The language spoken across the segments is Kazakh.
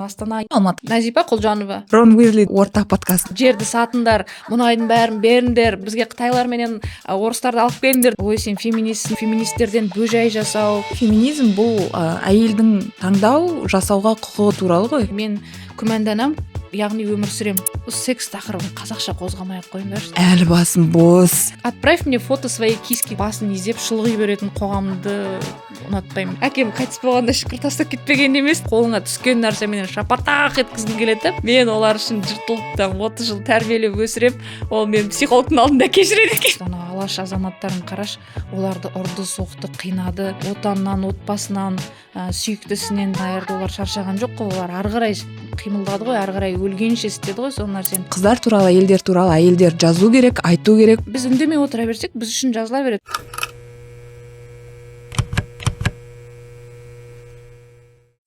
Астана, Алматы. Назипа Құлжанова. Рон Уизли ортақ подкаст. Жерді сатыңдар, мұнайдың бәрін беріңдер, бізге қытайлар менен орыстарды алып келіңдер. Ой, сен феминистсің, феминистерден бөжай жасау. Феминизм бұл әйелдің таңдау жасауға құқығы туралы ғой. Мен күмәнданам, яғни өмір сүрем. Секс тақырыбын қазақша қозғамай-ақ қойыңдаршы. Әлі басым бос. Отправь мне фото своей киски. Басын изеп шылғи беретін қоғамды ұнатпаймын. Әкем қайтыс болғанда шүкір тастап кетпеген емес. Қолыңа түскен нәрсеменен шапатақ еткізгің келеді. Мен олар үшін жыртылып 30 жыл тәрбиелеп өсірем. Ол мен психологтың алдында кешіреді екен. Алаш азаматтарын қараш, оларды ұрды, соқты, қинады. Отаннан, отбасынан, сүйіктісінен айырды. Олар шаршаған жоқ қой, олар ары қарай қимылдады ғой, ары қарай өлгенше істеді ғой сол нәрсені. Қыздар туралы, әйелдер туралы әйелдер жазу керек, айту керек. Біз үндемей отыра берсек, біз үшін жазыла береді.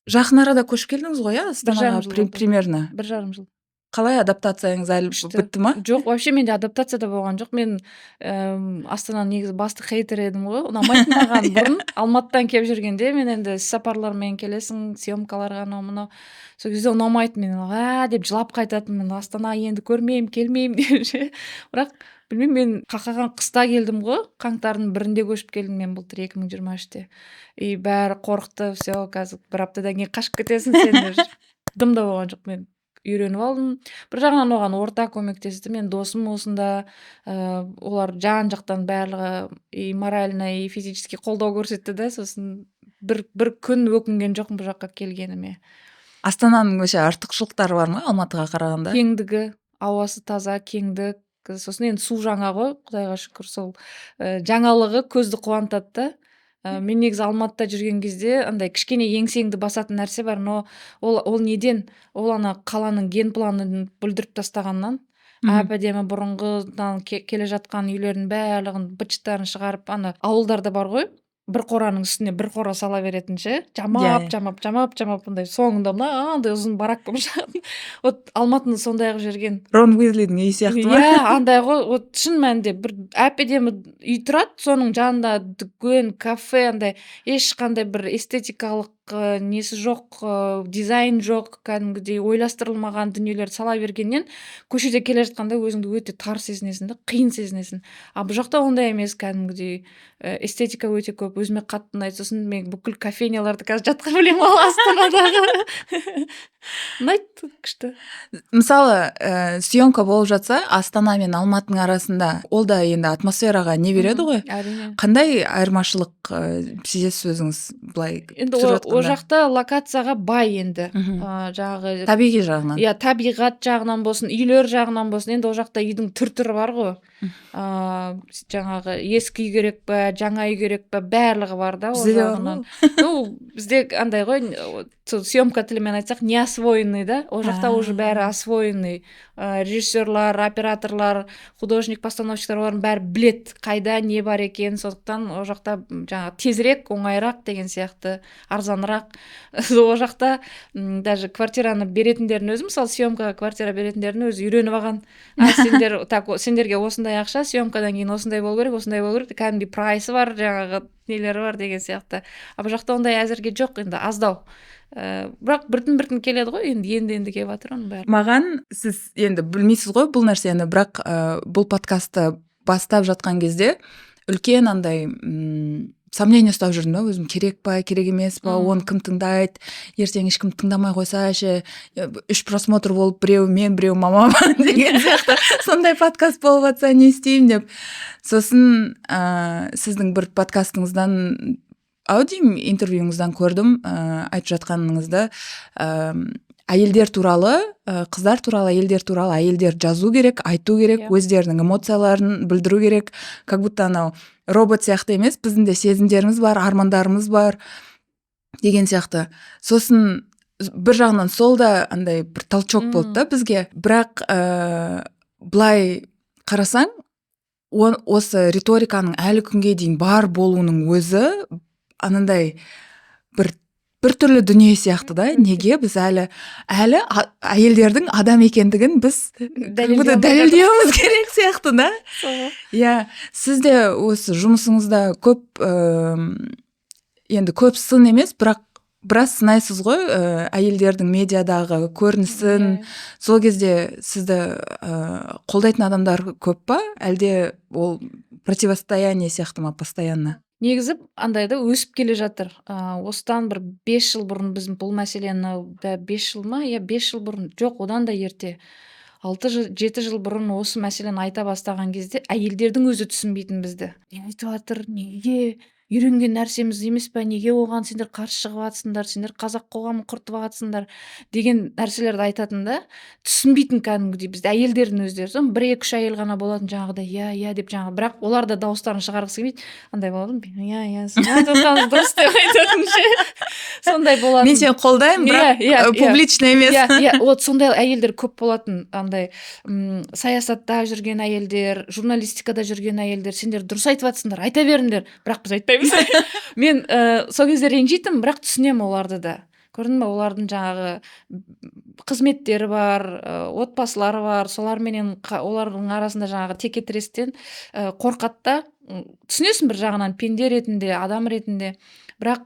Жақын арада көшіп келдіңіз ғой, Астанаға примерно. 1,5 жыл. Қалай адаптацияңыз әлі бітті ма? Жоқ, вообще менде адаптацияда болған жоқ. Мен Астананың негізі басты хейтер едім ғой. Ұнамайтын маған бұрын. Алматыдан келіп жүргенде мен енді сапарлармен келесің, съемкаларға мынау. Сол кезде ұнамайтын мен. Деп жылап қайтатынмын. Астана енді көрмеймін, келмеймін деп. Бірақ білмеймін, мен қақаған қыста келдім ғой. Қаңтардың 1-інде көшіп келдім мен былтыр 2023-те. И бәрі қорықты, все, қазір бір аптадан кейін қашып кетесің сен. Дым да болған жоқ, мен үйреніп алдым. Бір жағынан оған орта көмектесті. Мен досым осында, олар жан жақтан барлығы и морально, и физически қолдау көрсетті да. Сосын бір күн өкінген жоқпын бұл жаққа келгеніме. Астананың өше артықшылықтары бар ма Алматыға қарағанда? Кеңдігі, ауасы таза, кеңдік. Сосын енді су жаңа ғой, Құдайға шүкір, сол жаңалығы көзді қуантады да. Мен негізі Алматыда жүрген кезде андай кішкене еңсеңді басатын нәрсе бар, но ол неден? Ол ана қаланың генпланын бүлдіріп тастағаннан. Әп-әдемі бұрынғыдан келе жатқан үйлердің барлығын быт-шыттарын шығарып, ана ауылдарда бар ғой, бір қораның үстіне бір қора сала беретінше, жамап ондай соңында андай ұзын барак болып шығатын. Вот Алматыны сондай қылып жүрген. Рон Уизлидің үйі сияқты ма? Андай ғой, вот шын мәнінде бір әп-әдемі үй тұрады, соның жанында дүкен, кафе, андай ешқандай бір эстетикалық несі жоқ, дизайн жоқ, кәдімгідей ойластырылмаған дүниелер сала бергеннен көшеде келе жатқанда өзіңді өте тар сезінесің, қиын сезінесің. Бұл жақта ондай емес, кәдімгідей эстетика өте көп, өзіме қатты ұнайды. Сосын мен бүкіл кофейняларды қазір жатқа білемін ал Астанадағы. Ұнайды, күшті. Мысалы, съемка болып жатса, Астана мен Алматының арасында, ол да енді атмосфераға не береді ғой? Әрине. Қандай айырмашылық сезесіз өзіңіз былай түсіріп жатқанда? О жақта локацияға бай енді. Жаңағы Табиғи жағынан. Табиғат жағынан болсын, үйлер жағынан болсын. Енді о жақта үйдің түр-түрі бар ғой. Жаңағы ескі үй керек па, жаңа үй керек па, барлығы бар да. Бізде андай ғой, съемка тілімен айтсақ, не освоенный да. О жақта уже бәрі освоенный. Режиссерлар, операторлар, художник-постановщиктар олардың бәрі білет, қайда не бар екен. Сондықтан о жақта жаңағы тезірек, оңайырақ деген сияқты, арзанырақ. О жақта даже квартираны беретіндердің өзі, мысалы съемкаға квартира беретіндердің өзі үйреніп алған. Сендерге осындай ақша, съемкадан кейін осындай болу керек, кәдімгідей прайсы бар, жаңағы нелері бар деген сияқты. Бұл жақта ондай әзірге жоқ, енді аздау. Бірақ біртін келеді ғой, енді келіп жатыр оның бәрі. Маған сіз енді білмейсіз ғой бұл нәрсені, бірақ бұл подкастты бастап жатқан кезде үлкен андай сомнение ұстап жүрдім да, өзім керек па, керек емес па, оны кім тыңдайды, ертең ешкім тыңдамай қойса, 3 просмотр болып, біреу мен, біреу мамам деген сияқты сондай подкаст болып жатса не істеймін деп. Сосын сіздің бір подкастыңыздан, интервьюңыздан көрдім, айтып жатқаныңызды, әйелдер туралы, қыздар туралы, әйелдер жазу керек, айту керек, өздерінің эмоцияларын білдіру керек, как будто анау робот сияқты емес, біздің де сезімдеріміз бар, армандарымыз бар деген сияқты. Сосын бір жағынан сол да андай бір толчок болды да бізге. Бірақ былай қарасаң, осы риториканың әлі күнге дейін бар болуының өзі анандай бір түрлі дүние сияқты да. Неге біз әлі әйелдердің адам екендігін біз дәлелдеуіміз керек сияқты да. Сіз де осы жұмысыңызда көп енді көп сын емес, бірақ біраз сынайсыз ғой әйелдердің медиадағы көрінісін. Сол кезде сізді қолдайтын адамдар көп па, әлде ол противостояние сияқты ма постоянно? Негізі андайда өсіп келе жатыр. Осыдан бір 5 жыл бұрын біз бұл мәселені 5 жыл ма? 5 жыл бұрын, жоқ, одан да ерте. 6-7 жыл бұрын осы мәселені айта бастаған кезде әйелдердің өзі түсінбейтін бізді. Не айтып жатыр, неге үйренген нәрсеміз емес па, неге оған сендер қарсы шығып жатсыңдар, сендер қазақ қоғамын құртып жатсыңдар деген нәрселерді айтатын да, түсінбейтін кәдімгідей бізді әйелдердің өздері. Соны 1-2-3 әйел ғана болатын жаңағыдай иә деп жаңағы, бірақ олар да дауыстарын шығарғысы келмейді. Андай болады иә сіз айтып отырғаныңыз дұрыс деп айтатын ше. Сондай болатын. Мен сені қолдаймын, бірақ публично емес. Вот сондай әйелдер көп болатын. Андай саясатта жүрген әйелдер, журналистикада жүрген әйелдер, сендер дұрыс айтып жатсыңдар, айта беріңдер, бірақ біз айтпаймыз. Мен сол кезде ренжитім, бірақ түсінемін оларды да. Көрдің бе, олардың жаңағы қызметтері бар, отбасылары бар, соларменен олардың арасында жаңағы текетірестен қорқады да. Түсінесің бір жағынан, пенде ретінде, адам ретінде, бірақ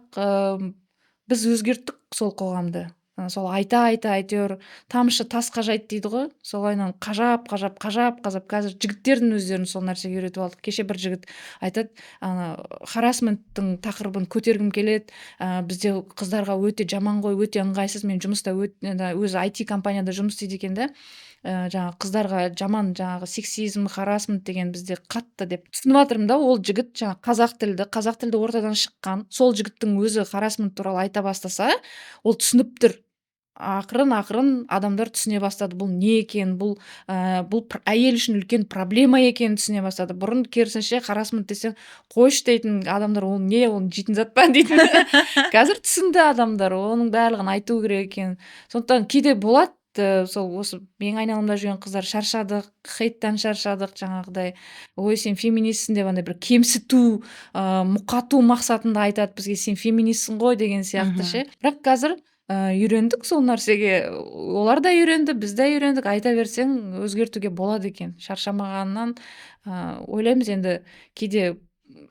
біз өзгерттік сол қоғамды. Сол айта әйтеуір тамшы тасқа жайт дейді ғой, солайынан қажап қазір жігіттердің өздерін сол нәрсеге үйретіп алдық. Кеше бір жігіт айтады, харассменттің тақырыбын көтергім келеді, бізде қыздарға өте жаман ғой, өте ыңғайсыз, мен жұмыста өзі IT компанияда жұмыс істейді екен да, жаңағы қыздарға жаман, жаңағы сексизм, харассмент деген бізде қатты деп түсініп жатырмын да. Ол жігіт жаңағы қазақ тілді ортадан шыққан, сол жігіттің өзі харассмент туралы айта бастаса, ол түсініп тұр. Ақырын адамдар түсіне бастады, бұл не екен, бұл әйел үшін үлкен проблема екенін түсіне бастады. Бұрын керісінше харассмент десең қойшы дейтін адамдар, ол не, ол жейтін зат па дейтін. Қазір түсінді адамдар, оның барлығын айту керек екен. Сондықтан кейде болады, сол осы менің айналамда жүрген қыздар шаршадық, хейттан шаршадық, жаңағыдай ой сен феминистсің деп андай бір кемсіту, мұқату мақсатында айтады бізге, сен феминистсің ғой деген сияқты ше. Бірақ қазір үйрендік сол нәрсеге, олар да үйренді, біз де үйрендік, айта берсең өзгертуге болады екен. Шаршамағаннан ойлаймыз. Енді кейде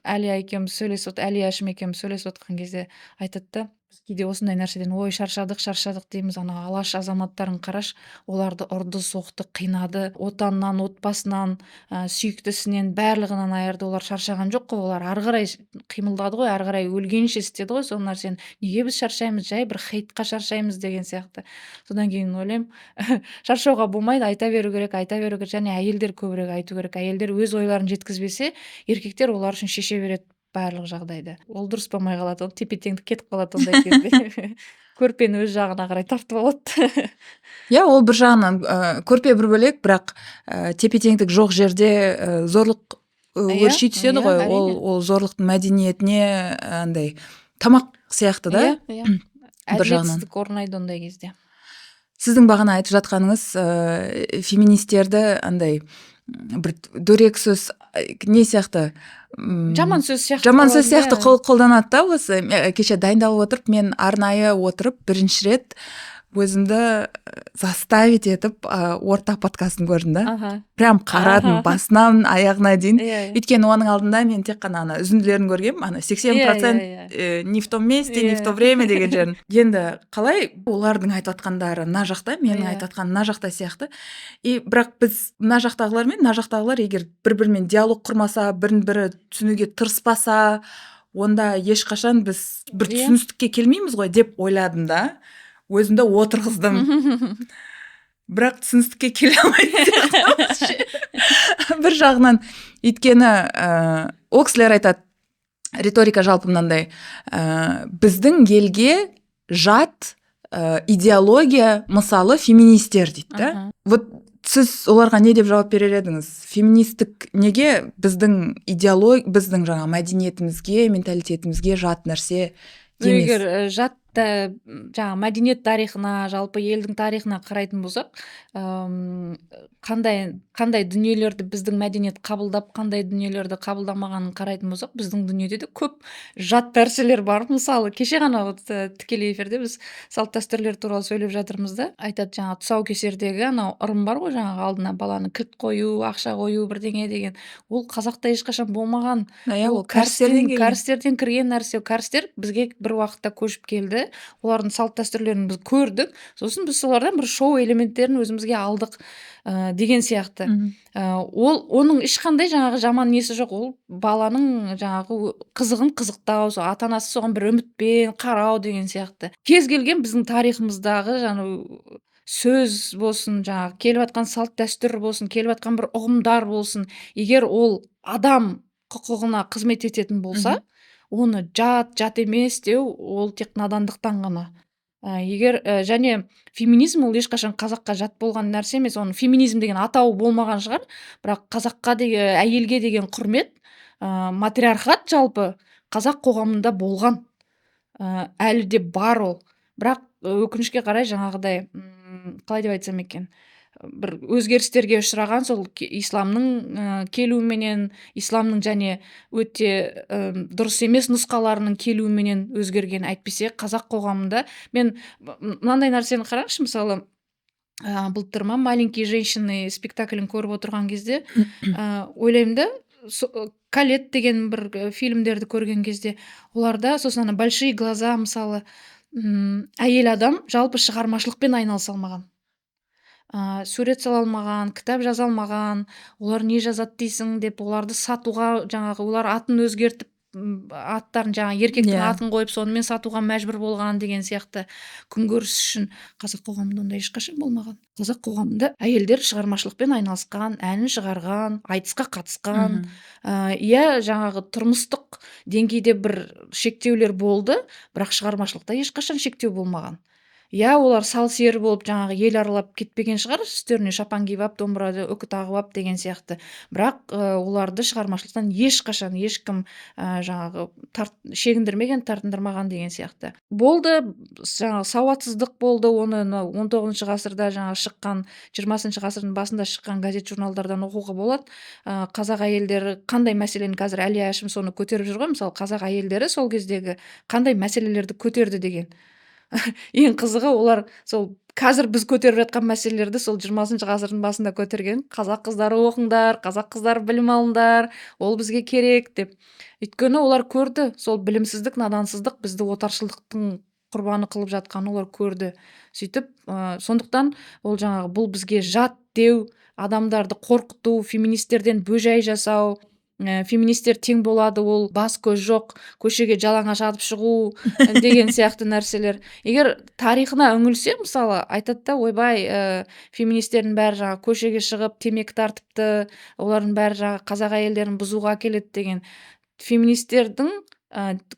Әлия Әшім екеуміз сөйлесіп отқан кезде айтады да, кейде осындай нәрседен ой шаршадық дейміз, ана алаш азаматтарын қараш, оларды ұрды, соқты, қинады, отаннан, отбасынан, сүйіктісінен, барлығынан айырды. Олар шаршаған жоқ қой, олар ары қарай қимылдады ғой, ары қарай өлгенше істеді ғой сол нәрсені. Неге біз шаршаймыз, жай бір хейтқа шаршаймыз деген сияқты. Содан кейін ойлаймын, шаршауға болмайды, айта беру керек, және әйелдер көбірек айту керек. Әйелдер өз ойларын жеткізбесе, еркектер олар үшін шеше береді барлық жағдайда. Ол дұрыс болмай қалады, тепе-теңдік кетіп қалады ондай кезде. Көрпені өз жағына қарай тартып алады. Ол бір жағынан көрпе бір бөлек, бірақ тепе-теңдік жоқ жерде зорлық өрши түседі ғой. Ол зорлықтың мәдениетіне андай тамақ сияқты да. Әділетсіздік орнайды ондай кезде. Сіздің бағана айтып жатқаныңыз феминистерді андай бір дөрекі сөз не сияқты, жаман сөз сияқты қолданады да. Осы кеше дайындалып отырып, мен арнайы отырып бірінші рет өзімді заставить етіп орта подкастын көрдім да. Прям қарадым басынан аяғына дейін. Өйткені оның алдында мен тек қана үзінділерін көргем, 80% не в том месте, не в то время деген жерін. Енді қалай олардың айтып жатқандары мына жақта, менің айтып жатқаным мына жақта сияқты. Бірақ біз мына жақтағылар мен мына жақтағылар егер бір-бірімен диалог құрмаса, бірін-бірі түсінуге тырыспаса, онда ешқашан біз бір түсіністікке келмейміз ғой деп ойладым да. Өзімді отырғыздым. Бірақ түсіністікке келе алмайды. Бір жағынан, өйткені ол кісілер айтады, риторика жалпы мынандай, біздің елге жат идеология, мысалы феминистер дейді да. Вот сіз оларға не деп жауап берер едіңіз? Феминистік неге біздің біздің жаңа мәдениетімізге, менталитетімізге жат нәрсе емес? Егер жат жаңа мәдениет тарихына, жалпы елдің тарихына қарайтын болсақ, қандай дүниелерді біздің мәдениет қабылдап, қандай дүниелерді қабылдамағанын қарайтын болсақ, біздің дүниеде де көп жат нәрселер бар. Мысалы, кеше ғана тікелей эфирде біз салт дәстүрлер туралы сөйлеп жатырмыз да, айтады жаңа тұсаукесердегі анау ырым бар ғой, жаңағы алдына баланы кілт қою, ақша қою, бірдеңе деген. Ол қазақта ешқашан болмаған. Ол кәрістерден кірген нәрсе. Кәрістер бізге бір уақытта көшіп келді. келді, олардың салт дәстүрлерін біз көрдік, сосын біз солардан бір шоу элементтерін өзімізге алдық деген сияқты. Оның ешқандай жаңағы жаман несі жоқ, ол баланың жаңағы қызығын қызықтау, ата анасы соған бір үмітпен қарау деген сияқты. Кез келген біздің тарихымыздағы сөз болсын, жаңағы келіп жатқан салт дәстүр болсын, келіп жатқан бір ұғымдар болсын, егер ол адам құқығына қызмет ететін болса, оны жат емес деу, ол тек надандықтан ғана. Егер және феминизм ол ешқашан қазаққа жат болған нәрсе емес, оның феминизм деген атауы болмаған шығар, бірақ қазаққа деген, әйелге деген құрмет, матриархат жалпы қазақ қоғамында болған, әлі де бар ол. Бірақ өкінішке қарай жаңағыдай, қалай деп айтсам екен, бір өзгерістерге ұшыраған сол исламның келуіменен, исламның және өте дұрыс емес нұсқаларының келуіменен өзгерген. Әйтпесе қазақ қоғамында мен мынандай нәрсені қараңызшы, мысалы былтыр маленькие женщины спектаклін көріп отырған кезде ойлаймын да, Калет деген бір фильмдерді көрген кезде, оларда сосын большие глаза, мысалы әйел адам жалпы шығармашылықпен айналыса алмаған, сурет сала алмаған, кітап жаза алмаған, олар не жазады дейсің деп оларды сатуға, жаңағы олар атын өзгертіп, аттарын жаңағы еркектің атын қойып сонымен сатуға мәжбүр болған деген сияқты күнкөріс үшін қазақ қоғамында ондай ешқашан болмаған. Қазақ қоғамында әйелдер шығармашылықпен айналысқан, әнін шығарған, айтысқа қатысқан, жаңағы тұрмыстық деңгейде бір шектеулер болды, бірақ шығармашылықта ешқашан шектеу болмаған. Олар сал сері болып жаңағы ел аралап кетпеген шығар, үстеріне шапан киіп ап, домбырады үкі тағып ап деген сияқты. Бірақ оларды шығармашылықтан ешқашан ешкім жаңағы шегіндірмеген, тартындырмаған деген сияқты. Болды, жаңағы сауатсыздық болды, оны 19 ғасырда жаңағы шыққан, 20 ғасырдың басында шыққан газет журналдардан оқуға болады. Қазақ әйелдері қандай мәселені, қазір Әлия Әшім соны көтеріп жүр ғой, мысалы қазақ әйелдері сол кездегі қандай мәселелерді көтерді деген. Ең қызығы, олар сол қазір біз көтеріп жатқан мәселелерді сол 20 ғасырдың басында көтерген. Қазақ қыздары оқыңдар, қазақ қыздары білім алыңдар, ол бізге керек деп. Өйткені олар көрді, сол білімсіздік, надансыздық бізді отаршылдықтың құрбаны қылып жатқанын олар көрді. Сөйтіп, сондықтан ол жаңағы бұл бізге жат деу, адамдарды қорқыту, феминистерден бөжай жасау, феминистер тең болады, ол бас көз жоқ, көшеге жалаңаш атып шығу деген сияқты нәрселер. Егер тарихына үңілсе, мысалы айтады да, ойбай, феминистердің бәрі жаңағы көшеге шығып темекі тартыпты, олардың бәрі жаңағы қазақ әйелдерін бұзуға келеді деген. Феминистердің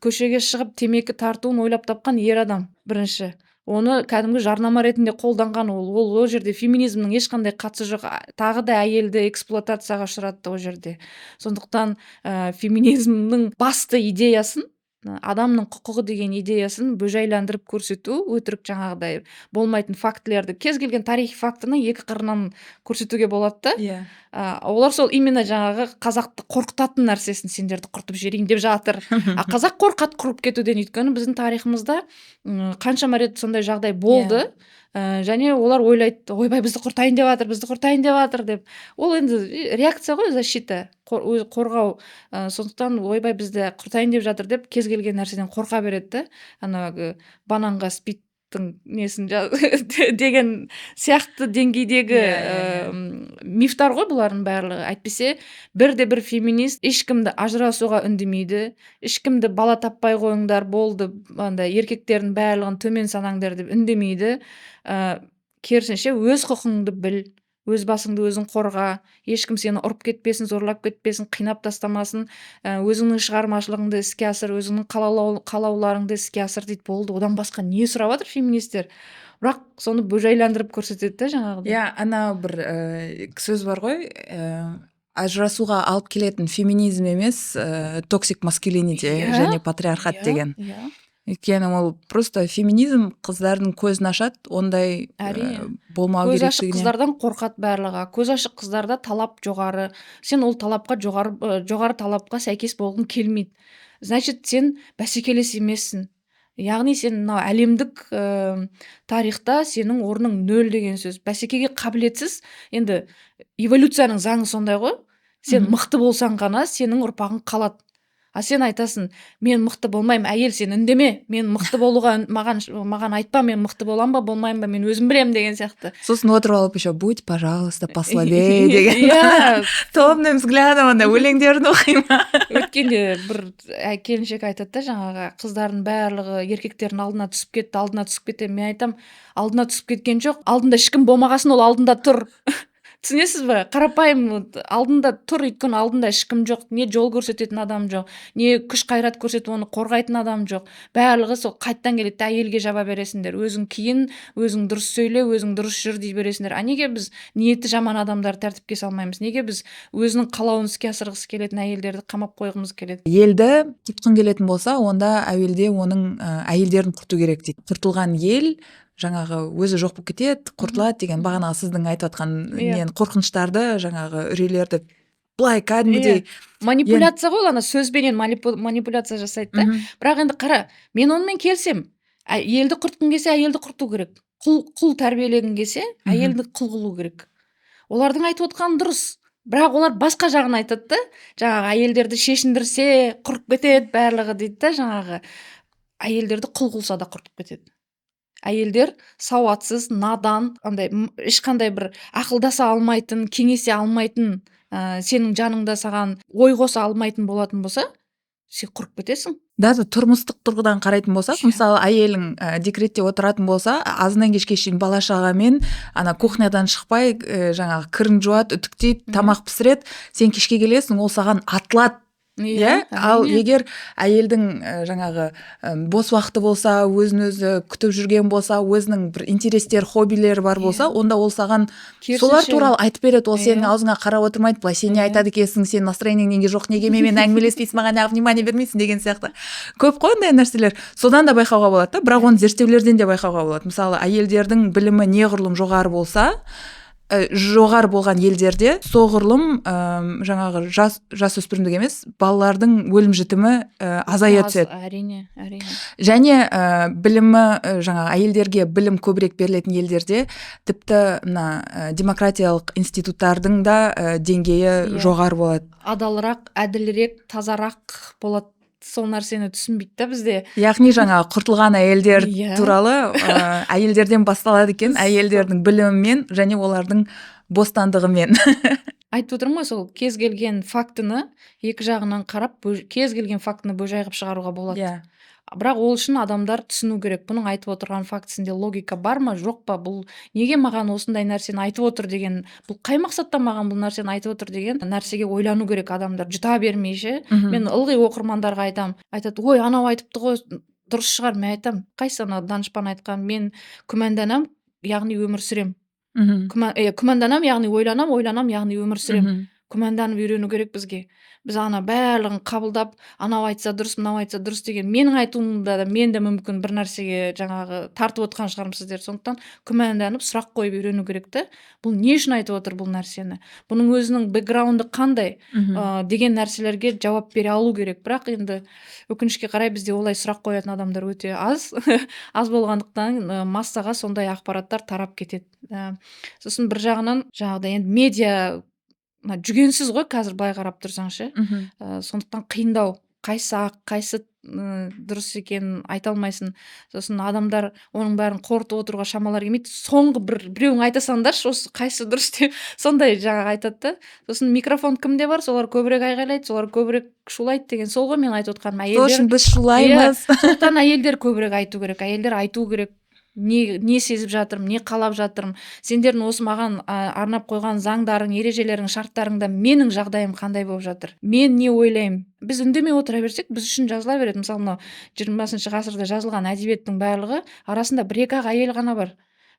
көшеге шығып темекі тартуын ойлап тапқан ер адам бірінші. Оны кәдімгі жарнама ретінде қолданған, ол жерде феминизмнің ешқандай қатысы жоқ, тағы да әйелді эксплуатацияға ұшыратты ол жерде. Сондықтан феминизмнің басты идеясын, адамның құқығы деген идеясын бөжайландырып көрсету, өтірік жаңағыдай болмайтын фактілерді, кез келген тарихи фактіні екі қырынан көрсетуге болады да. Олар сол именно жаңағы қазақты қорқытатын нәрсесін сендерді құртып жіберейін деп жатыр. Қазақ қорқады құрып кетуден, өйткені біздің тарихымызда қаншама рет сондай жағдай болды. Және олар ойлайды, ойбай, бізді құртайын деп жатыр деп. Ол енді реакция ғой, защита, қорғау. Сондықтан ойбай, бізді құртайын деп жатыр деп кез келген нәрседен қорқа береді. Бананға спиттің несін деген сияқты деңгейдегі мифтар ғой бұлардың барлығы. Әйтпесе бірде-бір феминист ешкімді ажырасуға үндемейді, ешкімді бала таппай қойыңдар, болды, еркектердің барлығын төмен санаңдар деп үндемейді. Керісінше өз құқыңды біл, өз басыңды өзің қорға, ешкім сені ұрып кетпесін, зорлап кетпесін, қинап тастамасын, өзіңнің шығармашылығыңды іске асыр, өзіңнің қалауларыңды іске асыр дейді, болды. Одан басқа не сұрап жатыр феминистер? Бірақ соны бөжайландырып көрсетеді да жаңағыдай. Ана бір сөз бар ғой, ажырасуға алып келетін феминизм емес, токсик маскюлинити және патриархат деген. Өйткені ол просто феминизм қыздардың көзін ашады, ондай болмау керектігіне. Көз ашық қыздардан қорқады барлығы. Көз ашық қыздарда талап жоғары. Сен ол талапқа жоғары талапқа сәйкес болғың келмейді. Значит, сен бәсекелес емессің. Яғни сен мынау әлемдік тарихта сенің орның нөл деген сөз. Бәсекеге қабілетсіз. Енді эволюцияның заңы сондай ғой. Сен мықты болсаң ғана сенің ұрпағың қалады. А сен айтасың, мен мықты болмаймын. Әйел, сен үндеме, мен мықты болуға маған айтпа, мен мықты болам ба болмаймын ба, мен өзім білемін деген сияқты. Сосын отырып алып еще будь, пожалуйста, послабее деген. Иә, Томным взглядом андай өлеңдерін оқима. өткенде бір келіншек айтады да, жаңағы қыздардың барлығы еркектердің алдына түсіп кетті. Мен айтам, алдына түсіп кеткен жоқ, алдында ешкім болмағасын, ол алдында тұр. Түсінесіз бе? Қарапайым алдында тұр, өйткені алдында ешкім жоқ, не жол көрсететін адам жоқ, не күш қайрат көрсетіп оны қорғайтын адам жоқ. Барлығы сол қайттан келеді, әйелге жаба бересіңдер. Өзің киін, өзің дұрыс сөйле, өзің дұрыс жүр дей бересіңдер. А неге біз ниеті жаман адамдарды тәртіпке салмаймыз? Неге біз өзінің қалауын іске асырғысы келетін әйелдерді қамап қойғымыз келеді? Елді құртқың келетін болса, онда әуелде оның әйелдерін құрту керек дейді. Құртылған ел жаңағы өзі жоқ болып кетеді, құртылады деген бағанағы сіздің айтып жатқан нен қорқыныштарды, жаңағы үрейлерді былай кәдімгідей манипуляция ғой, ана сөзбенен манипуляция жасайды да. Бірақ енді қара, мен онымен келсем, елді құртқың келсе, әйелді құрту керек. Құл тәрбиелегің келсе, әйелді құл қылу керек. Олардың айтып отқаны дұрыс. Бірақ олар басқа жағын айтады да. Жаңағы әйелдерді шешіндірсе, құрып кетеді барлығы дейді да, жаңағы әйелдерді құл қылса да құртып кетеді. Әйелдер сауатсыз, надан, ешқандай бір ақылдаса алмайтын, кеңесе алмайтын, сенің жаныңда саған ой қоса алмайтын болатын болса, сен құрып кетесің. Даже тұрмыстық тұрғыдан қарайтын болсақ, мысалы әйелің декретте отыратын болса, азынан кешке шейін бала шағамен ана кухнядан шықпай, жаңағы кірін жуады, үтіктейді, тамақ пісіреді, сен кешке келесің, ол саған атылады. Иә, ал егер әйелдің жаңағы бос уақыты болса, өзін өзі күтіп жүрген болса, өзінің бір интерестер, хоббилері бар болса, онда ол саған солар туралы айтып береді. Ол сенің аузыңа қарап отырмайды, былай сен не айтады екенсің, сен настроениең неге жоқ, неге менімен әңгімелеспейсің, маған неғып внимание бермейсің деген сияқты. Көп қой ондай нәрселер. Содан да байқауға болады да, бірақ оны зерттеулерден де байқауға болады. Мысалы, әйелдердің білімі неғұрлым жоғары болса, жоғары болған елдерде соғұрлым жаңағы жасөспірімдік емес, балалардың өлім жітімі азая түседі. Әрине. Және білімі жаңағы әйелдерге білім көбірек берілетін елдерде тіпті мына демократиялық институттардың да деңгейі жоғары болады. Адалырақ, әділірек, тазарақ болады. Сол нәрсені түсінбейді да бізде. Яғни жаңағы құртылған әйелдер туралы әйелдерден басталады екен, әйелдердің білімімен және олардың бостандығымен. Айтып отырмын ғой, сол кез келген фактіні екі жағынан қарап, кез келген фактіні бөжай қылып шығаруға болады. Бірақ ол үшін адамдар түсіну керек. Бұның айтып отырған фактісінде логика бар ма, жоқ па? Бұл неге маған осындай нәрсені айтып отыр деген, бұл қай мақсатта маған бұл нәрсені айтып отыр деген нәрсеге ойлану керек адамдар. Жұта бермейші. Мен ылғи оқырмандарға айтады, ой, анау айтыпты ғой, дұрыс шығар. Мен айтам, қайсы ана данышпан айтқан, мен күмәнданам, яғни өмір сүрем. Күмәнданам, яғни ойланам, яғни өмір сүрем. Күмәнданып үйрену керек бізге. Біз ана барлығын қабылдап, анау айтса дұрыс, мынау айтса дұрыс деген, менің айтуымда да мен де мүмкін бір нәрсеге жаңағы тартып отқан шығармын сіздер. Сондықтан күмәнданып сұрақ қойып үйрену керек те. Бұл не үшін айтып отыр бұл нәрсені? Бұның өзінің бэкграунды қандай деген нәрселерге жауап бере алу керек. Бірақ енді өкінішке қарай бізде олай сұрақ қоятын адамдар өте аз. Аз болғандықтан массаға сондай ақпараттар тарап кетеді. Сосын бір жағынан жаңағыдай енді медиа жүгенсіз ғой қазір былай қарап тұрсаңшы. Сондықтан қиындау, қайсы ақ, қайсы дұрыс екенін айта алмайсың. Сосын адамдар оның бәрін қорытып отыруға шамалар келмейді. Соңғы біреуің айта салыңдаршы, осы қайсы дұрыс деп сондай жаңағы айтады да. Сосын микрофон кімде бар, солар көбірек айғайлайды, солар көбірек шулайды деген сол ғой мен айтып отқаным. Сол үшін біз шулаймыз. Сондықтан әйелдер көбірек айту керек, әйелдер айту керек. Не сезіп жатырмын, не қалап жатырмын, сендердің осы маған арнап қойған заңдарың, ережелерің, шарттарыңда менің жағдайым қандай болып жатыр, мен не ойлаймын. Біз үндемей отыра берсек, біз үшін жазыла береді. Мысалы, мынау 20 ғасырда жазылған әдебиеттің барлығы арасында бір-екі әйел ғана бар.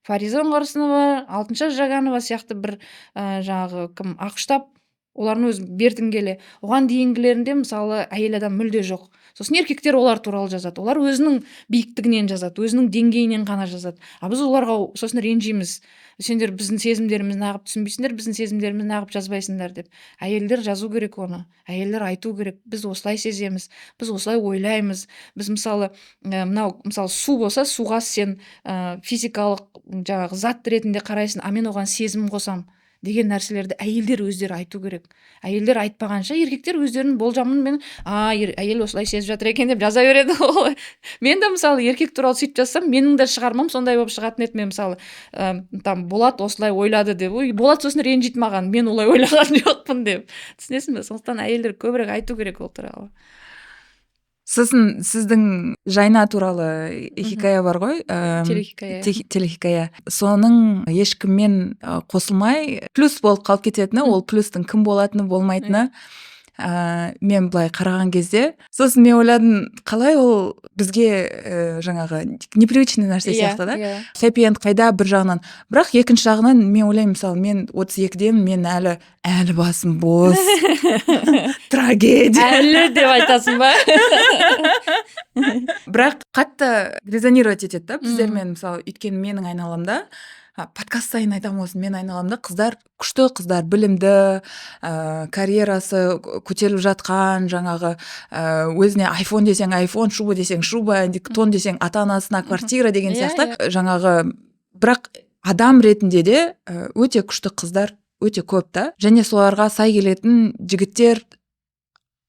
Фариза Оңғарсынова, Алтынша Жаганова сияқты бір жаңағы кім Ақұштап, олардың өзі бертін оған дейінгілерінде мысалы әйел адам мүлде жоқ. Сосын еркектер олар туралы жазады. Олар өзінің биіктігінен жазады, өзінің деңгейінен ғана жазады. А біз оларға сосын ренжиміз. Сендер біздің сезімдерімізді неғып түсінбейсіңдер, біздің сезімдерімізді неғып жазбайсыңдар деп. Әйелдер жазу керек оны. Әйелдер айту керек. Біз осылай сеземіз, біз осылай ойлаймыз. Біз мысалы су болса, суға сен физикалық жаңағы зат ретінде қарайсың, а мен оған сезім қосам. деген нәрселерді әйелдер өздері айту керек. Әйелдер айтпағанша еркектер өздерінің болжамын әйел осылай сезіп жатыр екен деп жаза береді ғой. Мен де мысалы еркек туралы сөйтіп жазсам, менің де шығармам сондай болып шығатын еді. Мен мысалы там Болат осылай ойлады деп, Болат сосын ренжиді маған, мен олай ойлаған жоқпын деп. Түсінесің бе? Сондықтан әйелдер көбірек айту керек ол туралы. Сосын сіздің Жайна туралы хикая бар ғой, телехикая. Соның ешкіммен қосылмай плюс болып қалып кететіні, ол плюстың кім болатыны болмайтыны мен былай қараған кезде, сосын мен ойладым, қалай ол бізге жаңағы непривычный нәрсе сияқты да. Хэппи энд қайда бір жағынан, бірақ екінші жағынан мен ойлаймын, мысалы мен 32-демін, мен әлі басым бос. Трагедия. Әлі деп айтасың ба? Бірақ қатты резонировать етеді да біздермен, мысалы, өйткені менің айналамда подкаст сайын айтамын осыны, мен айналамда күшті қыздар, білімді, карьерасы көтеріліп жатқан, жаңағы өзіне айфон десең айфон, шуба десең шуба, тон десең ата-анасына квартира деген сияқты, жаңағы, бірақ адам ретінде де өте күшті қыздар өте көп та, және соларға сай келетін жігіттер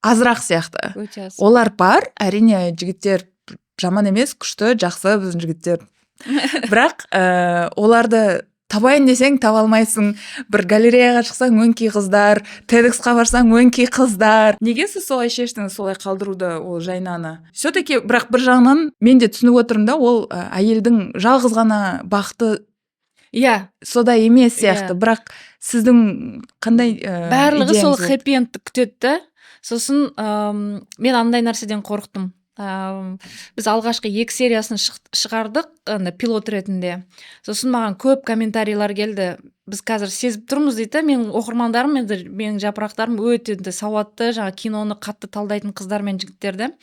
азырақ сияқты. Олар бар, әрине жігіттер жаман емес, күшті, жақсы біздің жігіттер. Бірақ оларды табайын десең таба алмайсың. Бір галереяға шықсаң өңкей қыздар, TEDx'қа барсаң өңкей қыздар. Неге сіз солай шештіңіз, солай қалдыруды ол Жайнаны? Все-таки бірақ бір жағынан мен де түсініп отырмын да, ол әйелдің жалғыз ғана бақыты сода емес сияқты. Бірақ сіздің қандай барлығы сол хэппи-эндті күтеді да. Сосын мен андай нәрседен қорықтым. Біз алғашқы 2 сериясын шығардық пилот ретінде. Сосын маған көп комментарийлар келді. Біз қазір сезіп тұрмыз дейді, менің оқырмандарым, менің жапырақтарым өте сауатты, жаңа киноны қатты талдайтын қыздар мен жігіттерді.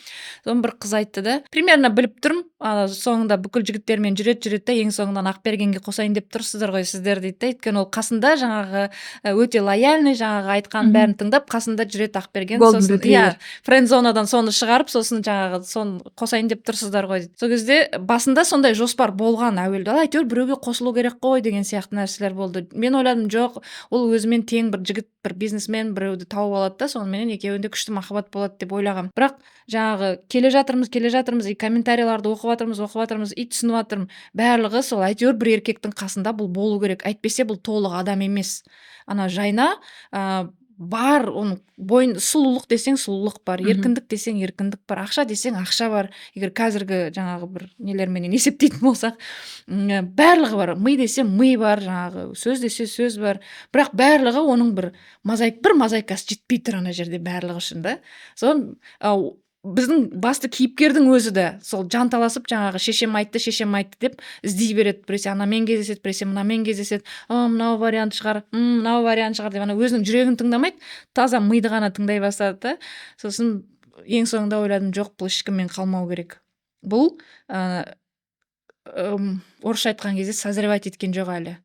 Соны бір қыз айтты да, примерно біліп тұрмын, соңында бүкіл жігіттермен жүреді да, ең соңынан Ақбергенге қосайын деп тұрсыздар ғой сіздер дейді да. Өйткені ол қасында жаңағы өте лояльный, жаңағы айтқан бәрін тыңдап, қасында жүреді Ақберген. Сосын френдзонадан соны шығарып, сосын жаңағы соны қосайын деп тұрсыздар ғой дейді. Сол кезде басында сондай жоспар болған әуелде, әйтеуір біреуге қосылу керек қой деген сияқты нәрселер болды. Мен ойладым, жоқ, ол өзімен тең бір жігіт, бір бизнесмен біреуді тауып алады да, сонымен екеуінде күшті махаббат болады деп ойлағам. Бірақ жаңағы келе жатырмыз, и комментарийларды оқып жатырмыз, и түсініп жатырмын. Барлығы сол әйтеуір бір еркектің қасында бұл болу керек. Әйтпесе бұл толық адам емес. Ана Жайна бар, оның бойында сұлулық десең сұлулық бар, еркіндік десең еркіндік бар, ақша десең ақша бар. Егер қазіргі жаңағы бір нелерменен есептейтін болсақ, барлығы бар. Ми десе ми бар, жаңағы сөз десе сөз бар. Бірақ барлығы оның бір мозаикасы жетпей тұр ана жерде барлығы үшін да. Соны біздің басты кейіпкердің өзі де сол жанталасып, жаңағы шешем айтты деп іздей береді. Біресе анамен кездеседі, біресе мынамен кездеседі. Мынау вариант шығар деп ана өзінің жүрегін тыңдамайды, таза миды ғана тыңдай бастады да. Сосын ең соңында ойладым, жоқ, бұл ешкіммен қалмау керек. Бұл орысша айтқан кезде созревать еткен жоқ әлі.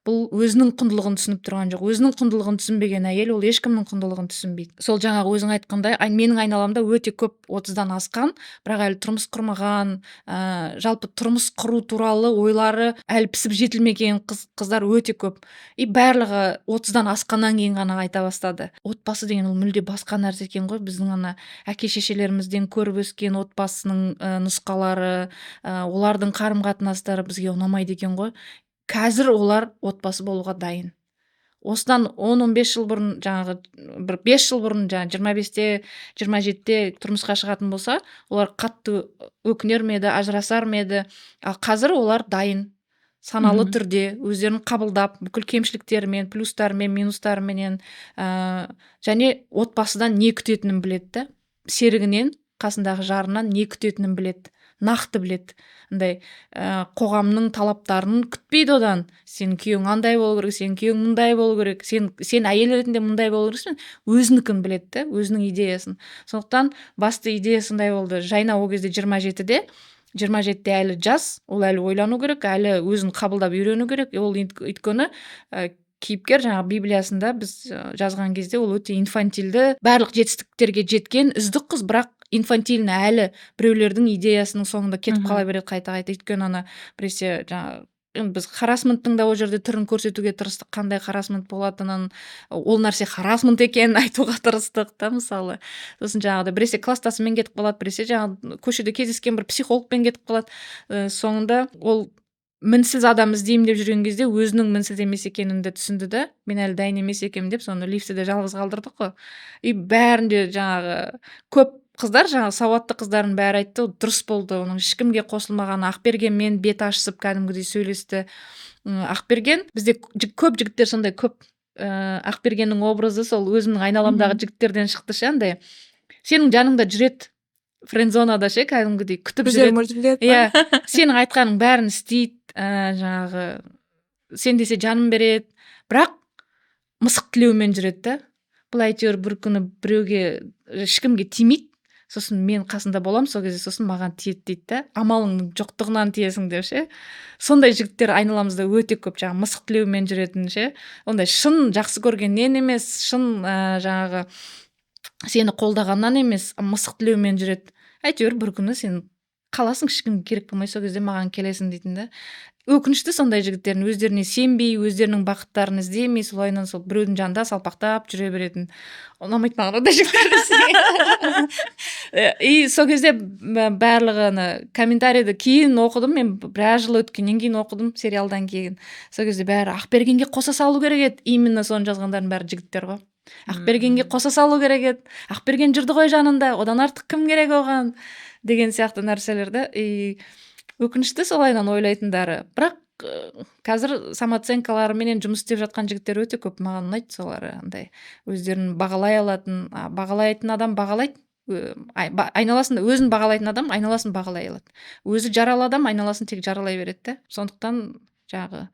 Бұл өзінің құндылығын түсініп тұрған жоқ. Өзінің құндылығын түсінбеген әйел, ол ешкімнің құндылығын түсінбейді. Сол жаңағы өзің айтқандай, менің айналамда өте көп 30-дан асқан, бірақ әлі тұрмыс құрмаған, жалпы тұрмыс құру туралы ойлары әлі пісіп жетілмеген қыздар өте көп. И барлығы 30-дан асқаннан кейін ғана айта бастады. Отбасы деген ол мүлде басқа нәрсе екен ғой. Біздің ана әке-шешелерімізден көріп өскен отбасының нұсқалары, олардың қарым-қатынастары бізге ұнамайды екен ғой. Қазір олар отбасы болуға дайын. Осыдан 10-15 жыл бұрын, жаңағы бір 5 жыл бұрын, жаңағы 25-те, 27-те тұрмысқа шығатын болса, олар қатты өкінер ме еді, ажырасар ме еді. Ал қазір олар дайын, саналы түрде өздерін қабылдап, бүкіл кемшіліктерімен, плюстарымен, минустарымен, және отбасыдан не күтетінін біледі да. Серігінен, қасындағы жарынан не күтетінін біледі. Нақты біледі. Қоғамның талаптарын күтпейді одан. Сен күйеуің андай болу керек, сен күйеуің мындай болу керек, сен әйел ретінде мындай болу керексің. Өзінікін біледі да, өзінің идеясын. Сондықтан басты идея сондай болды. Жайна ол кезде 27-де әлі жас, ол әлі ойлану керек, әлі өзін қабылдап үйрену керек. Ол өйткені кейіпкер жаңағы Библиясында біз жазған кезде ол өте инфантильді, барлық жетістіктерге жеткен үздік қыз, бірақ инфантильный әлі біреулердің идеясының соңында кетіп қала береді қайта. Өйткені ана біресе жаңағы біз харасменттің да ол жерде түрін көрсетуге тырыстық, қандай харасмент болатынын, ол нәрсе харасмент екенін айтуға тырыстық та мысалы. Сосын жаңағыдай біресе класстасымен кетіп қалады, біресе жаңағы көшеде кездескен бір психологпен кетіп қалады. Соңында ол мінсіз адам іздеймін деп жүрген кезде өзінің мінсіз емес екенін де түсінді да, мен әлі дайын емес екенмін деп, соны лифтіде жалғыз қалдырдық қой. И бәрінде жаңағы көп қыздар, жаңағы сауатты қыздардың бәрі айтты, дұрыс болды, оның ешкімге қосылмағаны. Ақбергенмен бет ашысып кәдімгідей сөйлесті. Ақберген, бізде көп жігіттер сондай көп, Ақбергеннің образы сол өзімнің айналамдағы жігіттерден шықты ше, андай сенің жаныңда жүреді, френдзонада ше, кәдімгідей күтіп жүреді. Иә, сенің айтқаның бәрін істейді, жаңағы сен десе жанын береді, бірақ мысық тілеумен жүреді да. Бұл әйтеуір бір күні біреуге, ешкімге тимейді, сосын мен қасында болам, сол кезде сосын маған тиеді дейді да, амалыңның жоқтығынан тиесің деп ше. Сондай жігіттер айналамызда өте көп, жаңағы мысық тілеумен жүретін ше. Ондай шын жақсы көргеннен емес, шын жаңағы сені қолдағаннан емес, мысық тілеумен жүреді. Әйтеуір бір күні сен қаласың, ешкімге керек болмай, сол кезде маған келесің дейтін да. Өкінішті сондай жігіттердің өздеріне сенбей, өздерінің бақыттарын іздемей, солайынан сол біреудің жанында салпақтап жүре беретін. Ұнамайды маған ондай жігіттер. И сол кезде барлығын комментарийді кейін оқыдым, мен біраз жыл өткеннен кейін оқыдым, сериалдан кейін. Сол кезде бәрі Ақбергенге қоса салу керек еді. Именно соны жазғандардың бәрі жігіттер ғой. Ақбергенге қоса салу керек еді. Ақберген жүрді ғой жанында, одан артық кім керек оған деген сияқты нәрселерді. И өкінішті солайынан ойлайтындары. Бірақ қазір самооценкалары менен жұмыс істеп жатқан жігіттер өте көп, маған ұнайды солар. Андай өздерін бағалай алатын, бағалайтын адам бағалайды. Айналасын, өзін бағалайтын адам айналасын бағалай алады. Өзі жаралы адам айналасын тек жаралай береді. Сондықтан жаңағы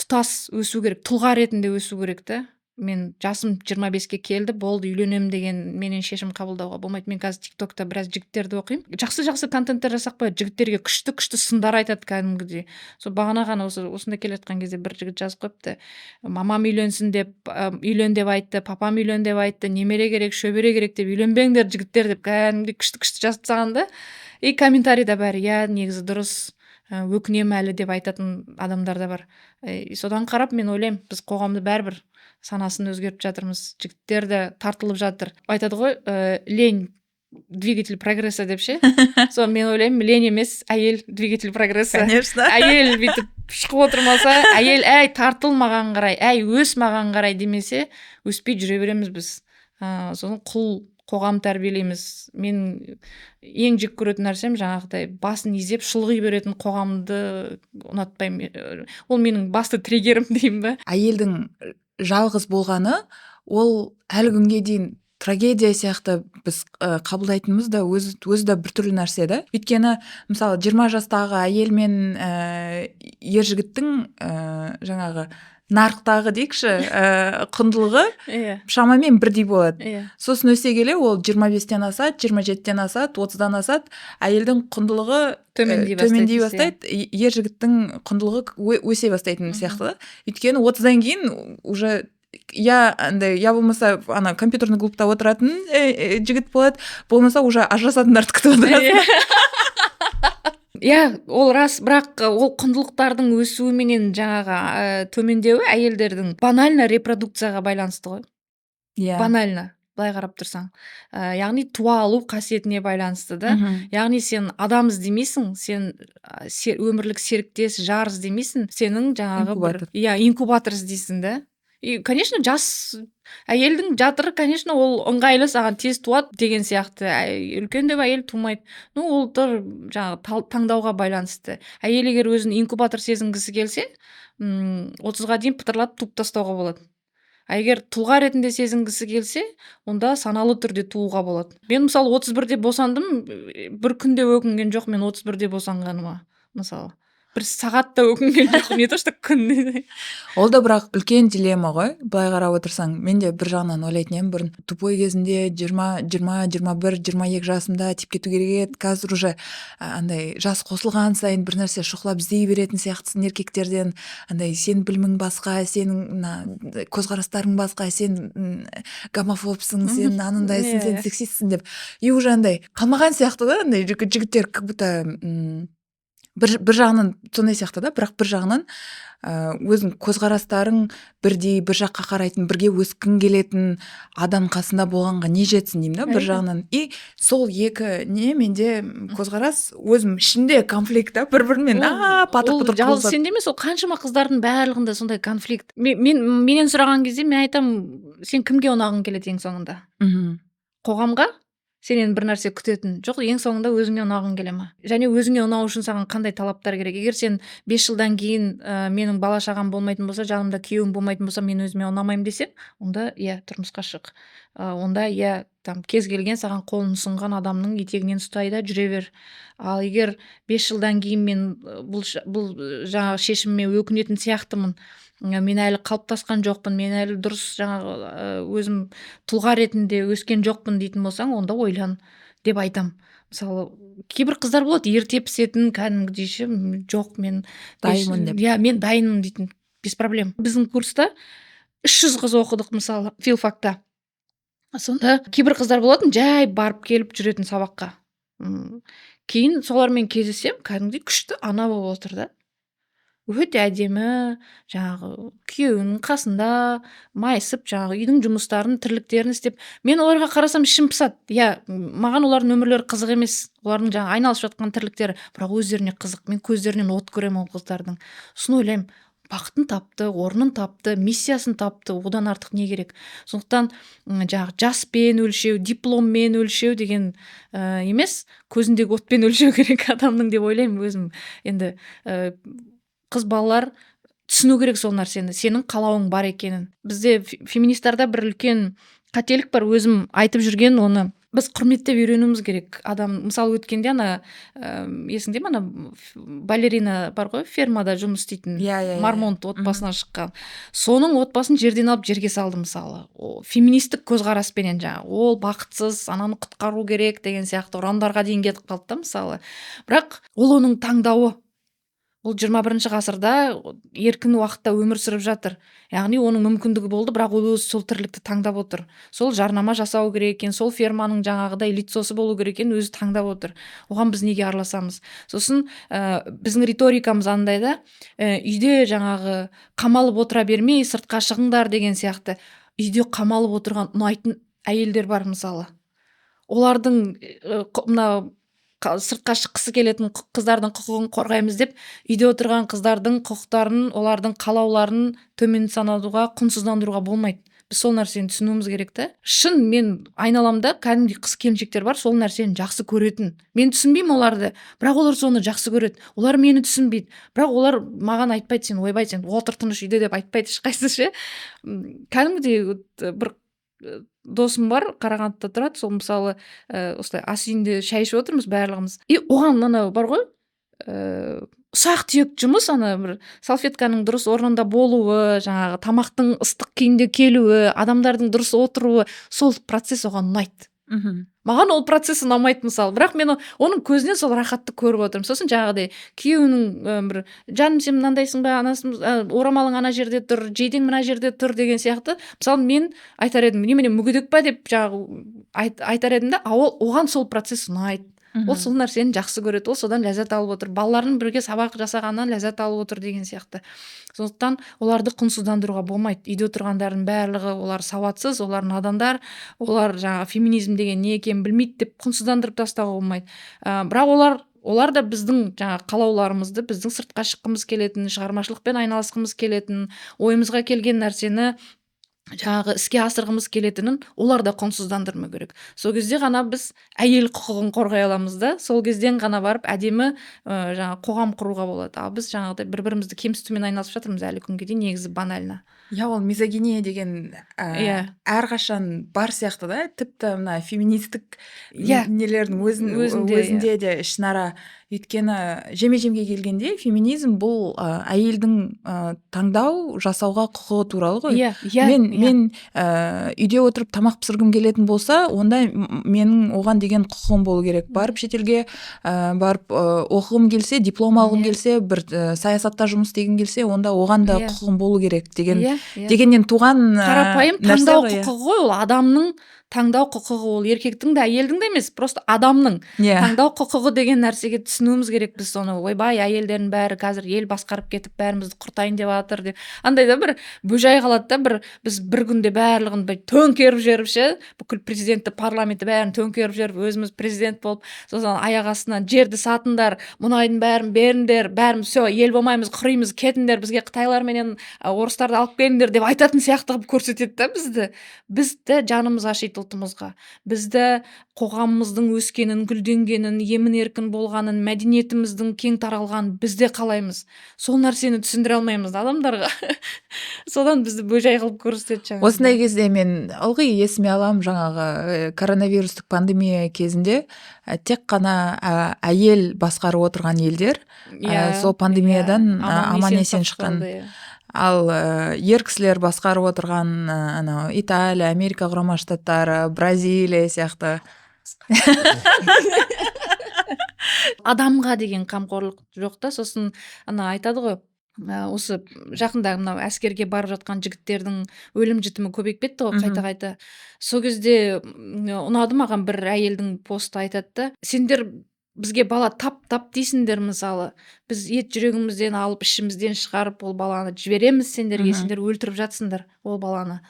тұтас өсу керек, тұлға ретінде өсу керек та. Мен жасым 25-ке келді, болды, үйленемін деген менен шешім қабылдауға болмайды. Мен қазір TikTokта біраз жігіттерді оқимын. Жақсы контенттер жасап қояды, жігіттерге күшті сындар айтады кәдімгідей. Сол бағана ғана осында келе жатқан кезде бір жігіт жазып қойыпты. Мамам үйленсін деп, үйлен деп айтты, папам үйлен деп айтты, немере керек, шөбере керек деп, үйленбеңдер жігіттер деп кәдімгідей күшті жазып тастаған да. И комментарийда бәрі, иә, негізі дұрыс, өкінем әлі деп айтатын адамдар да бар. Содан қарап мен ойлаймын, біз қоғамды бәрібір санасын өзгертіп жатырмыз, жігіттер де тартылып жатыр. Айтады ғой, лень двигатель прогресса деп ше. Сол мен ойлаймын, лень емес, әйел двигатель прогресса. Конечно. Әйел бүйтіп шығып отырмаса, әйел әй тартыл маған қарай, әй өс маған қарай демесе, өспей жүре береміз біз. Сосын құл қоғам тәрбиелейміз. Мен ең жек көретін нәрсем жаңағыдай басын изеп шұлғи беретін қоғамды ұнатпаймын. Ол менің басты триггерім деймін ба. Әйелдің жалғыз болғаны, ол әлі күнге дейін трагедия сияқты біз қабылдайтынымыз да өзі да біртүрлі нәрсе да. Өйткені мысалы 20 жастағы әйел мен ер жігіттің жаңағы нарықтағы дейікші құндылығы шамамен бірдей болады. Сосын өсе келе ол 25-тен асады, 27-тен асады, 30-дан асады, әйелдің құндылығы төмендей бастайды, ер жігіттің құндылығы өсе бастайтын сияқты. Өйткені 30-дан кейін уже я болмаса компьютерный клубта отыратын жігіт болады, болмаса уже ажырасатындарды күтіп отырады. Иә, ол рас, бірақ ол құндылықтардың өсуіменен жаңағы төмендеуі әйелдердің банально репродукцияға байланысты ғой. Банально, былай қарап тұрсаң. Яғни туа алу қасиетіне байланысты да. Яғни сен адам іздемейсің, сен өмірлік серіктес, жар іздемейсің, сенің жаңағы бір инкубатор іздейсің да. И, конечно, жас әйелдің жатыры, конечно, ол ыңғайлы, саған тез туады деген сияқты. Үлкен деп әйел тумайды. Ол жаңағы таңдауға байланысты. Әйел егер өзін инкубатор сезінгісі келсе, 30-ға дейін пытырлап туып тастауға болады. Егер тұлға ретінде сезінгісі келсе, онда саналы түрде тууға болады. Мен мысалы 31-де босандым, бір күнде өкінген жоқ мен 31-де босанғаныма, мысалы. Бір сағатта өкінген жоқпын, не то что күн. Ол да бірақ үлкен дилемма ғой, былай қарап отырсаң. Мен де бір жағынан ойлайтын едім, бұрын тупой кезінде 20, 21, 22 жасымда тиіп кету керек еді. Қазір уже андай жас қосылған сайын бір нәрсе шұқылап іздей беретін сияқтысың еркектерден. Андай сен білімің басқа, сенің көзқарастарың басқа, сен гомофобсың, сен анындайсың, сен сексистсің деп. И уже андай қалмаған сияқты да, андай жігіттер как будто бір жағынан сондай сияқты да, бірақ бір жағынан өзің көзқарастарың бірдей, бір жаққа қарайтын, бірге өскің келетін адам қасында болғанға не жетсін деймін да, бір жағынан. И сол екі не менде көзқарас өзім ішінде конфликт та, бір-бірімен патыр-пұтыр қылысады. Жалғыз сенде емес, ол қаншама қыздардың барлығында сондай конфликт. Менен сұраған кезде мен айтам, сен кімге ұнағың келеді ең соңында? Қоғамға сенен бір нәрсе күтетін жоқ, ең соңында өзіңе ұнағың келе ма? Және өзіңе ұнау үшін саған қандай талаптар керек? Егер сен 5 жылдан кейін менің бала шағам болмайтын болса, жанымда күйеуім болмайтын болса, мен өзіме ұнамаймын десем, онда тұрмысқа шық. Онда кез келген саған қолын ұсынған адамның етегінен ұстай да жүре бер. Ал егер 5 жылдан кейін мен бұл жаңағы шешіміме өкінетін сияқтымын, мен әлі қалыптасқан жоқпын, мен әлі дұрыс жаңағы өзім тұлға ретінде өскен жоқпын дейтін болсаң, онда ойлан деп айтам. Мысалы, кейбір қыздар болады ерте пісетін, кәдімгідей жоқ, мен дайынмын деп. Мен дайынмын дейтін, без проблем. Біздің курста 300 қыз оқыдық, мысалы, филфакта. Сонда кейбір қыздар болатын, жай барып келіп жүретін сабаққа. Кейін солармен кездесем, кәдімгідей күшті ана болып отыр да. Өте әдемі, жаңағы күйеуінің қасында майысып, жаңағы үйдің жұмыстарын, тірліктерін істеп, мен оларға қарасам ішім пысады. Маған олардың өмірлері қызық емес, олардың жаңағы айналысып жатқан тірліктері, бірақ өздеріне қызық. Мен көздерінен от көремін ол қыздардың. Сосын ойлаймын, бақытын тапты, орнын тапты, миссиясын тапты, одан артық не керек? Сондықтан жаңағы жаспен өлшеу, дипломмен өлшеу деген емес, көзіндегі отпен өлшеу керек адамның деп ойлаймын өзім. Енді қыз балалар түсіну керек сол нәрсені, сенің қалауың бар екенін. Бізде феминисттарда бір үлкен қателік бар, өзім айтып жүрген, оны біз құрметтеп үйренуіміз керек. Адам, мысалы, өткенде есіңде ме, балерина бар ғой, фермада жұмыс істейтін, Мармонт отбасынан шыққан. Соның отбасын жерден алып жерге салды, мысалы. Феминистік көзқараспенен жаңағы, ол бақытсыз, ананы құтқару керек деген сияқты ұрандарға дейін кетіп қалды да, мысалы. Бірақ ол оның таңдауы. Ол 21 ғасырда еркін уақытта өмір сүріп жатыр. Яғни оның мүмкіндігі болды, бірақ ол өзі сол тірлікті таңдап отыр. Сол жарнама жасау керек екен, сол ферманың жаңағыдай лицосы болу керек екен, өзі таңдап отыр. Оған біз неге араласамыз? Сосын біздің риторикамыз андай да, үйде жаңағы қамалып отыра бермей, сыртқа шығыңдар деген сияқты. Үйде қамалып отырған ұнайтын әйелдер бар, мысалы. Олардың сыртқа шыққысы келетін қыздардың құқығын қорғаймыз деп, үйде отырған қыздардың құқықтарын, олардың қалауларын төмен санауға, құнсыздандыруға болмайды. Біз сол нәрсені түсінуіміз керек та. Шын, мен айналамда кәдімгідей қыз келіншектер бар, сол нәрсені жақсы көретін. Мен түсінбеймін оларды, бірақ олар соны жақсы көреді. Олар мені түсінбейді, бірақ олар маған айтпайды, сен ойбай, сен отыр тыныш үйде деп айтпайды ешқайсысы ше. Кәдімгідей бір досым бар, Қарағандыда тұрады, сол мысалы осылай ас үйінде шай ішіп отырмыз барлығымыз. И оған бар ғой, ұсақ түйек жұмыс, бір салфетканың дұрыс орнында болуы, жаңағы тамақтың ыстық күйінде келуі, адамдардың дұрыс отыруы, сол процесс оған ұнайды. Маған ол процесс ұнамайды, мысалы, бірақ мен оның көзінен сол рахатты көріп отырмын. Сосын жаңағыдай күйеуінің бір жаным, сен мынандайсың ба, орамалың ана жерде тұр, жейдең мына жерде тұр деген сияқты. Мысалы, мен айтар едім, немене мүгедек па деп жаңағы айтар едім да, оған сол процесс ұнайды. Ол сол нәрсені жақсы көреді, ол содан ләззат алып отыр, балаларын бірге сабақ жасағаннан ләззат алып отыр деген сияқты. Сондықтан оларды құнсыздандыруға болмайды. Үйде отырғандардың барлығы олар сауатсыз, олар надандар, олар жаңағы феминизм деген не екенін білмейді деп құнсыздандырып тастауға болмайды. Бірақ олар да біздің жаңағы қалауларымызды, біздің сыртқа шыққымыз келетін, шығармашылықпен айналысқымыз келетін, ойымызға келген нәрсені жаңағы іске асырғымыз келетінін олар да құнсыздандырмау керек. Сол кезде ғана біз әйел құқығын қорғай аламыз да, сол кезден ғана барып әдемі жаңағы қоғам құруға болады. Ал біз жаңағыдай бір-бірімізді кемсітумен айналысып жатырмыз әлі күнге дейін, негізі банально. Ол мизогиния деген әрқашан бар сияқты да, тіпті мына феминистік нелердің өзінде де ішінара. Өйткені жеме-жемге келгенде феминизм бұл әйелдің таңдау жасауға құқығы туралы ғой. Мен үйде отырып тамақ пісіргім келетін болса, онда менің оған деген құқығым болу керек. Барып шетелге барып оқығым келсе, диплом алғым келсе, бір саясатта жұмыс істегім келсе, онда оған да құқығым болу керек дегеннен туған қарапайым таңдау құқығы ғой, ол адамның таңдау құқығы ол еркектің де әйелдің де емес, просто адамның таңдау құқығы деген нәрсеге түсінуіміз керек. Біз соны ойбай әйелдердің бәрі қазір ел басқарып кетіп бәрімізді құртайын деп жатыр деп андай да бір бөжай қалады да, бір біз бір күнде барлығын төңкеріп жіберіп ше, бүкіл президентті парламентті бәрін төңкеріп жіберіп өзіміз президент болып, сосын аяқ астынан жерді сатыңдар, мұнайдың бәрін беріңдер, бәріміз все ел болмаймыз, құримыз, кетіңдер, бізге қытайлар менен орыстарды алып келіңдер деп айтатын сияқты қылып көрсетеді да бізді жанымыз ашиды ұлтымызға, бізді қоғамымыздың өскенін, гүлденгенін, емін еркін болғанын, мәдениетіміздің кең таралғанын бізде қалаймыз. Сол нәрсені түсіндіре алмаймыз адамдарға. Содан бізді бөжай қылып көрсетеді. Осындай кезде мен ылғи есіме аламын, жаңағы коронавирустық пандемия кезінде тек қана әйел басқарып отырған елдер сол пандемиядан аман есен шыққан. Ал ер кісілер басқарып отырған анау Италия, Америка құрама штаттары, Бразилия сияқты адамға деген қамқорлық жоқ та. Сосын айтады ғой, осы жақында мынау әскерге барып жатқан жігіттердің өлім жітімі көбейіп кетті ғой қайта-қайта. Сол кезде ұнады маған бір әйелдің посты, айтады да, сендер бізге бала тап дейсіңдер, мысалы біз ет жүрегімізден алып ішімізден шығарып ол баланы жібереміз сендерге, сендер өлтіріп жатсыңдар ол баланы.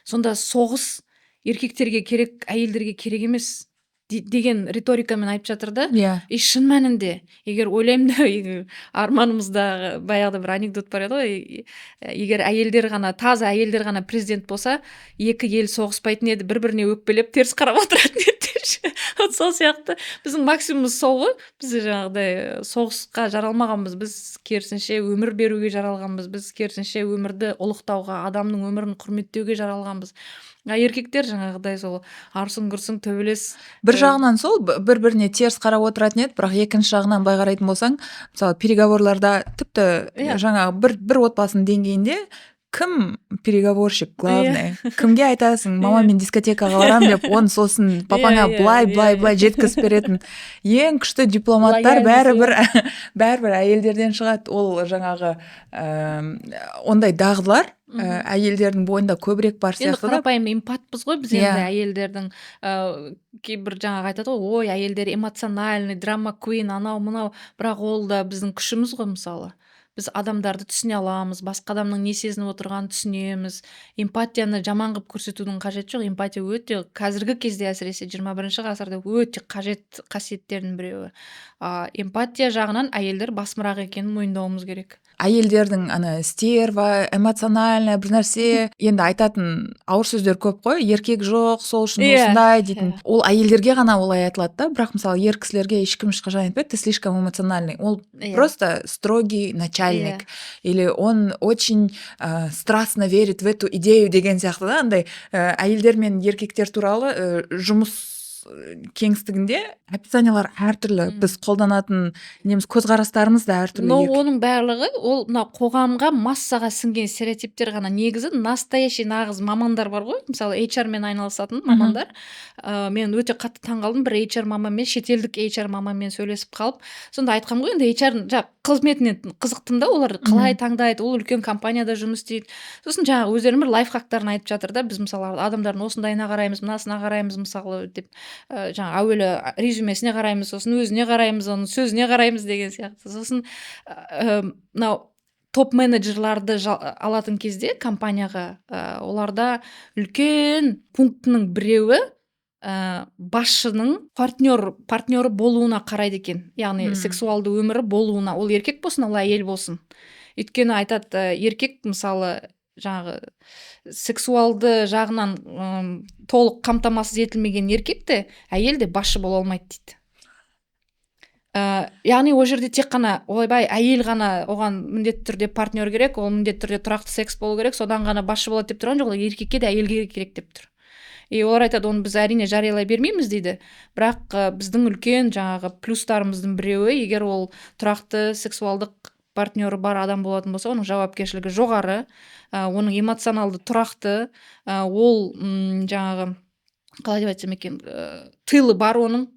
Сонда соғыс еркектерге керек, әйелдерге керек емес деген риторикамен айтып жатыр да. И шын мәнінде, егер ойлаймын да, арманымызда баяғыда бір анекдот бар еді ғой, егер әйелдер ғана, таза әйелдер ғана президент болса, екі ел соғыспайтын еді, бір-біріне өкпелеп теріс қарап отыратын еді. Сол сияқты біздің максимумымыз сол ғой. Біз жаңағыдай соғысқа жаралмағанбыз, біз керісінше өмір беруге жаралғанбыз, біз керісінше өмірді ұлықтауға, адамның өмірін құрметтеуге жаралғанбыз. Еркектер жаңағыдай сол арсың-гүрсің төбелес. Бір жағынан сол бір-біріне теріс қарап отыратын еді, бірақ екінші жағынан былай қарайтын болсаң, мысалы переговорларда тіпті жаңағы бір отбасының деңгейінде кім переговорщик главный, кімге айтасың, мама мен дискотекаға барам деп, оны сосын папаңа былай жеткізіп беретін ең күшті дипломаттар бәрібір әйелдерден шығады. Ол жаңағы ондай дағдылар әйелдердің бойында көбірек бар сияқты. Енді қарапайым эмпатпыз ғой біз, енді әйелдердің кейбір жаңағы айтады ғой, ой, әйелдер эмоциональный, драма куин, анау мынау, бірақ ол да біздің күшіміз ғой. Мысалы біз адамдарды түсіне аламыз, басқа адамның не сезініп отырғанын түсінеміз. Эмпатияны жаман қылып көрсетудің қажеті жоқ. Эмпатия өте қазіргі кезде, әсіресе 21 ғасырда өте қажет қасиеттердің біреуі. Эмпатия жағынан әйелдер басымырақ екенін мойындауымыз керек. Әйелдердің стерва, эмоциональный бір нәрсе, енді айтатын ауыр сөздер көп қой, еркек жоқ, сол үшін осындай дейтін. Ол әйелдерге ғана олай айтылады да, бірақ мысалы ер кісілерге ешкім ешқашан айтпайды, ты слишком эмоциональный. Ол просто строгий начальник, или он очень страстно верит в эту идею деген сияқты да. Андай әйелдер мен еркектер туралы жұмыс кеңістігінде описаниялар әртүрлі, біз қолданатын көзқарастарымыз да әртүрлі. Но оның барлығы ол қоғамға, массаға сіңген стереотиптер ғана. Негізі настоящий нағыз мамандар бар ғой, мысалы HR мен айналысатын мамандар. Мен өте қатты таңғалдым, бір HR мамамен, шетелдік HR мамамен сөйлесіп қалып, сонда айтқам ғой, енді HR қызметінен қызықтым да, олар қалай таңдайды, ол үлкен компанияда жұмыс істейді. Сосын жаңағы өздерінің бір лайфхактарын айтып жатыр да, біз мысалы адамдардың осындайына қараймыз, мынасына қараймыз, мысалы деп жаңа әуелі резюмесіне қараймыз, сосын өзіне қараймыз, оның сөзіне қараймыз деген сияқты. Сосын мынау топ менеджерларды алатын кезде компанияға, оларда үлкен пунктінің біреуі басшының партнеры болуына қарайды екен. Яғни сексуалды өмірі болуына, ол еркек болсын, ол әйел болсын. Өйткені айтады, еркек мысалы жаңағы сексуалды жағынан толық қамтамасыз етілмеген еркекте әйел де басшы бола алмайды дейді. Яғни ол жерде тек қана ойбай әйел ғана оған міндетті түрде партнер керек, ол міндетті түрде тұрақты секс болу керек, содан ғана басшы болады деп тұрған жоқ, еркекке де әйелге керек деп тұр. И олар айтады, оны біз әрине жариялай бермейміз дейді, бірақ біздің үлкен жаңағы плюстарымыздың біреуі, егер ол тұрақты сексуалдық партнері бар адам болатын болса, оның жауапкершілігі жоғары, оның эмоционалды тұрақты, ол жаңағы қалай деп айтсам екен, тылы бар оның,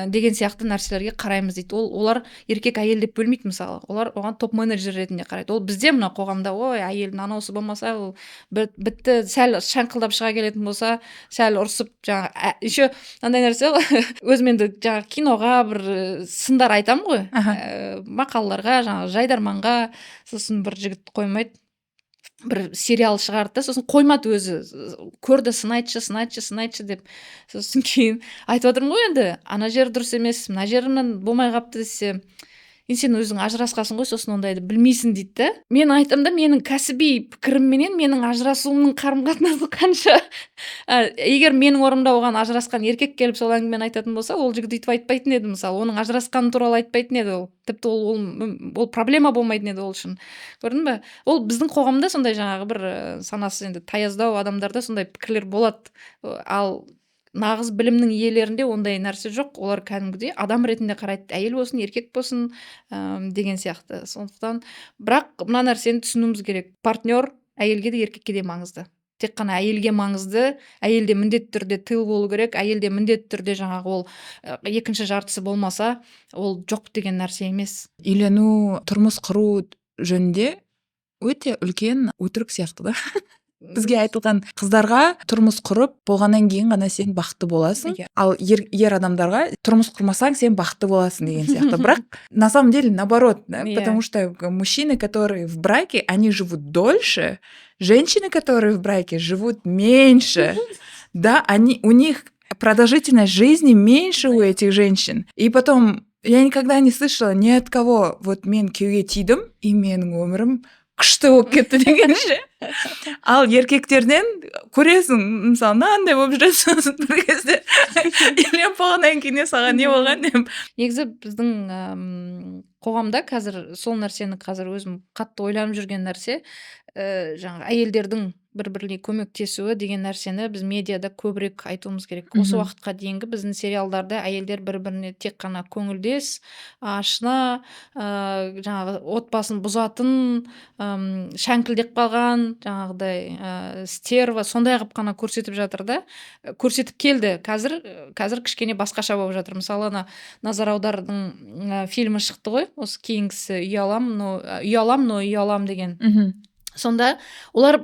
деген сияқты нәрселерге қараймыз дейді. Олар еркек әйел деп бөлмейді мысалы. Олар оған топ менеджер ретінде қарайды. Ол бізде мына қоғамда ой әйелдің анауысы болмаса ол бітті, сәл шаңқылдап шыға келетін болса, сәл ұрсып жаңағы еще андай нәрсе ғой өзім енді жаңағы киноға бір сындар айтамын ғой, мақалаларға жаңағы жайдарманға, сосын бір жігіт қоймайды бір сериал шығарды да, сосын қоймады өзі, көрді сын айтшы деп, сосын кейін айтып отырмын ғой енді ана жері дұрыс емес, мына жерімнен болмай қалыпты десе, сен өзің ажырасқансың ғой, сосын ондайды білмейсің дейді да. Мен айтамын да, менің кәсіби пікірімменен менің ажырасуымның қарым-қатынасы қанша. Егер менің орнымда оған ажырасқан еркек келіп сол әңгімені айтатын болса, ол жігіт өйтіп айтпайтын еді мысалы, оның ажырасқаны туралы айтпайтын еді ол. Тіпті ол проблема болмайтын еді ол үшін. Көрдің бе? Ол біздің қоғамда сондай жаңағы бір санасы енді таяздау адамдарда сондай пікірлер болады. Ал нағыз білімнің иелерінде ондай нәрсе жоқ. Олар кәдімгідей адам ретінде қарайды, әйел болсын, еркек болсын деген сияқты. Сондықтан бірақ мына нәрсені түсінуіміз керек. Партнер әйелге де еркекке де маңызды. Тек қана әйелге маңызды, әйелде міндетті түрде тыл болу керек, әйелде міндетті түрде жаңағы ол екінші жартысы болмаса, ол жоқ деген нәрсе емес. Үйлену, тұрмыс құру жөнінде өте үлкен өтірік сияқты да. Бізге айтылған қыздарға тұрмыс құрып болғаннан кейін ғана сен бақытты боласың, ал ер адамдарға тұрмыс құрмасаң сен бақытты боласың деген сияқты. Бірақ на самом деле наоборот, потому что мужчины, которые в браке, они живут дольше, женщины, которые в браке, живут меньше. Да, у них продолжительность жизни меньше у этих женщин. И потом я никогда не слышала ни от кого, вот мен күйеуге тидім, и менің өмірім күшті болып кетті дегенше. Ал еркектерден көресің, мысалы, мынандай болып жүресің бір кезде үйленіп болғаннан кейін саған не болған деп. Негізі біздің қоғамда қазір сол нәрсені қазір өзім қатты ойланып жүрген нәрсе, жаңағы әйелдердің бір-біріне көмектесуі деген нәрсені біз медиада көбірек айтуымыз керек. Осы уақытқа дейінгі біздің сериалдарда әйелдер бір-біріне тек қана көңілдес, ашына, жаңағы отбасын бұзатын, шәңкілдеп қалған, жаңағыдай стерва, сондай қылып қана көрсетіп жатыр да. Көрсетіп келді. Қазір кішкене басқаша болып жатыр. Мысалы, Назар Аудардың фильмі шықты ғой, осы кейінгісі үй алам деген. Сонда олар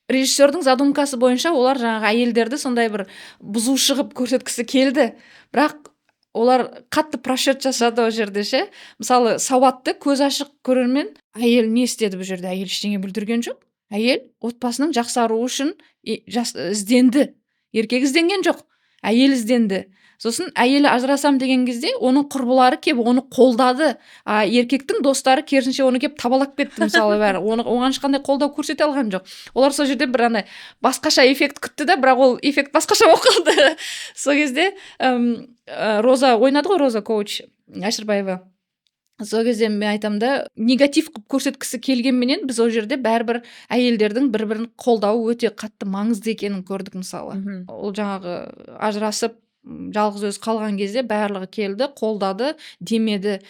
режиссердің задумкасы бойынша олар жаңағы әйелдерді сондай бір бұзушы қылып көрсеткісі келді. Бірақ олар қатты просчет жасады ол жерде ше. Мысалы, сауатты, көз ашық көрермен, әйел не істеді бұл жерде? Әйел ештеңе бүлдірген жоқ. Әйел отбасының жақсаруы үшін ізденді. Еркек ізденген жоқ. Әйел ізденді. Сосын әйелі ажырасам деген кезде оның құрбылары кеп оны қолдады. Еркектің достары керісінше оны кеп табалап кетті мысалы бәрі. Оған ешқандай қолдау көрсете алған жоқ. Олар сол жерде бір андай басқаша эффект күтті да, бірақ ол эффект басқаша болып қалды. Сол кезде Роза ойнады ғой, Роза коуч Әшірбаева. Сол кезде мен айтамын да, негатив қылып көрсеткісі келгенменен біз ол жерде бәрібір әйелдердің бір-бірін қолдауы өте қатты маңызды екенін көрдік мысалы. Ол жаңағы ажырасып жалғыз өзі қалған кезде барлығы келді, қолдады, демеді.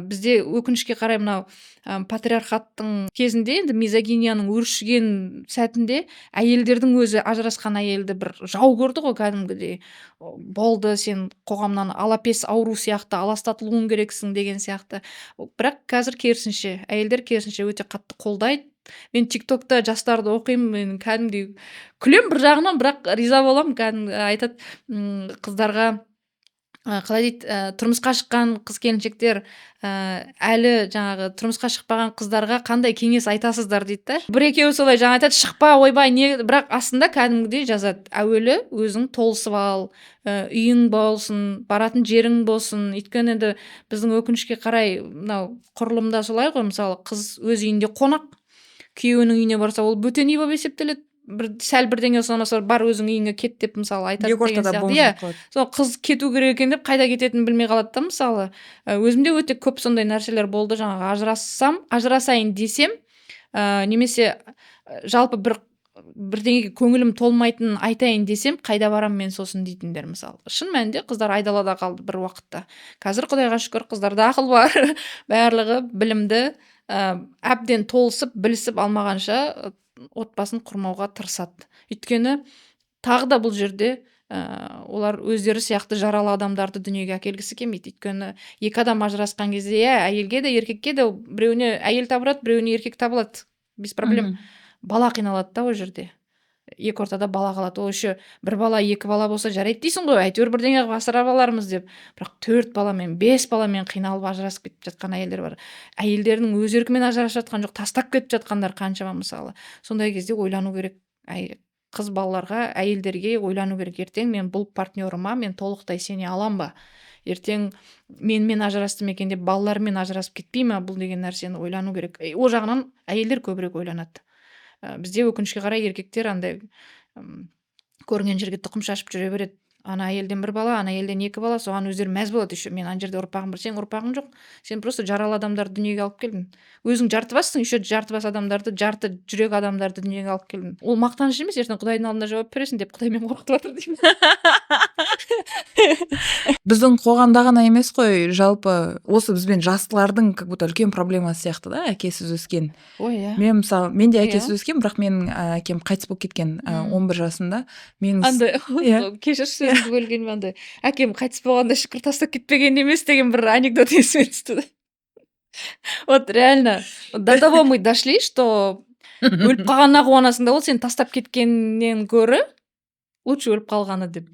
Бізде өкінішке қарай мынау патриархаттың кезінде, енді мизогинияның өршіген сәтінде әйелдердің өзі ажырасқан әйелді бір жау көрді ғой кәдімгідей. Болды, сен қоғамнан алапес ауру сияқты аластатылуың керексің деген сияқты. Бірақ қазір керісінше, әйелдер керісінше өте қатты қолдайды. Мен тиктокта жастарды оқимын, мен кәдімгідей күлем бір жағынан, бірақ риза боламын. Кәдімгі айтады қыздарға, қалай дейді, тұрмысқа шыққан қыз келіншектер әлі жаңағы тұрмысқа шықпаған қыздарға қандай кеңес айтасыздар дейді да. Бір екеуі солай жаңа айтады, шықпа, ойбай, не, бірақ астында кәдімгідей жазады, әуелі өзің толысып ал, үйің болсын, баратын жерің болсын. Өйткені енді біздің өкінішке қарай мынау құрылымда солай ғой, мысалы қыз өз үйінде қонақ, күйеуінің үйіне барса ол бөтен үй болып есептеледі. Сәл бірдеңе ұсынамаса бар өзің үйіңе кет деп мысалы айтады деген сияқты. Сол қыз кету керек екен деп қайда кететінін білмей қалады да мысалы. Өзімде өте көп сондай нәрселер болды. Жаңағы ажырасайын десем, немесе жалпы бірдеңеге көңілім толмайтынын айтайын десем, қайда барам мен сосын дейтіндер мысалы. Шын мәнінде қыздар айдалада қалды бір уақытта. Қазір Құдайға шүкір қыздарда ақыл бар, барлығы білімді, әбден толысып, білісіп алмағанша отбасын құрмауға тырысады. Өйткені тағы да бұл жерде олар өздері сияқты жаралы адамдарды дүниеге әкелгісі келмейді. Өйткені екі адам ажырасқан кезде әйелге де еркекке де біреуіне әйел табылады, біреуіне еркек табылады, без проблем. Бала қиналады да ол жерде. Екі ортада бала қалады. Ол еще бір бала, екі бала болса жарайды дейсің ғой, әйтеуір бірдеңе қылып асырап алармыз деп. Бірақ 4 баламен, 5 баламен қиналып ажырасып кетіп жатқан әйелдер бар. Әйелдердің өз еркімен ажырасып жатқан жоқ, тастап кетіп жатқандар қаншама мысалы. Сондай кезде ойлану керек. Қыз балаларға, әйелдерге ойлану керек. Ертең мен бұл партнерыма мен толықтай сене алам ба? Ертең менімен ажырастым екен деп балаларымен ажырасып кетпей ма? Бұл деген нәрсені ойлану керек. Ол жағынан әйелдер көбірек ойланады. Бізде өкінішке қарай еркектер андай көрінген жерге тұқым шашып жүре береді. Ана әйелден 1 бала, ана әйелден 2 бала, соған өздері мәз болады. Еще мен ана жерде ұрпағым бар, сен ұрпағың жоқ. Сен просто жаралы адамдарды дүниеге алып келдің. Өзің жарты бассың, еще жарты бас адамдарды, жарты жүрек адамдарды дүниеге алып келдің. Ол мақтаныш емес, ертең Құдайдың алдында жауап бересің деп Құдаймен қорқытып жатыр деймін. Біздің қоғамда ғана емес қой, жалпы осы бізбен жастылардың как будто үлкен проблемасы сияқты да, әкесіз өскен. Мен мысалы, мен де әкесіз өскен, бірақ менің әкем қайтыс болып кеткен 11 жасында. Андай кешір сөзіңді бөлгеніме, андай әкем қайтыс болғанда шүкір тастап кетпеген емес деген бір анекдот есіме түсті. Вот реально до того мы дошли, что өліп қалғанына қуанасың да, ол сен тастап кеткеннен гөрі лучше өліп қалғаны деп.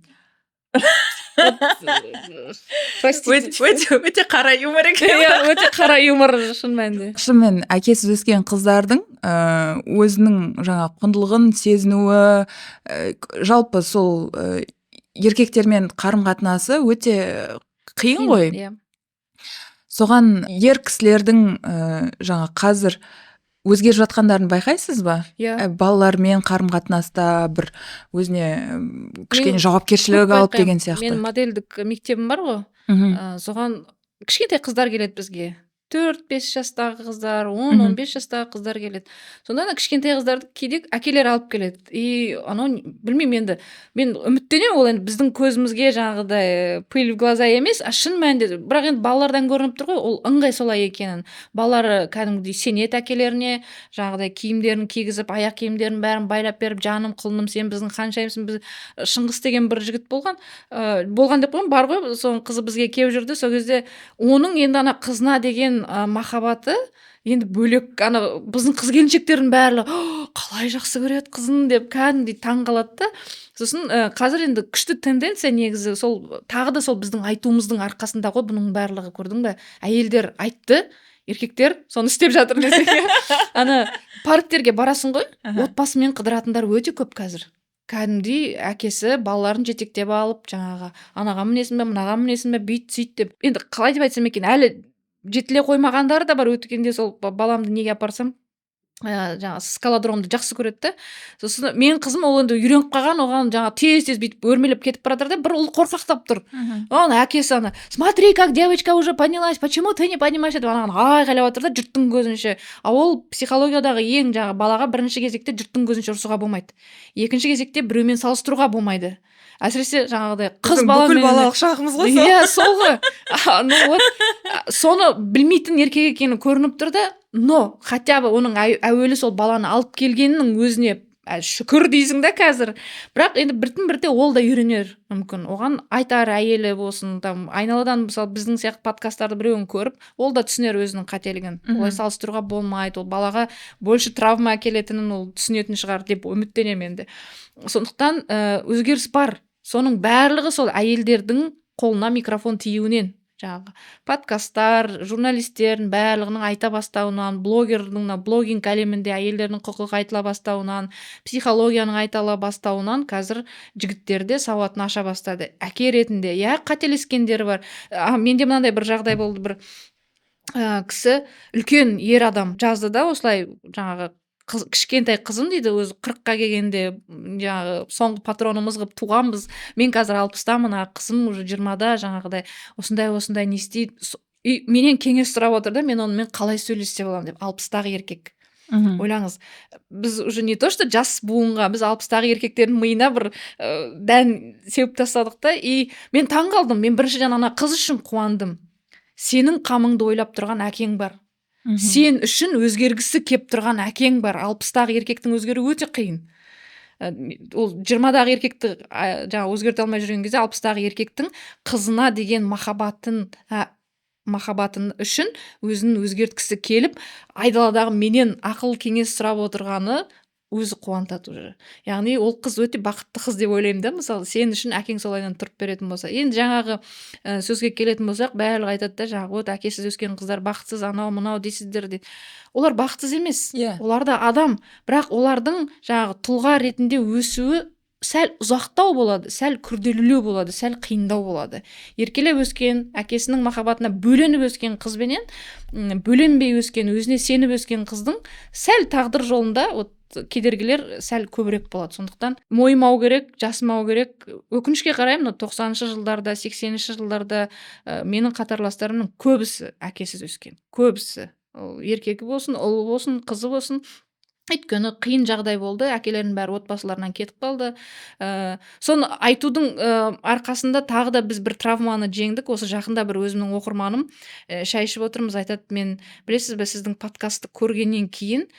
Өте қара юмор екен. Өте қара юмор шын мәнінде. Шынымен әкесіз өскен қыздардың өзінің жаңа құндылығын сезінуі, жалпы сол еркектермен қарым-қатынасы өте қиын ғой. Соған ер кісілердің жаңа қазір өзгеріп жатқандарын байқайсыз ба? Балалармен қарым-қатынаста бір өзіне кішкене жауапкершілік алып деген сияқты. Мен модельдік мектебім бар ғой. Соған кішкентай қыздар келеді бізге. 4-5 жастағы қыздар, 10-15 жастағы қыздар келеді. Сонда кішкентай қыздарды кейде әкелер алып келеді. И анау білмеймін енді, мен үміттенемін, ол енді біздің көзімізге жаңағыдай пыль в глаза емес, шын мәнінде, бірақ енді балалардан көрініп тұр ғой, ол ыңғай солай екенін. Балалар кәдімгідей сенеді әкелеріне, жаңағыдай киімдерін кигізіп, аяқ киімдерін бәрін байлап беріп, жаным құлыным сен біздің ханшайымсың. Біз Шыңғыс деген бір жігіт болған деп қоймын, бар ғой, соның қызы бізге келіп жүрді. Сол кезде оның енді ана қызына деген махаббаты енді бөлек. Ана біздің қыз келіншектердің барлығы қалай жақсы көреді қызын деп кәдімгідей таң қалады да. Сосын қазір енді күшті тенденция негізі сол тағы да сол біздің айтуымыздың арқасында ғой бұның барлығы, көрдің бе? Әйелдер айтты, еркектер соны істеп жатыр десең. Ана парктерге барасың ғой, отбасымен қыдыратындар өте көп қазір. Кәдімгідей әкесі балаларын жетектеп алып, жаңағы анаға мінесің бе, мынаға мінесің бе, бүйт сөйт деп. Енді қалай деп айтсам екен, әлі жетіле қоймағандары да бар. Өткенде сол баламды неге апарсам, жаңағы скалодромды жақсы көреді да. Сосын менің қызым ол енді үйреніп қалған, оған жаңағы тез бүйтіп өрмелеп кетіп бара жатыр да, бір ұл қорқақтап тұр. Оны әкесі ана, смотри, как девочка уже понялась, почему ты не понимаешь деп анаған айғайлап жатыр да, жұрттың көзінше. Ол психологиядағы ең жаңағы балаға бірінші кезекте жұрттың көзінше ұрсуға болмайды. Екінші кезекте біреумен салыстыруға болмайды. Әсіресе жаңағыдай қыз баламен бүкіл балалық шағымыз ғой. Сол ғой. Соны білмейтін еркек екені көрініп тұр да, но хотя бы оның әуелі сол баланы алып келгенінің өзіне шүкір дейсің да қазір. Бірақ енді біртін-бірте ол да үйренер мүмкін. Оған айтар әйелі болсын, там айналадан мысалы біздің сияқты подкасттарды біреуін көріп, ол да түсінер өзінің қателігін. Олай салыстыруға болмайды. Ол балаға больше травма әкелетінін ол түсінетін шығар деп үміттенемін енді. Сондықтан өзгеріс бар. Соның барлығы сол әйелдердің қолына микрофон тиюінен. Жаңағы подкасттар, журналистердің барлығының айта бастауынан, блогердің блогинг әлемінде әйелдердің құқығы айтыла бастауынан, психологияның айтыла бастауынан қазір жігіттерде сауатын аша бастады. Әке ретінде, қателескендері бар. Менде мынандай бір жағдай болды, бір кісі үлкен ер адам жазды да, осылай жаңағы кішкентай қызым дейді, өзі 40-қа келгенде жаңағы соңғы патронымыз қылып туғанбыз. Мен қазір 60-тамын, қызым уже 20-да, жаңағыдай осындай не істейді. Менен кеңес сұрап отыр да, мен онымен қалай сөйлесе боламын деп. 60-тағы еркек. Ойлаңыз, біз уже не то что жас буынға, біз 60-тағы еркектердің миына бір дән сеуіп тастадық та. И мен таң қалдым, мен біріншіден ана қыз үшін қуандым. Сенің қамыңды ойлап тұрған әкең бар. Сен үшін өзгергісі кеп тұрған әкең бар. 60-тағы еркектің өзгеру өте қиын. ол 20-дағы еркекті жаңа өзгерте алмай жүрген кезде 60-дағы еркектің қызына деген махаббатын үшін өзін өзгерткісі келіп айдаладағы менен ақыл кеңес сұрап отырғаны өзі қуантады уже. Яғни ол қыз өте бақытты қыз деп ойлаймын да. Мысалы сен үшін әкең солайдан тұрып беретін болса, енді жаңағы сөзге келетін болсақ, барлығы айтады да, жаңағы вот әкесіз өскен қыздар бақытсыз, анау мынау дейсіздер дейді. Олар бақытсыз емес. Олар да адам, бірақ олардың жаңағы тұлға ретінде өсуі сәл ұзақтау болады, сәл күрделілеу болады, сәл қиындау болады. Еркелеп өскен, әкесінің махаббатына бөленіп өскен қызбенен бөленбей өскен, өзіне сеніп өскен қыздың сәл тағдыр жолында кедергілер сәл көбірек болады. Сондықтан мойымау керек, жасымау керек. Өкінішке қарай, 90-шы жылдарда, 80-ші жылдарда менің қатарластарымның көбісі әкесіз өскен. Көбісі. Еркегі болсын, ұлы болсын, қызы болсын. Өйткені қиын жағдай болды, әкелерінің бәрі отбасыларынан кетіп қалды. Соны айтудың арқасында тағы да біз бір травманы жеңдік. Осы жақында бір өзімнің оқырманым шай ішіп отырмыз, айтады, мен білесіз бе, сіздің подкастты көргеннен кейін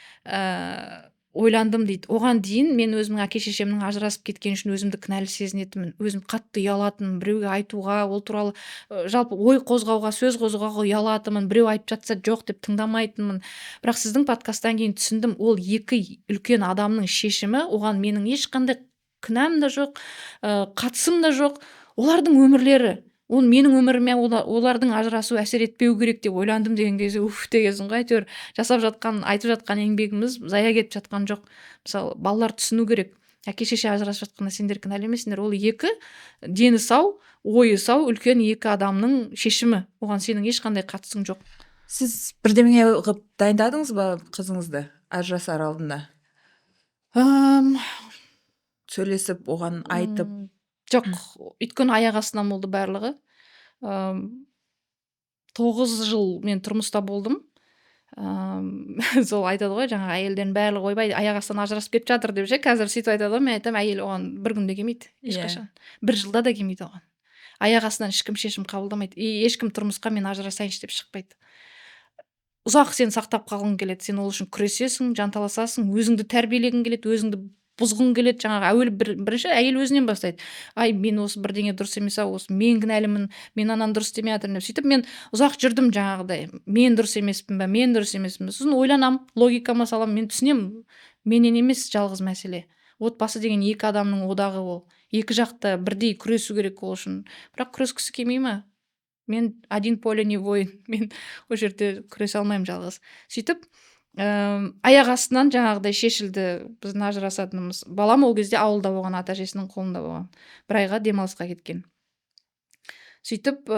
ойландым дейді. Оған дейін мен өзімнің әке-шешемнің ажырасып кеткен үшін өзімді кінәлі сезінетінмін. Өзім қатты ұялатынмын, біреуге айтуға, ол туралы жалпы ой қозғауға, сөз қозғауға ұялатынмын. Біреу айтып жатса жоқ деп тыңдамайтынмын. Бірақ сіздің подкасттан кейін түсіндім, ол екі үлкен адамның шешімі, оған менің ешқандай кінәм да жоқ, қатысым да жоқ. Олардың өмірлері. Ол менің өміріме олардың ажырасуы әсер етпеу керек деп ойландым деген кезде дегенсің ғой. Әйтеуір жасап жатқан, айтып жатқан еңбегіміз зая кетіп жатқан жоқ. Мысалы, балалар түсіну керек. Әке-шеше ажырасып жатқанда сендер кінәлі емессіңдер. Ол екі дені сау, ойы сау, үлкен екі адамның шешімі. Оған сенің ешқандай қатысың жоқ. Сіз бірдеңе қылып дайындадыңыз ба қызыңызды ажырасар алдында? Сөйлесіп, оған айтып? Жоқ, өйткені аяқ астынан болды барлығы. 9 жыл мен тұрмыста болдым. Сол айтады ғой, жаңағы әйелдердің барлығы ойбай аяқ астынан ажырасып кетіп жатыр деп ше. Қазір сөйтіп айтады ғой, мен айтамын, әйел оған бір күнде келмейді, ешқашан. Бір жылда да келмейді оған. Аяқ астынан ешкім шешім қабылдамайды. Ешкім тұрмысқа мен ажырасайыншы деп шықпайды. Ұзақ сен сақтап қалғың келеді, сен ол үшін күресесің, жанталасасың, өзіңді тәрбиелегің келеді, өзіңді бұзғың келеді. Жаңағы әуелі бірінші әйел өзінен бастайды. Мен осы бірдеңе дұрыс емес, осы мен кінәлімін, мен ананы дұрыс істемей жатырмын деп. Сөйтіп мен ұзақ жүрдім жаңағыдай. Мен дұрыс емеспін бе, мен дұрыс емеспін бе. Сосын ойланамын, логикама саламын, мен түсінемін. Менен емес жалғыз мәселе. Отбасы деген екі адамның одағы ол. Екі жақта бірдей күресу керек ол үшін. Бірақ күрескісі келмей ме? Мен один поле не воин. Мен ол жерде күресе алмаймын жалғыз. Сөйтіп аяқ астынан жаңағыдай шешілді біздің ажырасатынымыз. Балам ол кезде ауылда болған, ата-әжесінің қолында болған. Бір айға демалысқа кеткен. Сөйтіп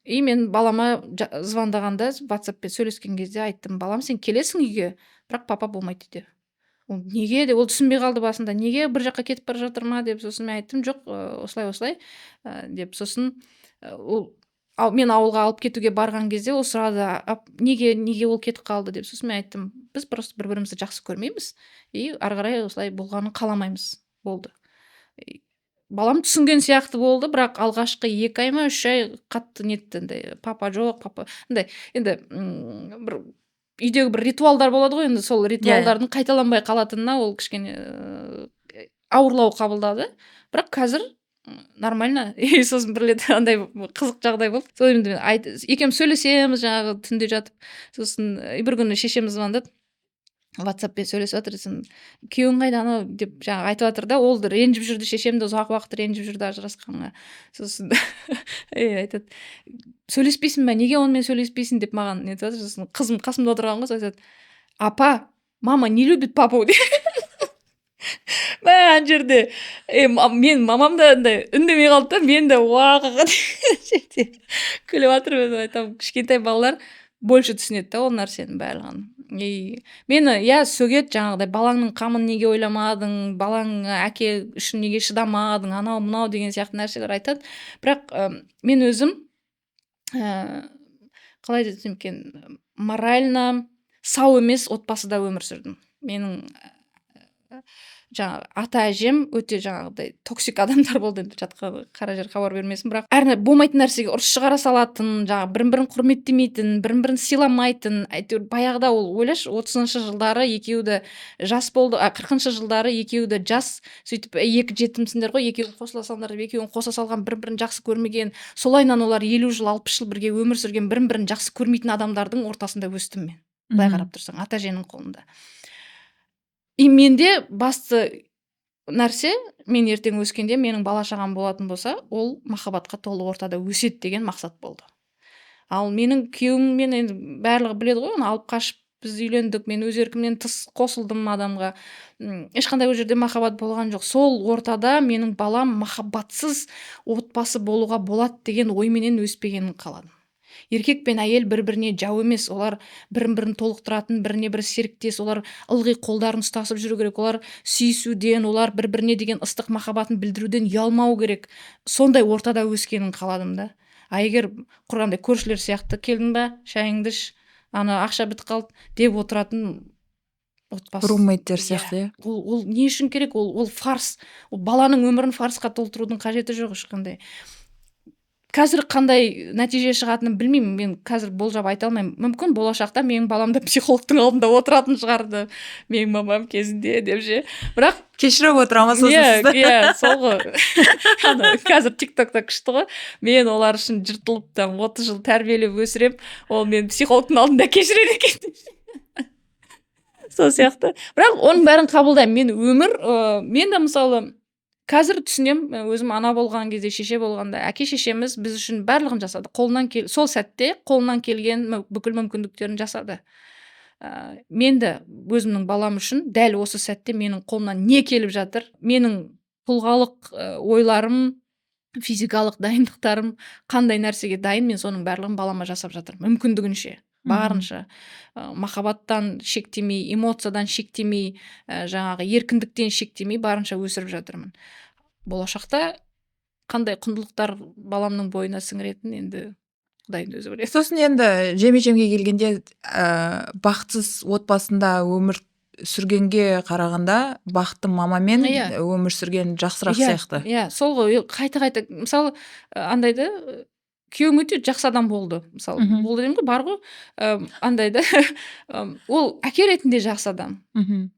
мен балама звондағанда, WhatsApp-пен сөйлескен кезде айттым, балам, сен келесің үйге, бірақ папа болмайды дейді. Ол неге де, ол түсінбей қалды басында. Неге бір жаққа кетіп бара жатыр ма деп. Сосын мен айттым, жоқ, осылай деп. Сосын мен ауылға алып кетуге барған кезде ол сұрады, неге ол кетіп қалды деп. Сосын мен айттым, біз просто бір-бірімізді жақсы көрмейміз ары қарай осылай болғанын қаламаймыз. Болды. Балам түсінген сияқты болды, бірақ алғашқы 2 ай ма 3 ай қатты нетті, папа жоқ, папа енді бір үйдегі бір ритуалдар болады ғой, енді сол ритуалдардың қайталанбай қалатынына ол кішкене ауырлау қабылдады. Бірақ қазір нормально. Сосын бір рет андай қызық жағдай болды. Сол енді екеуміз сөйлесеміз жаңағы түнде жатып. Сосын бір күні шешеміз звондады. WhatsApp-пен сөйлесіп жатыр. Күйеуің қайда анау деп жаңағы айтып жатыр да, ол ренжіп жүрді, шешем де ұзақ уақыт ренжіп жүрді ажырасқанға. Сосын айтады, сөйлеспейсің бе? Неге онымен сөйлеспейсің деп маған не айтады. Сосын қызым қасымда отырған ғой, айтады, апа, мама не любит папу дейді. Ана жерде мен мамам да үндемей қалды да, мен де уақыға күліп жатырмын. Айтамын, кішкентай балалар больше түсінеді да ол нәрсенің барлығын. Мені сөгет жаңағыдай, балаңның қамын неге ойламадың, балаң әке үшін неге шыдамадың, анау мынау деген сияқты нәрселер айтады. Бірақ мен өзім қалай десем екен, морально сау емес отбасыда өмір сүрдім. Менің жаңағы ата әжем өте жаңағыдай токсик адамдар болды, енді жатқа қара жер хабар бермесін, бірақ әр болмайтын нәрсеге ұрыс шығара салатын, жаңағы бірін құрметтемейтін, бірін сыйламайтын. Әйтеуір баяғыда ол ойлашы, 30-шы жылдары екеуі де жас болды, 40-шы жылдары екеуі де жас, сөйтіп екі жетімсіңдер ғой, екеуін қосыла салыңдар деп екеуін қоса салған, бірін жақсы көрмеген, солайынан олар 50 жыл 60 жыл бірге өмір сүрген, бірін жақсы көрмейтін адамдардың ортасында өстім мен. Былай қарап тұрсаң, ата әженің қолында. И менде басты нәрсе, мен ертең өскенде менің бала шағам болатын болса, ол махаббатқа толы ортада өседі деген мақсат болды. Ал менің күйеуіммен енді барлығы біледі ғой, оны алып қашып біз үйлендік, мен өз еркімнен тыс қосылдым адамға. Ешқандай ол жерде махаббат болған жоқ. Сол ортада менің балам махаббатсыз отбасы болуға болады деген ойменен өспегенін қаладым. Еркек пен әйел бір-біріне жау емес, олар бірін-бірін толықтыратын, біріне бірі серіктес, олар ылғи қолдарын ұстасып жүру керек, олар сүйісуден, олар бір-біріне деген ыстық махаббатын білдіруден ұялмау керек. Сондай ортада өскенін қаладым да. А егер құрғандай көршілер сияқты келдің ба, шайыңды іш, ана ақша бітіп қалды деп отыратын отбасы. Румейттер сияқты. Ол не үшін керек? Ол фарс. Ол баланың өмірін фарсқа толтырудың қажеті жоқ ешқандай. Қазір қандай нәтиже шығатынын білмеймін, мен қазір болжап айта алмаймын. Мүмкін болашақта менің балам да психологтың алдында отыратын шығарды, менің мамам кезінде деп же. Бірақ кешіріп отырамыз осынсызды. Иә, сол ғой. Қазір TikTokта күшті ғой. Мен олар үшін жыртылып 30 жыл тәрбиелеп өсірем, ол мен психологтың алдында кешіреді екен. Сол сияқты. Бірақ оның бәрін қабылдаймын. Мен де мысалы қазір түсінем, өзім ана болған кезде, шеше болғанда, әке шешеміз біз үшін барлығын жасады. Сол сәтте қолынан келген бүкіл мүмкіндіктерін жасады. Мен де өзімнің балам үшін дәл осы сәтте менің қолымнан не келіп жатыр, менің тұлғалық ойларым, физикалық дайындықтарым қандай нәрсеге дайын, мен соның барлығын балама жасап жатырмын, мүмкіндігінше. Барынша махаббаттан шектемей, эмоциядан шектемей, жаңағы еркіндіктен шектемей барынша өсіріп жатырмын. Болашақта қандай құндылықтар баламның бойына сіңіретін енді Құдайдың өзі біледі. Сосын енді жеме-жемге келгенде бақытсыз отбасында өмір сүргенге қарағанда бақытты мамамен өмір сүрген жақсырақ сияқты. Иә, сол ғой. Қайта мысалы андайды күйеуім өте жақсы адам болды, мысалы. Болды деймін ғой, бар ғой. Андайды ол әке ретінде жақсы адам.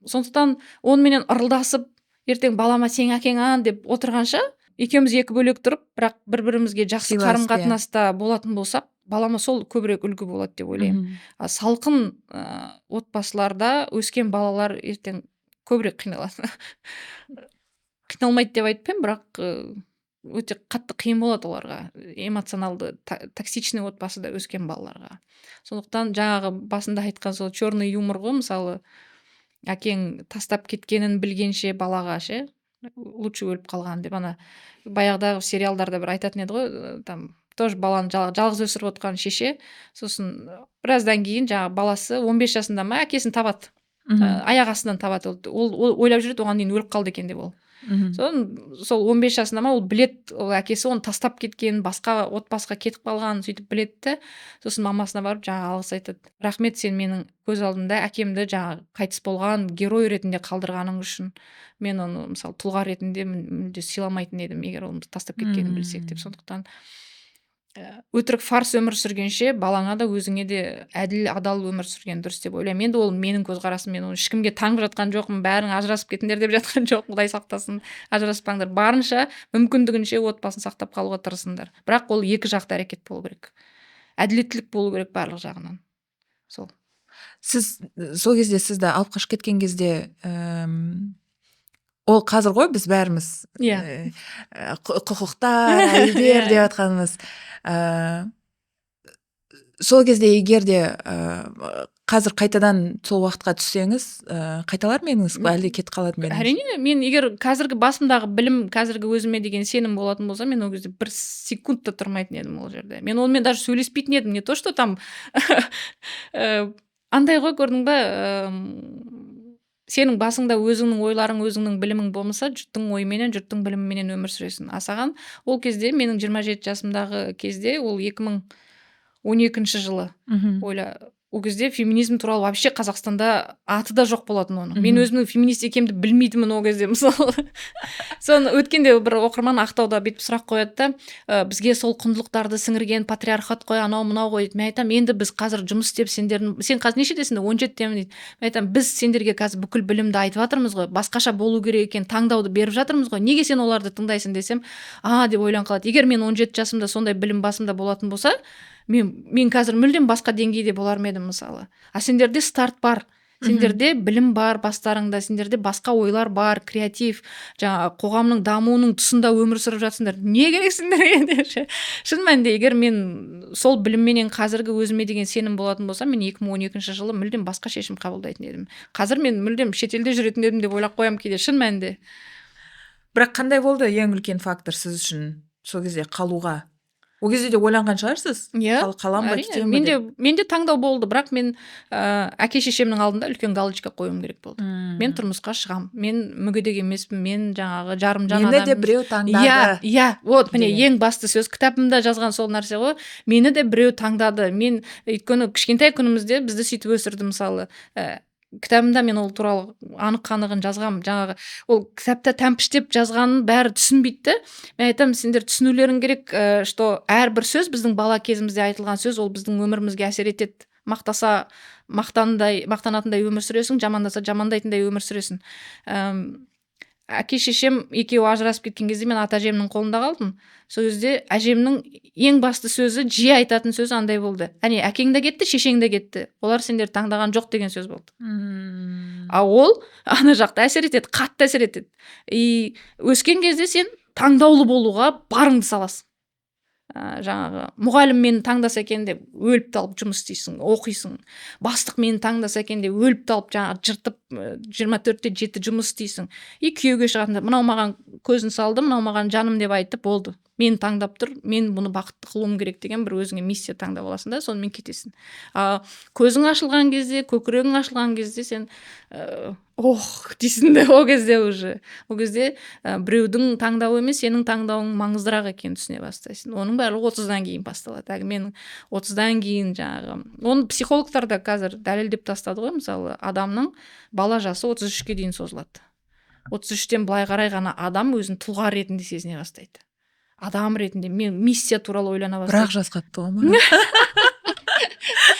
Сондықтан онымен ырылдасып, ертең балама сен әкең деп отырғанша, екеуміз екі бөлек тұрып, бірақ бір-бірімізге жақсы қарым-қатынаста болатын болсақ, балама сол көбірек үлгі болады деп ойлаймын. Салқын отбасыларда өскен балалар ертең көбірек қиналады. Қиналмайды деп айтпаймын, бірақ өте қатты қиын болады оларға, эмоционалды токсичный отбасыда өскен балаларға. Сондықтан жаңағы басында айтқан сол черный юмор ғой, мысалы әкең тастап кеткенін білгенше балаға ше, лучше өліп қалған деп, ана баяғыдағы сериалдарда бір айтатын еді ғой, там тоже баланы жалғыз өсіріп отқан шеше, сосын біраздан кейін жаңағы баласы 15 жасында ма әкесін табады, аяқ астынан табады, ол ойлап жүреді оған дейін өліп қалды екен деп ол. Сол 15 жасында ма ол білет, ол әкесі оны тастап кеткен, басқа отбасыға кетіп қалған, сөйтіп білетті. Сосын мамасына барып жаңа алғыс айтады. Рахмет, сен менің көз алдымда әкемді жаңа қайтыс болған герой ретінде қалдырғаның үшін. Мен оны мысалы тұлға ретінде мүлде сыйламайтын едім, егер оны тастап кеткенін білсек деп. Сондықтан өтірік фарс өмір сүргенше балаңа да өзіңе де әділ адал өмір сүрген дұрыс деп ойлаймын. Енді ол менің көзқарасым, мен оны ешкімге таңып жатқан жоқпын, бәрің ажырасып кетіңдер деп жатқан жоқ, Құдай сақтасын, ажыраспаңдар. Барынша мүмкіндігінше отбасын сақтап қалуға тырысыңдар. Бірақ ол екі жақты әрекет болу керек, әділеттілік болу керек барлық жағынан. Сол. Сіз сол кезде сізді алып қашып кеткен кезде ол қазір ғой біз бәріміз құқықтар, әйелдер деп жатқанымыз. Сол кезде егер де қазір қайтадан сол уақытқа түссеңіз, қайталар ма едіңіз, әлде кетіп қалатын ба едіңіз? Әрине, мен егер қазіргі басымдағы білім, қазіргі өзіме деген сенім болатын болса, мен ол кезде бір секунд та тұрмайтын едім ол жерде. Мен онымен даже сөйлеспейтін едім, не то что там андай ғой, көрдің ба, сенің басыңда өзіңнің ойларың, өзіңнің білімің болмаса, жұрттың ойменен, жұрттың біліміменен өмір сүресің. Асаған ол кезде, менің 27 жасымдағы кезде, ол 2012 жылы, ойла, ол кезде феминизм туралы вообще Қазақстанда аты да жоқ болатын оның. Мен өзімнің феминист екенімді білмейтінмін ол кезде мысалы. Соны өткенде бір оқырман Ақтауда бүйтіп сұрақ қояды да, бізге сол құндылықтарды сіңірген патриархат қой, анау мынау қой дейді. Мен айтамын, енді біз қазір жұмыс істеп сен қазір нешедесіңдер? 17-темін дейді. Мен айтамын, біз сендерге қазір бүкіл білімді айтып жатырмыз ғой, басқаша болу керек екен таңдауды беріп жатырмыз ғой, неге сен оларды тыңдайсың десем, деп ойланып қалады. Егер мен 17 жасымда сондай білім басымда болатын болса, мен қазір мүлдем басқа деңгейде болар ма едім мысалы. А сендерде старт бар, сендерде білім бар бастарыңда, сендерде басқа ойлар бар, креатив, жаңа қоғамның дамуының тұсында өмір сүріп жатсыңдар. Не керек сендерге? Шын мәнінде егер мен сол білімменен қазіргі өзіме деген сенім болатын болса, мен 2012 жылы мүлдем басқа шешім қабылдайтын едім. Қазір мен мүлдем шетелде жүретін едім деп ойлап қоямын кейде, шын мәнінде. Бірақ қандай болды ең үлкен фактор сіз үшін сол кезде қалуға? Ол кезде де ойланған шығарсыз? Қалам ба, кетем бе деп. Менде таңдау болды, бірақ мен әке шешемнің алдында үлкен галочка қоюым керек болды. Мен тұрмысқа шығам, мен мүгедек емеспін, мен жаңағы жарым жан адам. Мені де біреу таңдады. Иә, вот міне ең басты сөз, кітабымда жазған сол нәрсе ғой. Мені де біреу таңдады. Мен өйткені кішкентай күнімізде бізді сөйтіп өсірді мысалы. Кітабымда мен ол туралы анық-қанығын жазғам. Жаңағы ол кітапта тәмпіштеп жазғанын бәрі түсінбейді. Мен айтамын, сендер түсінулерің керек, что әрбір сөз біздің бала кезімізде айтылған сөз, ол біздің өмірімізге әсер етеді. Мақтаса мақтанатындай өмір сүресің, жамандаса жамандайтындай өмір сүресің. Әке шешем екеуі ажырасып кеткен кезде мен ата әжемнің қолында қалдым. Сол кезде әжемнің ең басты сөзі, жиі айтатын сөзі андай болды. Әне әкең де кетті, шешең де кетті. Олар сендер таңдаған жоқ деген сөз болды. А ол ана жақта әсер етеді, қатты әсер етеді. И өскен кезде сен таңдаулы болуға барыңды саласың. Жаңағы мұғалім мені таңдаса екен деп өліп талып жұмыс істейсің, оқисың. Бастық мені таңдаса екен деп өліп талып жаңағы жыртып 24-те 7 жұмыс істейсің. И күйеуге шығатында мынау маған көзін салды, мынау маған жаным деп айтып болды. Мені таңдап тұр, мен бұны бақытты қылуым керек деген бір өзіңе миссия таңдап аласың да, сонымен кетесің. Көзің ашылған кезде, көкірегің ашылған кезде сен дейсің де, ол кезде уже. Ол кезде біреудің таңдауы емес, сенің таңдауың маңыздырақ екенін түсіне бастайсың. Оның бәрі 30-дан кейін басталады. Менің 30-дан кейін жаңағы, оны психологтар да қазір дәлелдеп тастады ғой, мысалы, адамның бала жасы 33-ке дейін созылады. 33-тен былай қарай ғана адам өзін тұлға ретінде сезіне бастайды. Адам ретінде мен миссия туралы ойлана бастадым. Бірақ жасқатты ғой.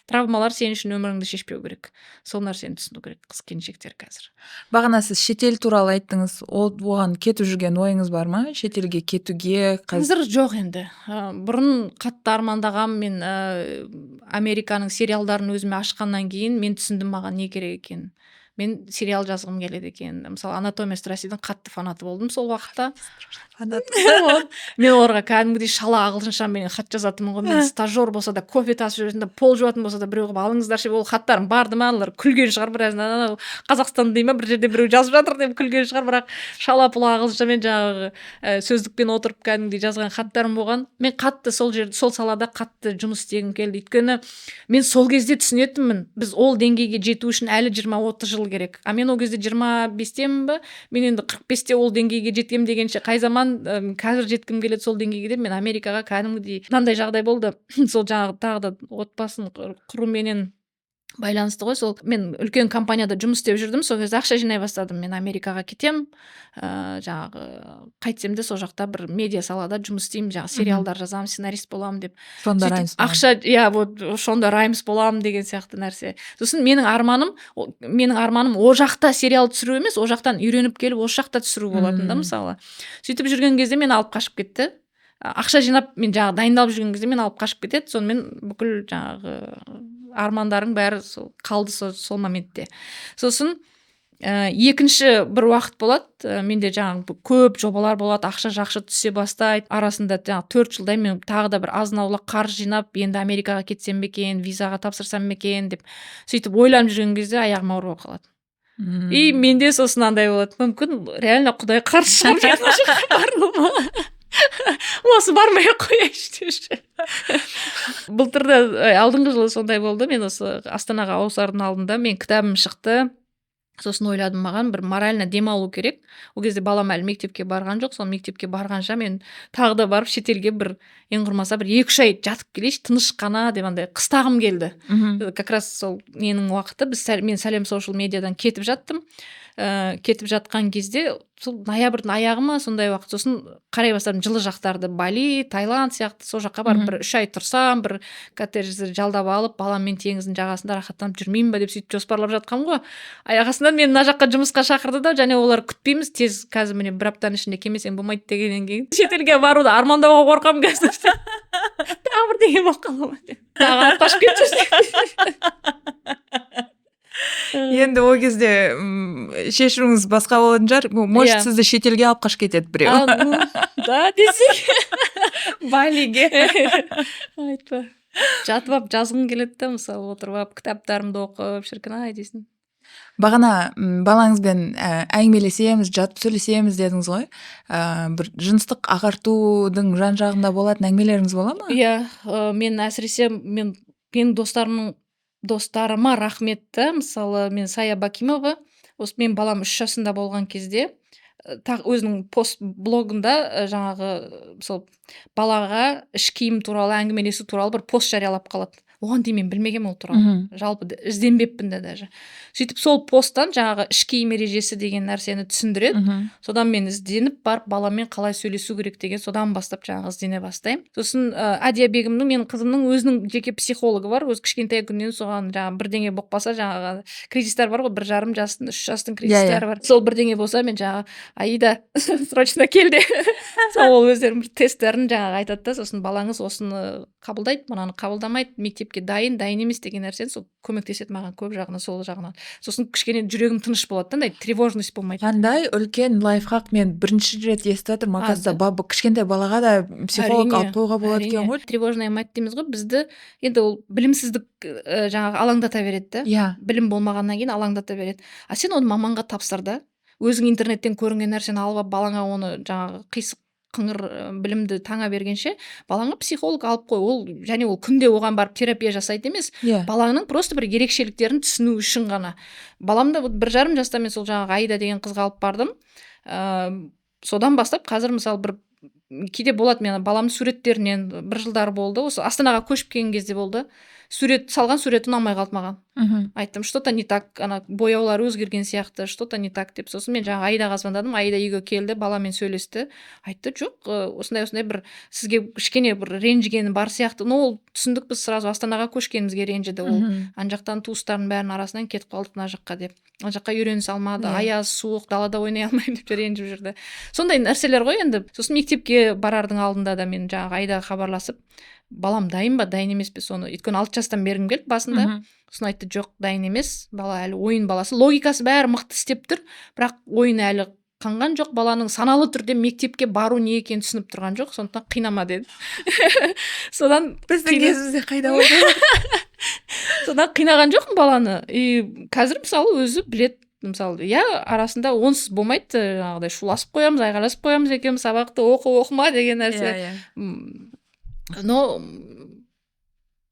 Травмалар сен үшін өміріңді шешпеу керек. Сол нәрсені түсіну керек қыз-келіншектер қазір. Бағана сіз шетел туралы айттыңыз. Оған кетіп жүрген ойыңыз бар ма? Шетелге кетуге? Қазір жоқ енді. Бұрын қатты армандағам, мен Американың сериалдарын өзіме ашқаннан кейін мен түсіндім маған не керек екенін. Мен сериал жазғым келеді екен. Мысалы, Анатомия страстидің қатты фанаты болдым сол уақытта. Мен оларға кәдімгідей шала ағылшыншамен хат жазатынмын ғой. Мен стажер болса да, кофе тасып жүретін, пол жуатын болса да біреу қылып алыңыздаршы, ол хаттарым барды ма, олар күлген шығар, біраздан Қазақстан дей ма, бір жерде біреу жазып жатыр деп күлген шығар, бірақ шала-пұла ағылшыншамен жаңағы сөздікпен отырып кәдімгідей жазған хаттарым болған. Мен қатты сол салада қатты жұмыс істегім келді. Өйткені мен сол кезде түсінетінмін, біз ол деңгейге жету үшін әлі 20-30 жыл керек. А мен ол кезде 25-темін ба, мен енді 45-те ол деңгейге жеткем дегенше қай заман қазір жеткім келеді сол деңгейге деп мен Америкаға кәдімгідей мынандай жағдай болды. Сол жаңағы тағы да отбасын құруменен байланысты ғой. Сол мен үлкен компанияда жұмыс істеп жүрдім, сол кезде ақша жинай бастадым. Мен Америкаға кетем, жаңағы қайтсем де сол жақта бір медиа салада жұмыс істеймін, жаңағы сериалдар жазамын, сценарист боламын деп. Ақша, вот Шонда Раймс боламын деген сияқты нәрсе. Сосын менің арманым о жақта сериал түсіру емес, о жақтан үйреніп келіп осы жақта түсіру болатын да, мысалы. Сөйтіп жүрген кезде мен алып қашып кетті. Ақша жинап, мен жаңағы дайындалып жүрген кезде мен алып қашып кетеді. Сонымен бүкіл жаңағы армандарың бәрі қалды сол моментте. Сосын екінші бір уақыт болады, менде жаңағы көп жобалар болады, ақша жақсы түсе бастайды. Арасында жаңағы 4 жылдай мен тағы да бір азын-аулақ қаржы жинап, енді Америкаға кетсем бе екен, визаға тапсырсам ба екен деп сөйтіп ойланып жүрген кезде аяғым ауыр болып қалады. И менде сосын андай болады, мүмкін реально Құдай қарсы шығарып осы бармай-ақ қояйыншы деуші. Былтырда алдыңғы жылы сондай болды. Мен осы Астанаға ауысардың алдында мен кітабым шықты. сосын ойладым, маған бір морально демалу керек. Ол кезде балам әлі мектепке барған жоқ. Сол мектепке барғанша мен тағы да барып шетелге бір ең құрмаса бір 2-3 ай жатып келейінші, тыныш қана деп андай қыстағым келді. Как раз сол ненің уақыты мен Сәлем Social медиадан кетіп жаттым. Кетіп жатқан кезде сол ноябрьдің аяғы ма сондай уақыт, сосын қарай бастадым жылы жақтарды, Бали, Таиланд сияқты сол жаққа барып бір 3 ай тұрсам, бір коттеджді жалдап алып баламмен теңіздің жағасында рахаттанып жүрмеймін ба деп сөйтіп жоспарлап жатқам ғой. Аяқ астынан мені мына жаққа жұмысқа шақырды да, және олар күтпейміз, тез қазір міне бір аптаның ішінде келмесең болмайды дегеннен кейін шетелге баруды армандауға қорқамын қазір. Тағы бірдеңе болып қала ма деп. Тағы алып қашып кетші. Енді ол кезде шешіміңіз басқа болатын шығар. Может, сізді шетелге алып қашып кетеді біреу. Да, десек. Балиге. Айтпа. Жатып алып жазғың келеді да, мысалы отырып алып кітаптарымды оқып, шіркін-ай дейсің. Бағана балаңызбен әңгімелесеміз, жатып сөйлесеміз дедіңіз ғой. Бір жыныстық ағартудың жан-жағында болатын әңгімелеріңіз бола ма? Иә, мен әсіресе мен достарыма рахметті. Мысалы, мен Сая Бакимова, осы мен балам 3 жасында болған кезде өзінің пост-блогында жаңағы сол балаға іш киім туралы әңгімелесу туралы бір пост жариялап қалады. Оған дейін мен білмегенмін ол туралы. Жалпы ізденбеппін де даже. Сөйтіп сол посттан жаңағы іш киім ережесі деген нәрсені түсіндіреді. Содан мен ізденіп барып баламен қалай сөйлесу керек деген содан бастап жаңағы іздене бастаймын. Сосын Адия Бегімнің, менің қызымның өзінің жеке психологы бар. Өз кішкентай күнінен соған жаңағы бірдеңе болып қалса, жаңағы кризистер бар ғой, 1,5 жастың, 3 жастың кризистері бар. Сол бірдеңе болса, мен жаңағы Аида срочно кел де. Сол ол өздерінің бір тесттерін жаңағы айтады да, сосын балаңыз осыны қабылдайды, мынаны қабылдамайды, мектепке дайын емес деген нәрсені сол көмектеседі маған көп жағынан, сол жағынан. Сосын кішкене жүрегім тыныш болады, андай тревожность болмайды. Қандай үлкен лайфхак, мен бірінші рет естіп жатырмын. Оказывается, кішкентай балаға да психолог алып қоюға болады екен ғой. Тревожная мать дейміз ғой, бізді енді ол білімсіздік жаңағы алаңдата береді да. Білім болмағаннан кейін алаңдата береді. А сен оны маманға тапсыр да. Өзің интернеттен көрінген нәрсені алып балаңа оны жаңағы қисық қыңыр білімді таңа бергенше балаңа психолог алып қой. Ол және ол күнде оған барып терапия жасайды емес. Балаңның просто бір ерекшеліктерін түсіну үшін ғана. Баламды 1,5 жаста мен сол жаңағы Аида деген қызға алып бардым. Содан бастап қазір мысалы бір кейде болады, мен баламның суреттерінен 1 жылдар болды. Осы Астанаға көшіп келген кезде болды. Салған суреті ұнамай қалды маған. Айттым, что-то не так, бояулар өзгерген сияқты, что-то не так деп. Сосын мен жаңағы Аидаға звондадым, Аида үйге келді, баламен сөйлесті. Айтты, жоқ, осындай бір сізге кішкене бір ренжігені бар сияқты. Ол түсіндік, біз сразу Астанаға көшкенімізге ренжіді. Ол ан жақтан туыстардың бәрінің арасынан кетіп қалдық мына жаққа деп. Ана жаққа үйреніс алмады, аяз, суық, далада ойнай алмаймын деп ренжіп жүрді. Сондай нәрселер ғой енді. Сосын мектепке барардың алдында да мен жаңағы Аидаға хабарласып, балам дайын ба, дайын емес пе, соны өйткені 6 жастан бергім келді басында. Сосын айтты, жоқ, дайын емес, бала әлі ойын баласы, логикасы бәрі мықты істеп тұр, бірақ ойыны әлі қанған жоқ, баланың саналы түрде мектепке бару не екенін түсініп тұрған жоқ, сондықтан қинама деді. Содан біздің кезімізде қайда болды? Содан қинаған жоқпын баланы. Қазір мысалы өзі білет, мысалы, арасында онсыз болмайды, жаңағыдай шуласып қоямыз, айғайласып қоямыз екеуміз, сабақты оқыма деген нәрсе. Но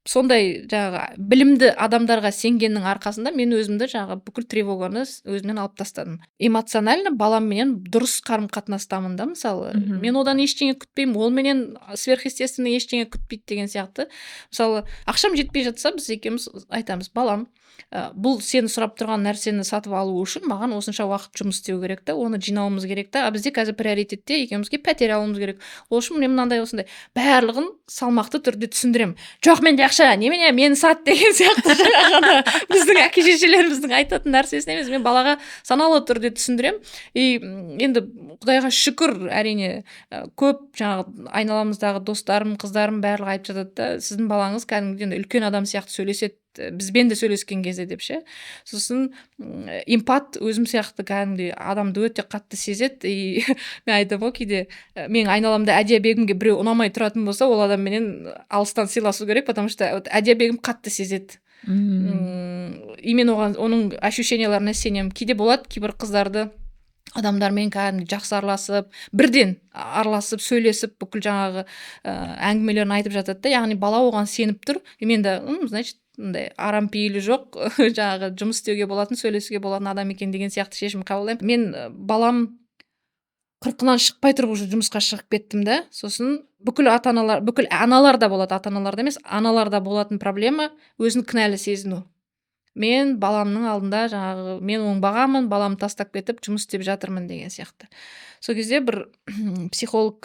сондай жаңағы білімді адамдарға сенгеннің арқасында мен өзімді жаңағы бүкіл тревоганы өзімнен алып тастадым. Эмоционально баламменен дұрыс қарым-қатынастамын да, мысалы. Мен одан ештеңе күтпеймін, ол менен сверхъестественно ештеңе күтпейді деген сияқты. Мысалы, ақшам жетпей жатса, біз екеуміз айтамыз, балам, бұл сені сұрап тұрған нәрсені сатып алу үшін маған осынша уақыт жұмыс істеу керек та, оны жинауымыз керек та, а бізде қазір приоритетте екеумізге пәтер алуымыз керек. Ол үшін мен мынандай осындай барлығын салмақты түрде түсіндірем. Жоқ, менде ақша, немене мені сат деген сияқты жаңағы біздің әке-шешелеріміздің айтатын нәрсесін емес, мен балаға саналы түрде түсіндірем. Енді Құдайға шүкір, әрине көп жаңағы айналамыздағы достарым, қыздарым барлығы айтып жатады да, сіздің балаңыз кәдімгідей үлкен адам сияқты сөйлеседі, бізбен де сөйлескен кезде деп ше. Сосын эмпат өзім сияқты кәдімгідей адамды өте қатты сезеді. Мен айтамын ғой кейде, менің айналамда Адия Бегімге біреу ұнамай тұратын болса, ол адамменен алыстан сыйласу керек, потому что Адия Бегім қатты сезеді. Мен оның ощущенияларына сенемін. Кейде болады, кейбір қыздарды адамдармен кәдімгі жақсы араласып, бірден араласып, сөйлесіп, бүкіл жаңағы әңгімелерін айтып жатады да, яғни бала оған сеніп тұр. Мен де, значит, мындай арампейілі жоқ жаңағы жұмыс істеуге болатын, сөйлесуге болатын адам екен деген сияқты шешім қабылдаймын. Мен балам 40-нан шықпай тұрып уже жұмысқа шығып кеттім да. Сосын бүкіл аналарда болады, ата-аналарда емес, аналарда болатын проблема өзін кінәлі сезіну. Мен баламның алдында жаңағы мен оңбағанмын, баламды тастап кетіп жұмыс істеп жатырмын деген сияқты. Сол кезде бір психолог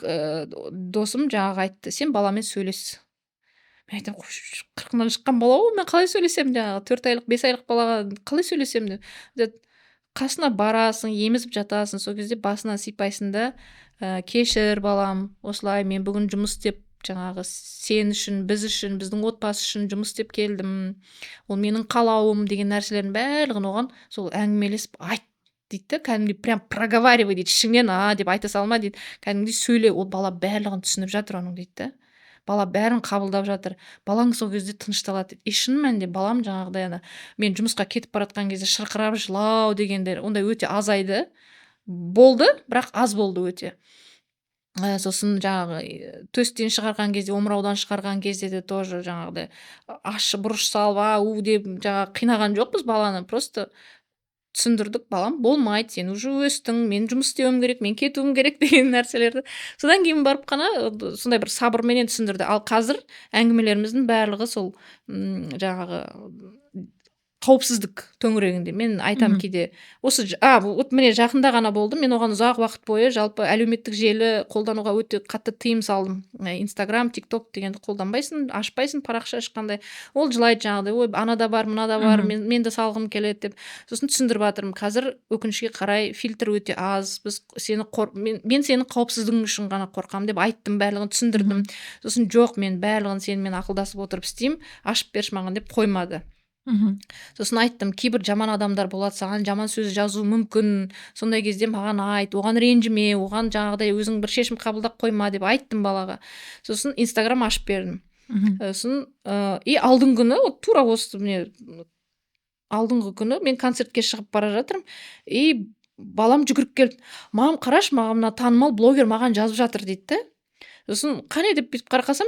досым жаңағы айтты, сен баламен сөйлес. Мен айтам, 40-нан шыққан бала ғой, мен қалай сөйлесемін, жаңағы 4 айлық 5 айлық балаға қалай сөйлесемін деп. Қасына барасың, емізіп жатасың, сол кезде басына сипайсың да, кешір балам, осылай мен бүгін жұмыс істеп жаңағы сен үшін, біз үшін, біздің отбасы үшін жұмыс істеп келдім, ол менің қалауым деген нәрселердің барлығын оған сол әңгімелесіп айт дейді, кәдімгідей прям проговаривай дейді, ішіңнен деп айта салма дейді, кәдімгідей сөйле, ол бала барлығын түсініп жатыр оның дейді. Бала бәрін қабылдап жатыр, балаң сол кезде тынышталады дейді. Шын мәнінде балам жаңағыдай мен жұмысқа кетіп баратқан кезде шырқырап жылау дегендер ондай өте азайды. Болды, бірақ аз болды өте. Сосын жаңағы төстен шығарған кезде, омыраудан шығарған кезде де тоже жаңағыдай ащы бұрыш салып деп жаңағы қинаған жоқпыз баланы, просто түсіндірдік, балам болмайды, сен уже өстің, мен жұмыс істеуім керек, мен кетуім керек деген нәрселерді. Содан кейін барып қана сондай бір сабырменен түсіндірді. Ал қазір әңгімелеріміздің барлығы сол жаңағы қауіпсіздік төңірегінде. Мен айтам кейде осы вот міне жақында ғана болды, мен оған ұзақ уақыт бойы жалпы әлеуметтік желі қолдануға өте қатты тыйым салдым. Инстаграм, тикток дегенді қолданбайсың, ашпайсың, парақша ешқандай. Ол жылайды жаңағыдай, ой анада бар, мынада бар, мен де салғым келеді деп. Сосын түсіндіріп жатырмын, қазір өкінішке қарай фильтр өте аз, біз мен сенің қауіпсіздігің үшін ғана қорқамын деп айттым, барлығын түсіндірдім. Сосын жоқ, мен барлығын сенімен ақылдасып отырып істеймін, ашып берші маған деп қоймады. Сосын айттым, кейбір жаман адамдар болады, саған жаман сөз жазу мүмкін, сондай кезде маған айт, оған ренжіме, оған жаңағыдай өзің бір шешім қабылдап қойма деп айттым балаға. Сосын Инстаграм ашып бердім. Сосын алдыңғы күні тура осы алдыңғы күні мен концертке шығып бара жатырмын, балам жүгіріп келді, мам қарашы, маған мына танымал блогер маған жазып жатыр дейді. Сосын қане деп бүйтіп қарақасам,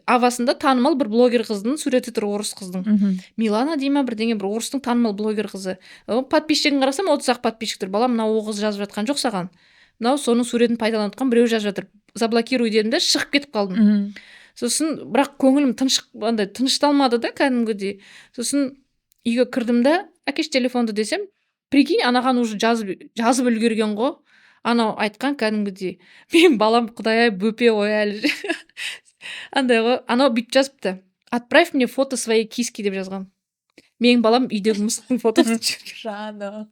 авасында танымал бір блогер қыздың суреті тұр, орыс қыздың. Милана дейма бірдеңе, бір орыстың танымал блогер қызы. Подписчигін қарасам 30-ақ подписчик тұр. Балам, мынау қыз жазып жатқан жоқ саған. Мынау соның суретін пайдаланып біреу жазып жатыр. Заблокируй дедім де шығып кетіп қалдым. Сосын бірақ көңілім тынышталмады да кәдімгідей. Сосын үйге кірдім да, әкеш телефонды десем, прикинь, анаған уже жазып үлгерген ғой. Анау айтқан кәдімгідей, мен балам құдай-ай бөпе ғой әлі. Андай ғой, анау бүйтіп жазыпты, отправь мне фото своей киски деп жазған. Менің балам үйдегі мысықтың фотосын жаны.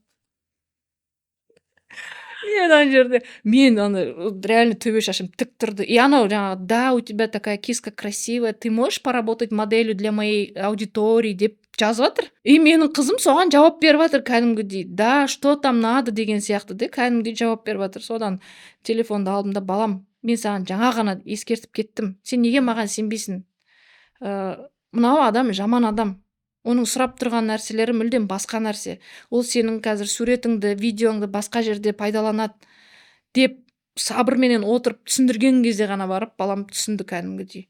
Мен реально төбе шашым тік тұрды. И анау жаңағы, да, у тебя такая киска красивая, ты можешь поработать моделью для моей аудитории деп жазып жатыр. И менің қызым соған жауап беріп жатыр кәдімгідей, да, что там надо деген сияқты де, кәдімгідей жауап беріп жатыр. Содан телефонды алдым да, балам, мен саған жаңа ғана ескертіп кеттім, сен неге маған сенбейсің? Мынау адам жаман адам, оның сұрап тұрған нәрселері мүлдем басқа нәрсе. Ол сенің қазір суретіңді, видеоңды басқа жерде пайдаланады деп сабырменен отырып түсіндірген кезде ғана барып балам түсінді кәдімгідей.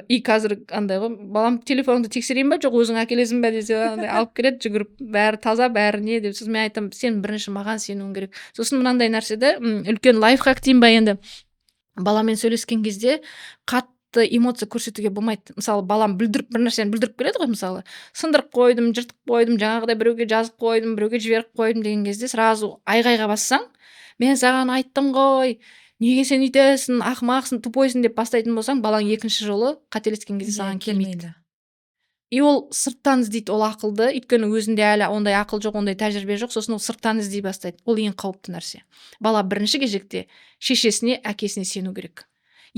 И қазір андай ғой, балам телефонды тексерейін ба, жоқ өзің әкелесің бе десе, алып келеді жүгіріп, бәрі таза, бәрі не деп. Сосын мен айтам, сен бірінші маған сенуің керек. Сосын мынандай нәрседе үлкен лайфхак дейін ба енді, баламен сөйлескен кезде қатты эмоция көрсетуге болмайды. Мысалы, балам бір нәрсені бүлдіріп келеді ғой, мысалы, сындырып қойдым, жыртып қойдым, жаңағыдай біреуге жазып қойдым, біреуге жіберіп қойдым деген кезде сразу айғайға бассаң, мен саған айттым ғой, неге сен үйтесің, ақымақсың, тупойсың деп бастайтын болсаң, балаң екінші жолы қателескен кезде саған келмейді. И ол сырттан іздейді ол ақылды, өйткені өзінде әлі ондай ақыл жоқ, ондай тәжірибе жоқ, сосын ол сырттан іздей бастайды. Ол ең қауіпті нәрсе. Бала бірінші кезекте шешесіне, әкесіне сену керек.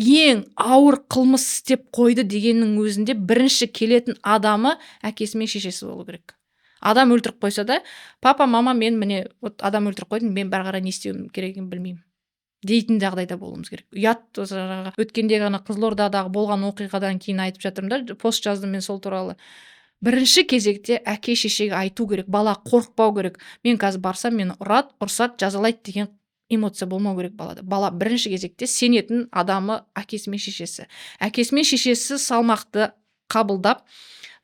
Ең ауыр қылмыс істеп қойды дегеннің өзінде бірінші келетін адамы әкесі мен шешесі болу керек. Адам өлтіріп қойса да, папа, мама, мен міне адам өлтіріп қойдым, мен бері қарай не істеуім керегін білмеймін дейтін жағдайда болуымыз керек. Ұят, өткенде ғана Қызылордадағы болған оқиғадан кейін айтып жатырмын да, пост жаздым мен сол туралы. Бірінші кезекте әке шешеге айту керек, бала қорықпау керек. Мен қазір барсам мені ұрсады, жазалайды деген эмоция болмау керек балада. Бала бірінші кезекте сенетін адамы әкесі мен шешесі. Әкесі мен шешесі салмақты қабылдап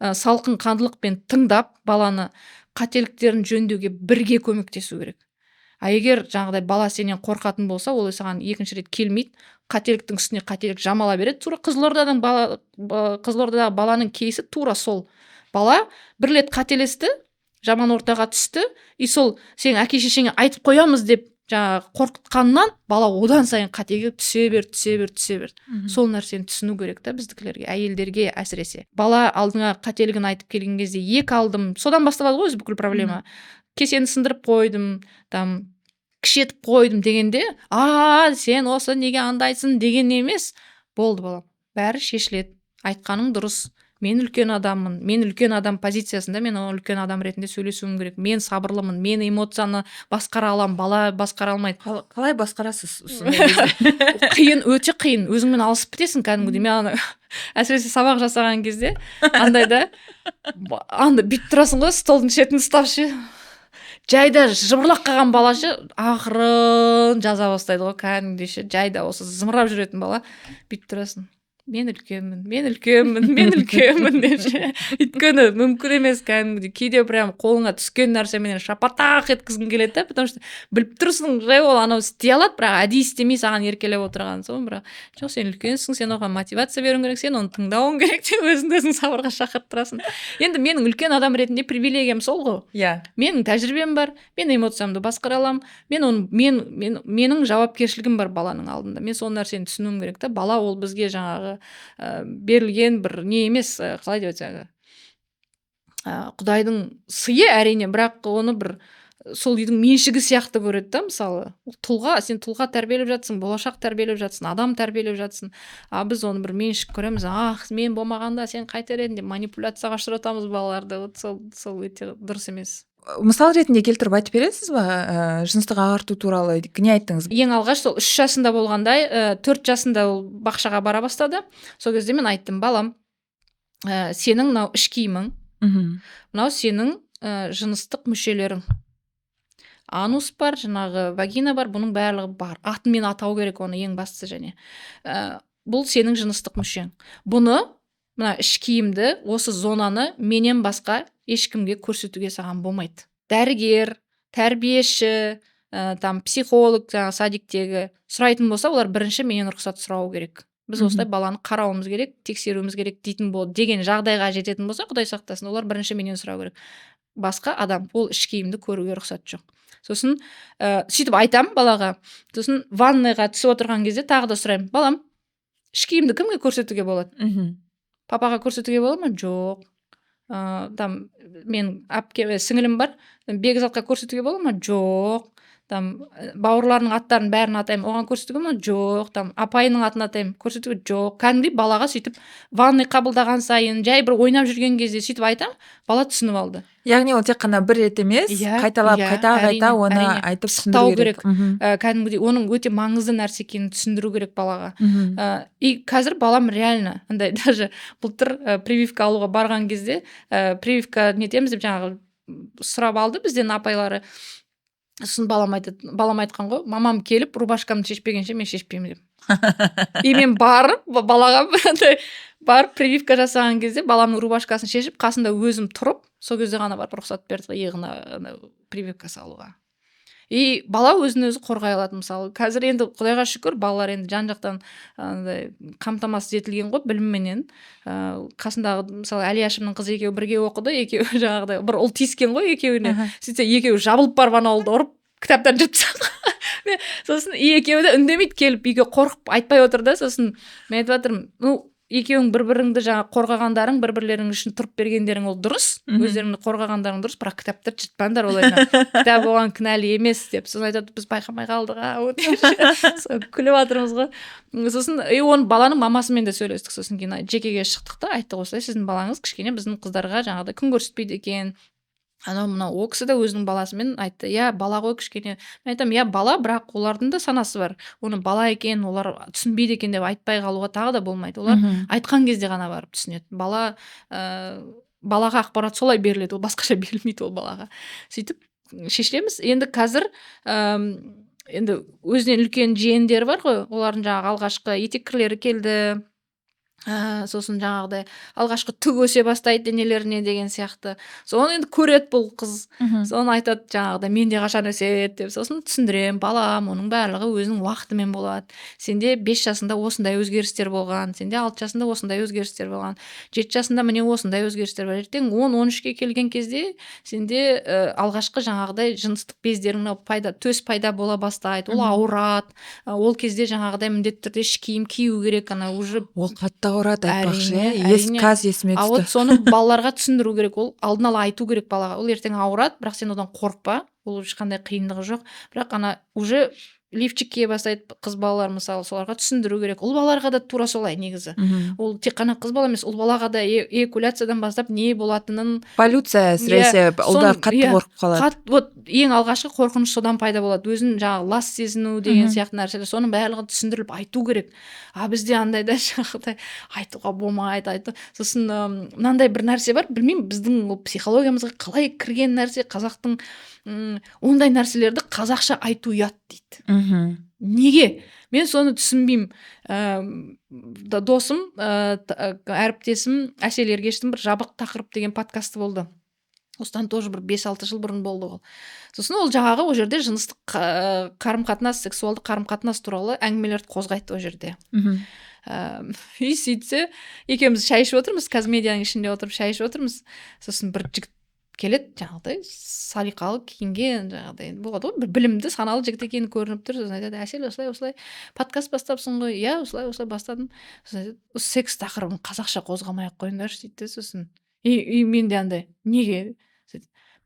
салқын қандылықпен тыңдап баланы қателіктерін жөндеуге бірге көмектесу керек. А егер жаңағыдай бала сенен қорқатын болса, ол саған екінші рет келмейді, қателіктің үстіне қателік жамала береді. Тура Қызылордадағы баланың кейсі тура сол. Бала бір рет қателесті, жаман ортаға түсті, и сол сен әке шешеңе айтып қоямыз деп жаңағы қорқытқаннан бала одан сайын қатеге түсе берді. Сол нәрсені түсіну керек та біздікілерге, әйелдерге әсіресе. Бала алдыңа қателігін айтып келген кезде екі алдым, содан басталады ғой өзі бүкіл проблема. Кесені сындырып қойдым, кішетіп қойдым дегенде, сен осы неге андайсың деген емес. Болды балам, бәрі шешіледі. Айтқаның дұрыс. Мен үлкен адаммын. Мен үлкен адам позициясында, мен үлкен адам ретінде сөйлесуім керек. Мен сабырлымын. Мен эмоцияны басқара аламын. Бала басқара алмайды. Қалай басқарасыз? Қиын, өте қиын. Өзіңмен алысып бітесің кәдімгідей. Мен әсіресе сабақ жасаған кезде андайда бүйтіп тұрасың ғой, столдың шетін ұстап ше. Жайда жыбырлап қалған бала ше ақырын жаза бастайды ғой, кәдімгідей ше. Жайда осы зымырап жүретін бала бүйтіп тұрасың. Мен үлкенмін деп ше. Өйткені мүмкін емес кәдімгідей. Кейде прям қолыңа түскен нәрсеменен шапатақ еткізгің келеді, потому что біліп тұрсың, жай ол анау істей алады, бірақ әдейі істемей саған еркелеп отырған соң, бірақ жоқ, сен үлкенсің, сен оған мотивация беруің керек, сен оны тыңдауың керек деп өзің сабырға шақырып тұрасың. Енді менің үлкен адам ретінде привилегиям сол ғой. Иә. Менің тәжірибем бар, мен эмоциямды басқара аламын, менің жауапкершілігім бар баланың алдында. Мен сол нәрсені түсінуім керек та. Бала ол бізге жаңағы берілген бір не емес, қалай деп айтсақ, Құдайдың сыйы әрине, бірақ оны бір сол үйдің меншігі сияқты көреді да. Мысалы, сен тұлға тәрбиелеп жатсың, болашақ тәрбиелеп жатсың, адам тәрбиелеп жатсың. Біз оны бір меншік көреміз. Мен болмағанда сен қайтер едің деп манипуляцияға ұшыратамыз балаларды. Сол өте дұрыс емес. Мысал ретінде келтіріп айтып бересіз ба, жыныстық ағарту туралы не айттыңыз? Ең алғаш сол 3 жасында болғандай, 4 жасында ол бақшаға бара бастады. Сол кезде мен айттым, балам, сенің мынау іш киімің, мынау сенің жыныстық мүшелерің. Анус бар, жаңағы вагина бар, бұның барлығы бар. Атымен атау керек оны, ең бастысы және. Бұл сенің жыныстық мүшең. Бұны, мына іш киімді, осы зонаны менен басқа ешкімге көрсетуге саған болмайды. Дәрігер, тәрбиеші, психолог, садиктегі сұрайтын болса, олар бірінші менен рұқсат сұрауы керек. Біз осылай баланы қарауымыз керек, тексеруіміз керек дейтін болды. Деген жағдайға жететін болса, Құдай сақтасын, олар бірінші менен сұрау керек. Басқа адам ол іш киімді көруге рұқсат жоқ. Сосын сөйтіп айтам балаға. Сосын ванныйға түсіп отырған кезде тағы да сұраймын, балам, іш киімді кімге көрсетуге болады? Папаға көрсетуге болады ма? Жоқ. Мен сіңілім бар, бекзатқа көрсетуге болады ма? Жоқ. Бауырларының аттарын бәрін атаймын, оған көрсетуге ма? Жоқ. Апайының атын атаймын, көрсетуге жоқ. Кәдімгідей балаға сөйтіп ванный қабылдаған сайын, жай бір ойнап жүрген кезде сөйтіп айтам, бала түсініп алды. Яғни ол тек қана бір рет емес, қайталап қайта оны айтып түсіндіру керек. Кәдімгідей оның өте маңызды нәрсе екенін түсіндіру керек балаға. И қазір балам реально андай даже былтыр прививка алуға барған кезде прививка нетеміз деп жаңағы сұрап алды бізден апайлары. Сосын балам айтқан ғой, мамам келіп рубашкамды шешпегенше мен шешпеймін деп. И мен барып балаға барып прививка жасаған кезде баламның рубашкасын шешіп, қасында өзім тұрып, сол кезде ғана барып рұқсат берді иығына прививка салуға. И бала өзін өзі қорғай алады. Мысалы, қазір енді Құдайға шүкір, балалар енді жан-жақтан қамтамасыз етілген ғой білімменен. Қасындағы мысалы Әли Әшімнің қызы екеуі бірге оқыды, екеуі жаңағыдай бір ұл тиіскен ғой екеуіне. Сөйтсе екеуі жабылып барып ана ұлды ұрып кітаптан жыртса. Сосын екеуі де үндемейді, келіп үйге қорқып айтпай отыр да. Сосын мен айтып жатырмын, екеуің бір-біріңді жаңа қорғағандарың, бір-бірлерің үшін тұрып бергендерің ол дұрыс, өздеріңді қорғағандарың дұрыс, бірақ кітаптарды жыртпаңдар, олай кітап оған кінәлі емес деп. Сосын айтады, біз байқамай қалдық, күліп жатырмыз ғой. Сосын оны баланың мамасымен де сөйлестік. Сосын кейін жекеге шықтық та, айттық осылай, сіздің балаңыз кішкене біздің қыздарға жаңағыдай күн көрсетпейді екен. Мынау ол кісі де өзінің баласымен айтты, бала ғой кішкене. Мен айтам, бала, бірақ олардың да санасы бар. Оны бала екен, олар түсінбейді екен деп айтпай қалуға тағы да болмайды. Олар айтқан кезде ғана барып түсінеді. Балаға ақпарат солай беріледі, ол басқаша берілмейді ол балаға. Сөйтіп шешеміз. Енді қазір енді өзінен үлкен жиендері бар ғой, олардың жаңағы алғашқы етеккірлері келді. сосын жаңағыдай алғашқы түк өсе бастайды денелеріне деген сияқты. Соны енді көреді бұл қыз. Соны айтады жаңағыдай менде қашан өседі деп. Сосын түсіндіремін, балам, оның барлығы өзінің уақытымен болады. Сенде 5 жасында осындай өзгерістер болған, сенде 6 жасында осындай өзгерістер болған, 7 жасында міне осындай өзгерістер бар. Ертең 10-13-ке келген кезде сенде алғашқы жаңағыдай жыныстық бездерің төс пайда бола бастайды. Ол ауырады. Ол кезде жаңағыдай міндетті түрде іш киім кию керек, уже ол қатты ауырады айтпақшы. әрине. Қазір есіме түсті. Вот соны балаларға түсіндіру керек. Ол алдын ала айту керек балаға. Ол ертең ауырады, бірақ сен одан қорықпа. Ол ешқандай қиындығы жоқ. Бірақ уже лифчик кие бастайды қыз балалар, мысалы, соларға түсіндіру керек. Ұл балаларға да тура солай негізі. Ол тек қана қыз бала емес, ұл балаға да эякуляциядан бастап не болатынын, полюция әсіресе ұлдар қатты қорқып қалады. Вот ең алғашқы қорқыныш содан пайда болады. Өзін жаңағы лас сезіну деген сияқты нәрселер, соның барлығы түсіндіріліп айту керек. Бізде андайда жаңағыдай айтуға болмайды. Сосын мынандай бір нәрсе бар, білмеймін, біздің психологиямызға қалай кірген нәрсе, қазақтың ондай нәрселерді қазақша айту ұят дейді. Неге? Мен соны түсінбеймін. Досым, әріптесім Әсел Ергештің бір жабық тақырып деген подкасты болды. Осыдан тоже бір 5-6 жыл бұрын болды ол. Сосын ол жаңағы ол жерде жыныстық қарым-қатынас, сексуалды қарым-қатынас туралы әңгімелерді қозғайды ол жерде. И сөйтсе, екеуміз шай ішіп отырмыз, қазмедианың ішінде отырып шай ішіп отырмыз. Сосын бір жігіт келеді, жаңағыдай салиқалы киінген, жаңағыдай болады ғой, бір білімді, саналы жігіт екені көрініп тұр. Сосын айтады: Әсел, осылай подкаст бастапсың ғой? Иә, осылай бастадым. Сосын айтады: секс тақырыбын қазақша қозғамай-ақ қойыңдаршы дейді. Сосын мен де андай, неге?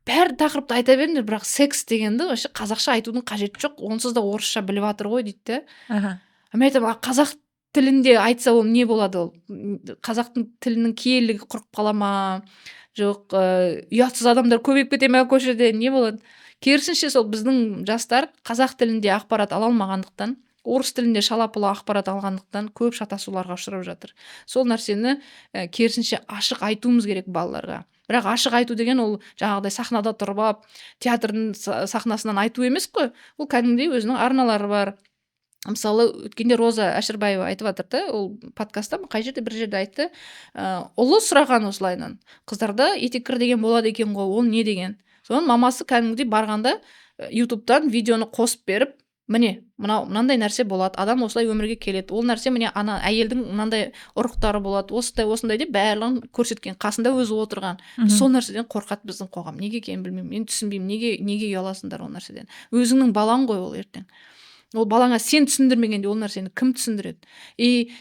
Бәрі тақырыпты айта беріңдер, бірақ секс дегенді вообще қазақша айтудың қажеті жоқ, онсыз да орысша біліп жатыр ғой дейді. Мен айтамын: қазақ тілінде айтса ол не болады? Ол қазақтың тілінің киелігі құрып қала ма? Жоқ, ұятсыз адамдар көбейіп кете ме көшеде, не болады? Керісінше сол біздің жастар қазақ тілінде ақпарат ала алмағандықтан, орыс тілінде шала-пұла ақпарат алғандықтан көп шатасуларға ұшырап жатыр. Сол нәрсені керісінше ашық айтуымыз керек балаларға. Бірақ ашық айту деген ол жаңағыдай сахнада тұрып алып, театрдың сахнасынан айту емес қой. Ол кәдімгідей өзінің арналары бар. Мысалы, өткенде Роза Әшірбаева айтып жатыр да, ол подкастта қай жерде бір жерде айтты, ұлы сұраған осылайынан: қыздарда етеккір деген болады екен ғой, ол не деген? Соның мамасы кәдімгідей барғанда ютубтан видеоны қосып беріп, міне мынандай нәрсе болады, адам осылай өмірге келеді, ол нәрсе міне әйелдің мынандай ұрықтары болады, осындай деп барлығын көрсеткен, қасында өзі отырған. Сол нәрседен қорқады біздің қоғам. Неге екенін білмеймін. Мен түсінбеймін, неге ұяласыңдар ол нәрседен? Өзіңнің балаң ғой ол ертең. Ол балаңа сен түсіндірмегенде ол нәрсені кім түсіндіреді?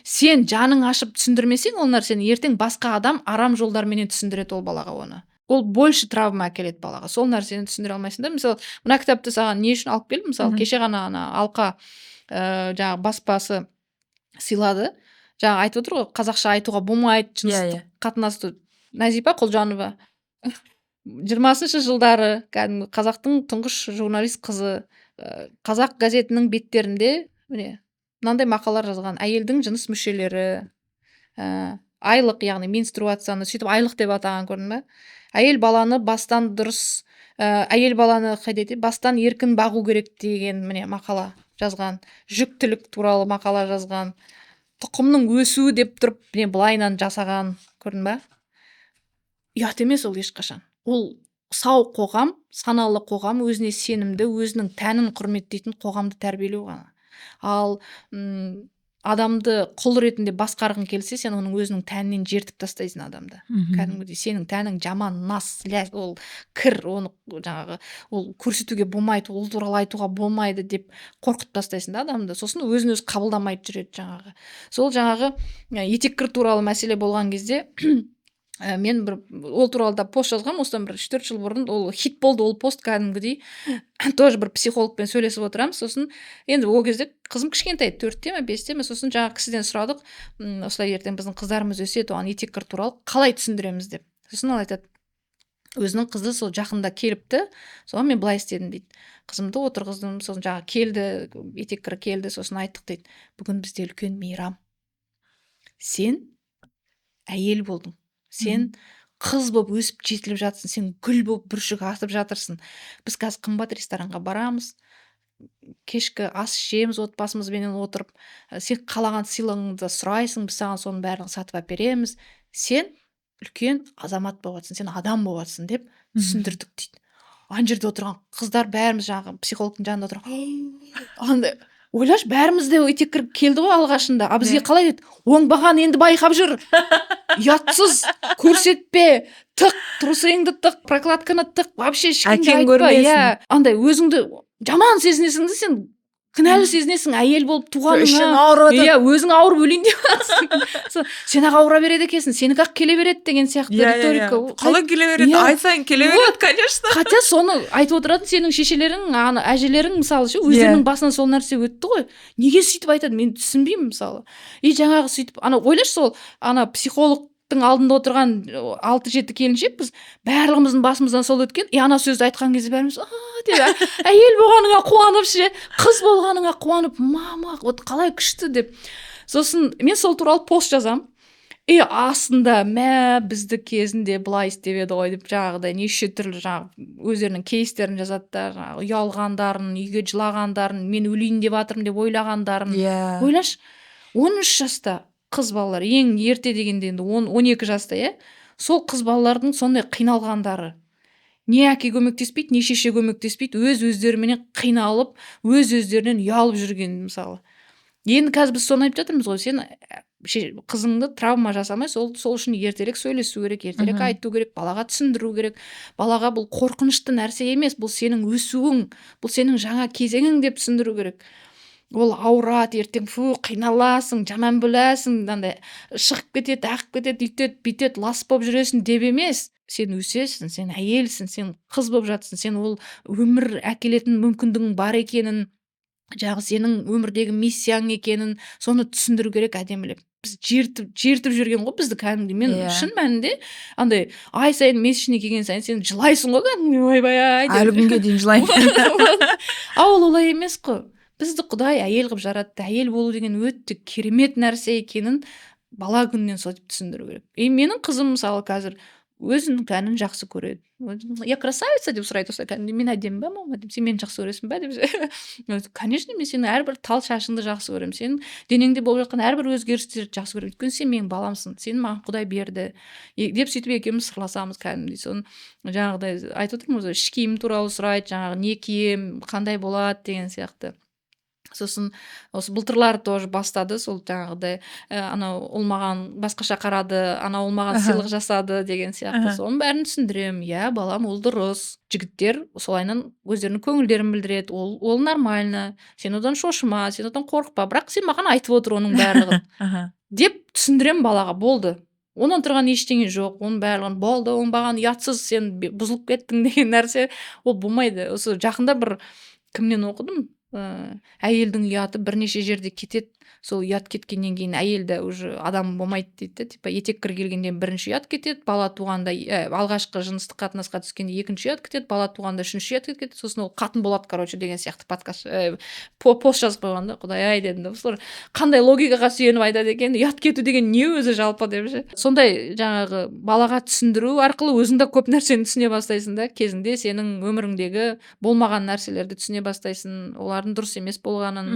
Сен жаның ашып түсіндірмесең ол нәрсені, ертең басқа адам арам жолдарменен түсіндіреді ол балаға оны. Ол больше травма әкеледі балаға. Сол нәрсені түсіндіре алмайсың да. Мысалы, мына кітапты саған не үшін алып келдім? Мысалы, кеше ғана Алқа жаңағы баспасы сыйлады. Жаңағы айтып отыр ғой, қазақша айтуға болмайды жыныстық қатынасты. Назипа Құлжанова 20-шы жылдары кәдімгі қазақтың тұңғыш журналист қызы, қазақ газетінің беттерінде мынандай мақалар жазған: әйелдің жыныс мүшелері, айлық, яғни менструацияны сөйтіп айлық деп атаған, көрдің бе? Әйел баланы бастан дұрыс, әйел баланы бастан еркін бағу керек деген мақала жазған. Жүктілік туралы мақала жазған. Тұқымның өсуі деп тұрып былайынан жасаған, көрдің бе? Ұят емес ол ешқашан. Ол сау қоғам, саналы қоғам, өзіне сенімді, өзінің тәнін құрметтейтін қоғамды тәрбиелеу ғана. Ал адамды құл ретінде басқарғың келсе, сен оның өзінің тәнінен жертіп тастайсың адамды. Кәдімгідей сенің тәнің жаман, нас, ол кір, оны жаңағы ол көрсетуге болмайды, ол туралы айтуға болмайды деп қорқытып тастайсың да адамды. Сосын өзін өзі қабылдамайды жүреді жаңағы. Сол жаңағы етеккір туралы мәселе болған кезде мен бір ол туралы да пост жазғам, осыдан бір 3-4 жыл бұрын. Ол хит болды, ол пост кәдімгідей. Тоже бір психологпен сөйлесіп отырамыз. Сосын енді ол кезде қызым кішкентай, 4-те ме 5-те ме. Сосын жаңағы кісіден сұрадық, осылай ертең біздің қыздарымыз өседі, оған етеккір туралы қалай түсіндіреміз деп. Сосын ол айтады: өзінің қызы сол жақында келіпті, соған мен былай істедім дейді. Қызымды отырғыздым, сосын жаңағы келді, етеккір келді, сосын айттық дейді: бүгін бізде үлкен мейрам. Сен әйел болдың. Сен қыз болып өсіп жетіліп жатсың, сен гүл болып бүршік атып жатырсың. Біз қазір қымбат ресторанға барамыз, кешкі ас ішеміз отбасымызбенен отырып, сен қалаған сыйлығыңды сұрайсың, біз саған соның бәрін сатып алып береміз, сен үлкен азамат болыватсың, сен адам болыватсың деп түсіндірдік дейді. Ана жерде отырған қыздар бәріміз жаңағы психологтың жанында отырған андай ойлашы, бәріміз де етек кіріп келді ғой алғашында, а бізге қалай деді, оңбаған енді байқап жүр, ұятсыз, көрсетпе, тық, трусыңды тық, прокладканы тық, вообще ешкімге Әкең айтпа. көрмесін. Андай өзіңді жаман сезінесің де, сен кінәлі сезінесің, әйел болып Ішің туғаныңа. ауырып жатады. Өзің ауырып өлейін деп жатрсың. Сен ақ ауыра береді екенсің, сенікі ақ келе береді деген сияқты риторика. Қалай келе береді? Ай сайын келе береді, конечно. Хотя соны айтып отыратын сенің шешелерің, әжелерің мысалы ше, өздерінің басынан сол нәрсе өтті ғой. Неге сөйтіп айтады, мен түсінбеймін мысалы. И жаңағы сөйтіп, ойлашы, сол психологтың алдында отырған 6-7 келіншек, біз барлығымыздың басымыздан сол өткен. Ана сөзді айтқан кезде бәріміз деп, әйел болғаныңа қуанып ше, қыз болғаныңа қуанып, мама, вот қалай күшті деп. Сосын мен сол туралы пост жазам. Астында бізді кезінде былай істеп еді ғой деп, жаңағыдай неше түрлі өздерінің кейстерін жазады да, ұялғандарын, үйге жылағандарын, мен өлейін деп жатырмын деп ойлағандарын. Ойлашы, 13 жаста қыз балалар, ең ерте дегенде енді 12 жаста, сол қыз балалардың сондай қиналғандары. Не әке көмектеспейді, не шеше көмектеспейді, өздеріменен қиналып, өздерінен ұялып жүрген мысалы. Енді қазір біз соны айтып жатырмыз ғой, сен қызыңды травма жасамай, сол үшін ертерек сөйлесу керек, ертерек айту керек, балаға түсіндіру керек. Балаға бұл қорқынышты нәрсе емес, бұл сенің өсуің, бұл сенің жаңа кезеңің деп түсіндіру керек. Ол ауырады, ертең қиналасың, жаман біләсің, шығып кетеді, ағып кетеді, үйтеді, бүйтеді, лас болып жүресің деп емес. Сен өсесің, сен әйелсің, сен қыз болып жатсың, сен ол өмір әкелетін мүмкіндігің бар екенін, жаңағы сенің өмірдегі миссияң екенін, соны түсіндіру керек әдемілеп. Біз жертіп жүрген ғой бізді кәдімгі. Мен шын мәнінде ай сайын месячный келген сайын сен жылайсың ғой, ойбай. Әлі күнге дейін жылаймын. Ол олай емес қой. Бізді Құдай әйел қылып жаратты. Әйел болу деген өте керемет нәрсе екенін бала күннен сөйтіп түсіндіру керек. Менің қызым мысалы қазір өзінің тәнін жақсы көреді. Я красавица деп сұрайды, мен әдемі ба, мама деп, сен мені жақсы көресің ба деп. Конечно, мен сені әрбір тал шашыңды жақсы көремін. Сен денеңде болып жатқан әрбір өзгерістерді жақсы көремін. Өйткені сен менің баламсың, сені маған Құдай берді деп сөйтіп екеуміз сырласамыз кәдімгідей. Соны жаңағыдай айтып отырмын ғой, іш киім туралы сұрайды, жаңағы не кием, қандай болады деген сияқты. Сосын осы былтырлар тоже бастады, сол жаңағыдай ол маған басқаша қарады, ол маған сыйлық жасады деген сияқты. Соның бәрін түсіндіремін. Балам, ол дұрыс. Жігіттер солайынан өздерінің көңілдерін білдіреді, ол нормально, сен одан шошыма, сен одан қорықпа, бірақ сен маған айтып отыр оның барлығын деп түсіндіремін балаға. Болды, онан тұрған ештеңе жоқ, оның барлығын болды, оңбаған, ұятсыз, сен бұзылып кеттің деген нәрсе ол болмайды. Осы жақында бір кімнен оқыдым, әйелдің ұяты бірнеше жерде кетеді, сол ұят кеткеннен кейін әйелді уже адам болмайды дейді. Типа етек кір келгенде бірінші ұят кетеді, бала туғанда алғашқы жыныстық қатынасқа түскенде екінші ұят кетеді, бала туғанда үшінші ұят кетеді, сосын ол қатын болады, короче, деген сияқты пост жазып қойған да. Құдай-ай дедім, қандай логикаға сүйеніп айтады екен, ұят кету деген не өзі жалпы деп ше. Сондай жаңағы балаға түсіндіру арқылы өзің де көп нәрсені түсіне бастайсың да, кезінде сенің өміріңдегі болмаған нәрселерді түсіне бастайсың, олардың дұрыс емес болғанын.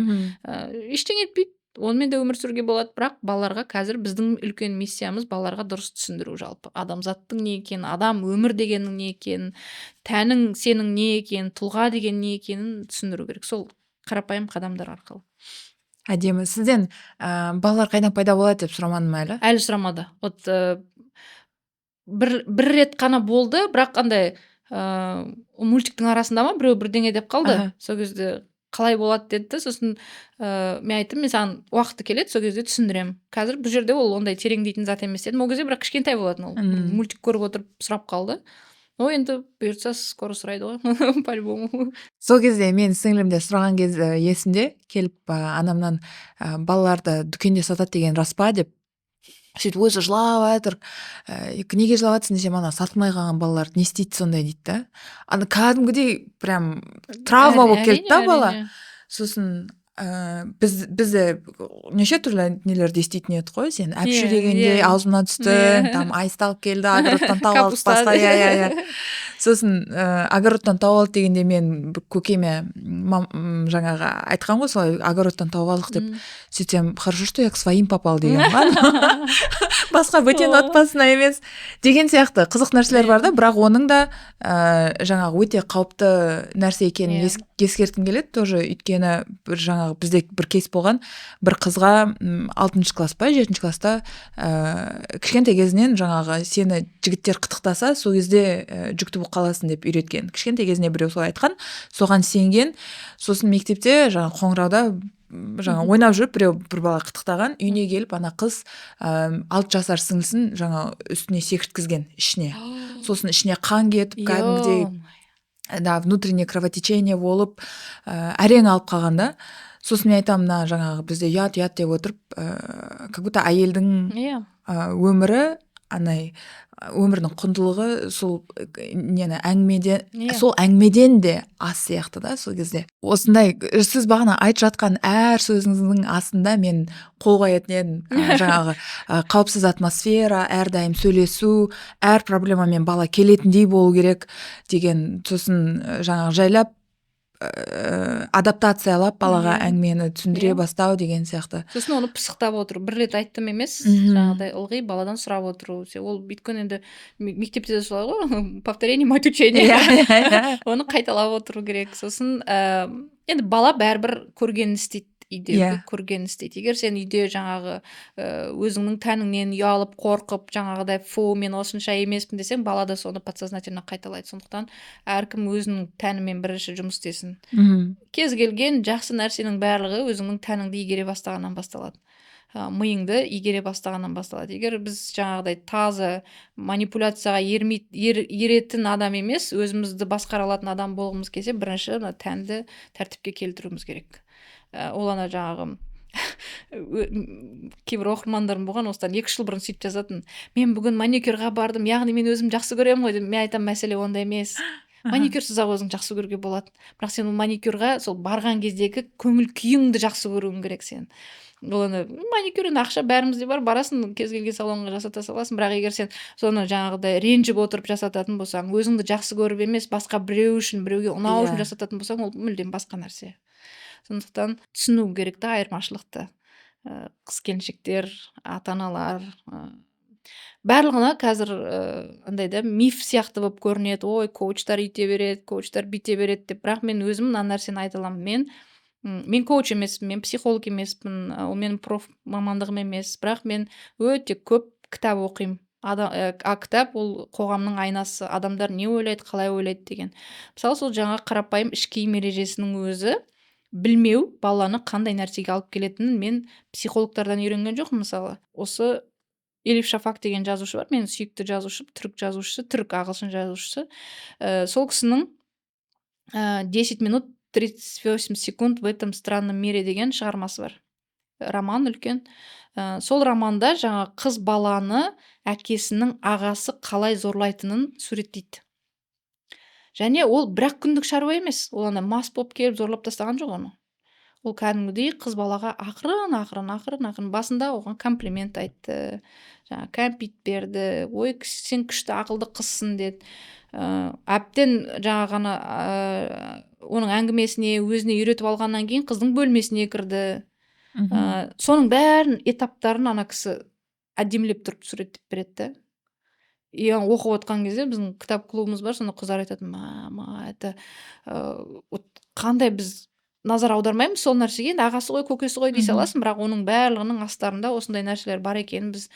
Ештеңе етпейді, онымен де өмір сүруге болады, бірақ балаларға қазір біздің үлкен миссиямыз балаларға дұрыс түсіндіру, жалпы адамзаттың не екенін, адам өмір дегеннің не екенін, тәнің сенің не екенін, тұлға деген не екенін түсіндіру керек, сол қарапайым қадамдар арқылы. Әдемі. Сізден балалар қайдан пайда болады деп сұрамадым әлі? Әлі сұрамады. Вот бір рет қана болды, бірақ мультиктің арасында ма біреу бірдеңе деп қалды. Сол кезде қалай болады деді. Сосын мен айттым, мен саған уақыты келеді, сол кезде түсіндіремін. Қазір бұл жерде ол ондай тереңдейтін зат емес дедім. Ол кезде бірақ кішкентай болатын, ол мультик көріп отырып сұрап қалды. Енді бұйыртса скоро сұрайды ғой, по-любому. Сол кезде мен сіңлімде сұраған кез есімде келіп, анамнан балаларды дүкенде сатады деген рас па деп, сөйтіп өзі жылап жатыр. Неге жылап жатсың десем, сатылмай қалған балалар не істейді сондай дейді да. Кәдімгідей прям травма болып келді да бала. Сосын бізді неше түрлі нелерді еститін едік қой, сен әпші дегенде аузыма түсті, там айсты алып келді, огородтан тауып алды, басқа, иә. Сосын огородтан тауып алды дегенде мен көкеме жаңағы айтқан ғой, солай огородтан тауып алдық деп. Сөйтсем, хорошо, что я к своим попал деген ғой. Басқа бөтен отбасына емес деген сияқты қызық нәрселер бар да, бірақ оның да жаңағы өте қауіпті нәрсе екенін ескерткім келеді тоже. Өйткені жаңағы бізде бір кейс болған, бір қызға 6-шы класс па 7-ші класста кішкентай кезінен жаңағы сені жігіттер қытықтаса сол кезде жүкті болып қаласың деп үйреткен. Кішкентай кезінде біреу солай айтқан, соған сенген. Сосын мектепте жаңағы қоңырауда жаңа ойнап жүріп біреу бір бала қытықтаған, үйіне келіп ана қыз 6 жасар сіңлісін жаңа үстіне секірткізген ішіне. Сосын ішіне қан кетіп, кәдімгідей внутреннее кровотечение болып әрең алып қалған да. Сосын мен айтамын, мына жаңағы бізде ұят деп отырып, как будто әйелдің өмірі, өмірінің құндылығы сол нені сол әңгімеден де аз сияқты да сол кезде. Осындай сіз бағана айтып жатқан әр сөзіңіздің астында мен қол қоятын едім. Жаңағы қауіпсіз атмосфера, әрдайым сөйлесу, әр проблемамен бала келетіндей болу керек деген. Сосын жаңағы жайлап адаптациялап балаға әңгімені түсіндіре бастау деген сияқты. Сосын оны пысықтап отыру, бір рет айттым емес, жаңағыдай ылғи баладан сұрап отыру. Ол өйткені енді мектепте де солай ғой, повторение мать учение. Оны қайталап отыру керек. Сосын енді бала бәрібір көргенін істейді. Үйде көргенін істейді. Егер сен үйде жаңағы өзіңнің тәніңнен ұялып, қорқып, жаңағыдай мен осынша емеспін десең, бала да соны подсознательно қайталайды. Сондықтан әркім өзінің тәнімен бірінші жұмыс істесін. Кез келген жақсы нәрсенің барлығы өзіңнің тәніңді игере бастағаннан басталады. Миыңды игере бастағаннан басталады. Егер біз жаңағыдай таза манипуляцияға еретін адам емес, өзімізді басқара алатын адам болғымыз келсе, бірінші тәнді тәртіпке келтіруіміз керек. Ол ана жаңағы кейбір оқырмандарым болған, осыдан 2 жыл бұрын сөйтіп жазатын. Мен бүгін маникюрға бардым, яғни мен өзім жақсы көремін ғой деп. Мен айтам, мәселе онда емес. Маникюрсыз ақ өзің жақсы көруге болады. Бірақ сен маникюрға сол барған кездегі көңіл күйіңді жақсы көруің керек сен. Ол маникюрдің ақша бәрімізде бар, барасың, кез келген салонға жасата саласың. Бірақ егер сен соны жаңағыдай ренжіп отырып жасататын болсаң, өзіңді жақсы көріп емес, басқа біреу үшін, біреуге ұнау үшін жасататын болсаң, ол мүлдем басқа нәрсе. Сондықтан түсіну керек та айырмашылықты. Қыз-келіншектер, ата-аналар барлығына қазір андай да миф сияқты болып көрінеді. Ой, коучтар үйте береді, коучтар бүйте береді деп. Бірақ мен өзім мына нәрсені айта аламын. Мен коуч емеспін, мен психолог емеспін, ол менің проф мамандығым емес. Бірақ мен өте көп кітап оқимын. Кітап ол қоғамның айнасы, адамдар не ойлайды, қалай ойлайды деген. Мысалы, сол жаңа қарапайым іш киім ережесінің өзі білмеу баланы қандай нәрсеге алып келетінін мен психологтардан үйренген жоқпын. Мысалы, осы Элиф Шафак деген жазушы бар, менің сүйікті жазушым, түрік ағылшын жазушысы. Сол кісінің 10 минут 38 секунд в этом странном мире деген шығармасы бар. Роман үлкен. Сол романда жаңа қыз баланы әкесінің ағасы қалай зорлайтынын суреттейді. Және ол бірақ күндік шаруа емес. Ол ана мас болып келіп зорлап тастаған жоқ оны. Ол кәдімгідей қыз балаға ақырын басында оған комплимент айтты. Жаңа кәмпит берді. Ой, сен күшті ақылды қызсың деді. Әбден жаңағаны оның әңгімесіне, өзіне үйретіп алғаннан кейін қыздың бөлмесіне кірді. Соның бәрін этаптарын ана кісі әдемілеп тұрып суреттеп береді. Оқып отқан кезде біздің кітап клубымыз бар, сонда қыздар айтады, мама, это қандай біз назар аудармаймыз сол нәрсеге. Енді ағасы ғой, көкесі ғой дей саласың, бірақ оның барлығының астарында осындай нәрселер бар екенін біз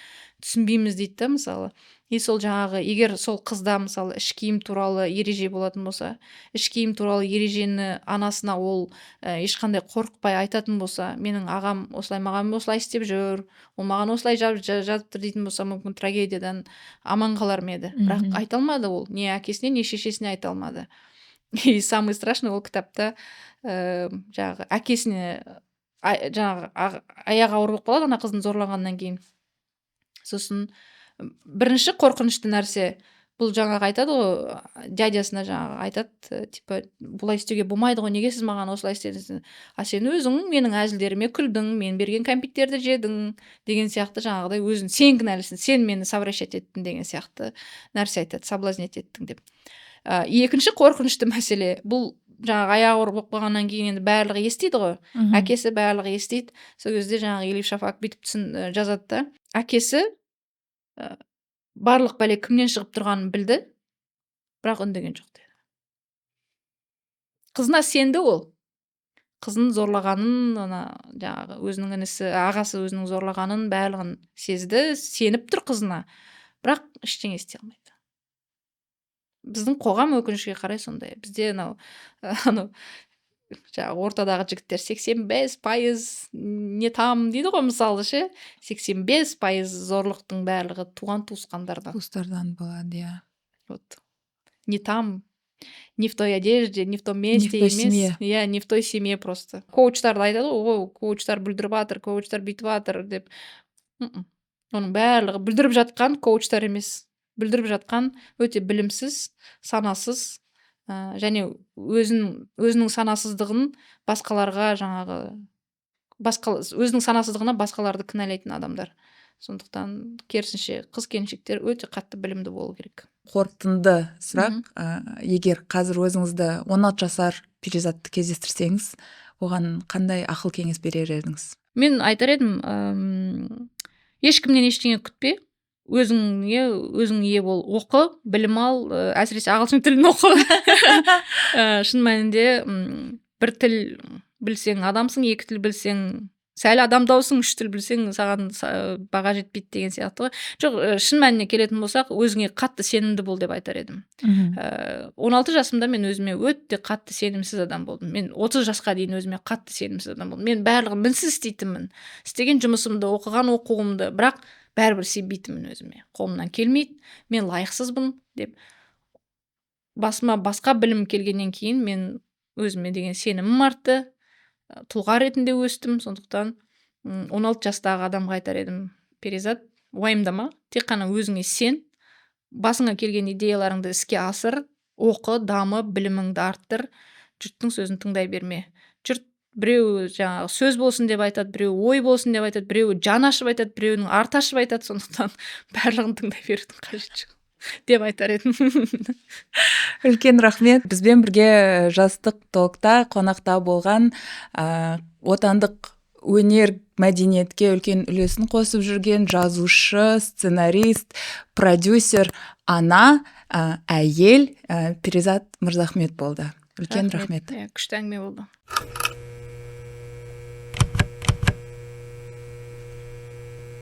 түсінбейміз дейді да, мысалы. Сол жаңағы, егер сол қызда мысалы іш киім туралы ереже болатын болса, іш киім туралы ережені анасына ол ешқандай қорықпай айтатын болса, менің ағам осылай маған осылай істеп жүр, ол маған осылай жазып тұр дейтін болса, мүмкін трагедиядан аман қалар ма еді. Бірақ айта алмады ол, не әкесіне, не шешесіне айта алмады. И самый страшный, ол кітапта жаңағы әкесіне жаңағы аяғы ауыр болып қалады ана қыздың зорлағаннан кейін. Сосын бірінші қорқынышты нәрсе, бұл жаңағы айтады ғой, дядясына жаңағы айтады, типа бұлай істеуге болмайды ғой, неге сіз маған осылай істедіңіз, а сен өзің менің әзілдеріме күлдің, мен берген кәмпиттерді жедің деген сияқты жаңағыдай өзің сен кінәлісің, сен мені совращать еттің деген сияқты нәрсе айтады, соблазнять еттің деп. Екінші қорқынышты мәселе, бұл жаңағы аяғы ауыр болып қалғаннан кейін енді барлығы естиді ғой, әкесі барлығы естиді. Сол кезде жаңағы Елиф Шафақ бүйтіп жазады да, әкесі барлық бәле кімнен шығып тұрғанын білді, бірақ үндеген жоқ деді. Қызына сенді ол. Қызын зорлағанын, жаңағы өзінің інісі, ағасы өзінің зорлағанын барлығын сезді, сеніп тұр қызына, бірақ ештеңе істей алмайды. Біздің қоғам өкінішке қарай сондай. Бізде жаңағы ортадағы жігіттер 85% не там дейді ғой, мысалы ше, 85% зорлықтың барлығы туған туысқандардан. Туыстардан болады, иә. Вот. Не там, не в той одежде, не в том месте не в той емес. семье. Иә, не в той семье просто. Коучтарды айтады ғой, коучтар бүлдіріп жатыр, коучтар бүйтіп жатыр деп. Оның барлығы бүлдіріп жатқан коучтар емес. Бүлдіріп жатқан өте білімсіз, санасыз, және өзінің санасыздығын басқаларға жаңағы өзінің санасыздығына басқаларды кінәлайтын адамдар. Сондықтан керісінше қыз-келіншектер өте қатты білімді болу керек. Қорытынды сұрақ, егер қазір өзіңізді 16 жасар перизатты кездестірсеңіз, оған қандай ақыл кеңес берер едіңіз? Мен айтар едім, ешкімнен ештеңе күтпе, өзің ие бол, оқы, білім ал, әсіресе ағылшын тілін оқы. Шын мәнінде бір тіл білсең адамсың, екі тіл білсең сәл адамдаусың, үш тіл білсең саған баға жетпейді деген сияқты ғой. Жоқ, шын мәніне келетін болсақ, өзіңе қатты сенімді бол деп айтар едім. 16 жасымда мен өзіме өте қатты сенімсіз адам болдым. Мен 30 жасқа дейін өзіме қатты сенімсіз адам болдым. Мен барлығын мінсіз істейтінмін. Істеген жұмысымды, оқыған оқуымды, бірақ бәрібір сенбейтінмін өзіме. Қолымнан келмейді, мен лайықсызбын деп. Басыма басқа білім келгеннен кейін мен өзіме деген сенімім артты, тұлға ретінде өстім. Сондықтан 16 жастағы адамға айтар едім, перизат, уайымдама, тек қана өзіңе сен, басыңа келген идеяларыңды іске асыр, оқы, дамы, біліміңді арттыр, жұрттың сөзін тыңдай берме. Жұрт біреу жаңағы сөз болсын деп айтады, біреу ой болсын деп айтады, біреу жан ашып айтады, біреуінің арты ашып айтады, сондықтан барлығын тыңдай берудің қажеті жоқ деп айтар едім. Үлкен рахмет. Бізбен бірге жастық токта қонақта болған отандық өнер мәдениетке үлкен үлесін қосып жүрген жазушы, сценарист, продюсер, ана, әйел Перизат Мырзахмет болды. Үлкен рахмет. Күшті әңгіме болды.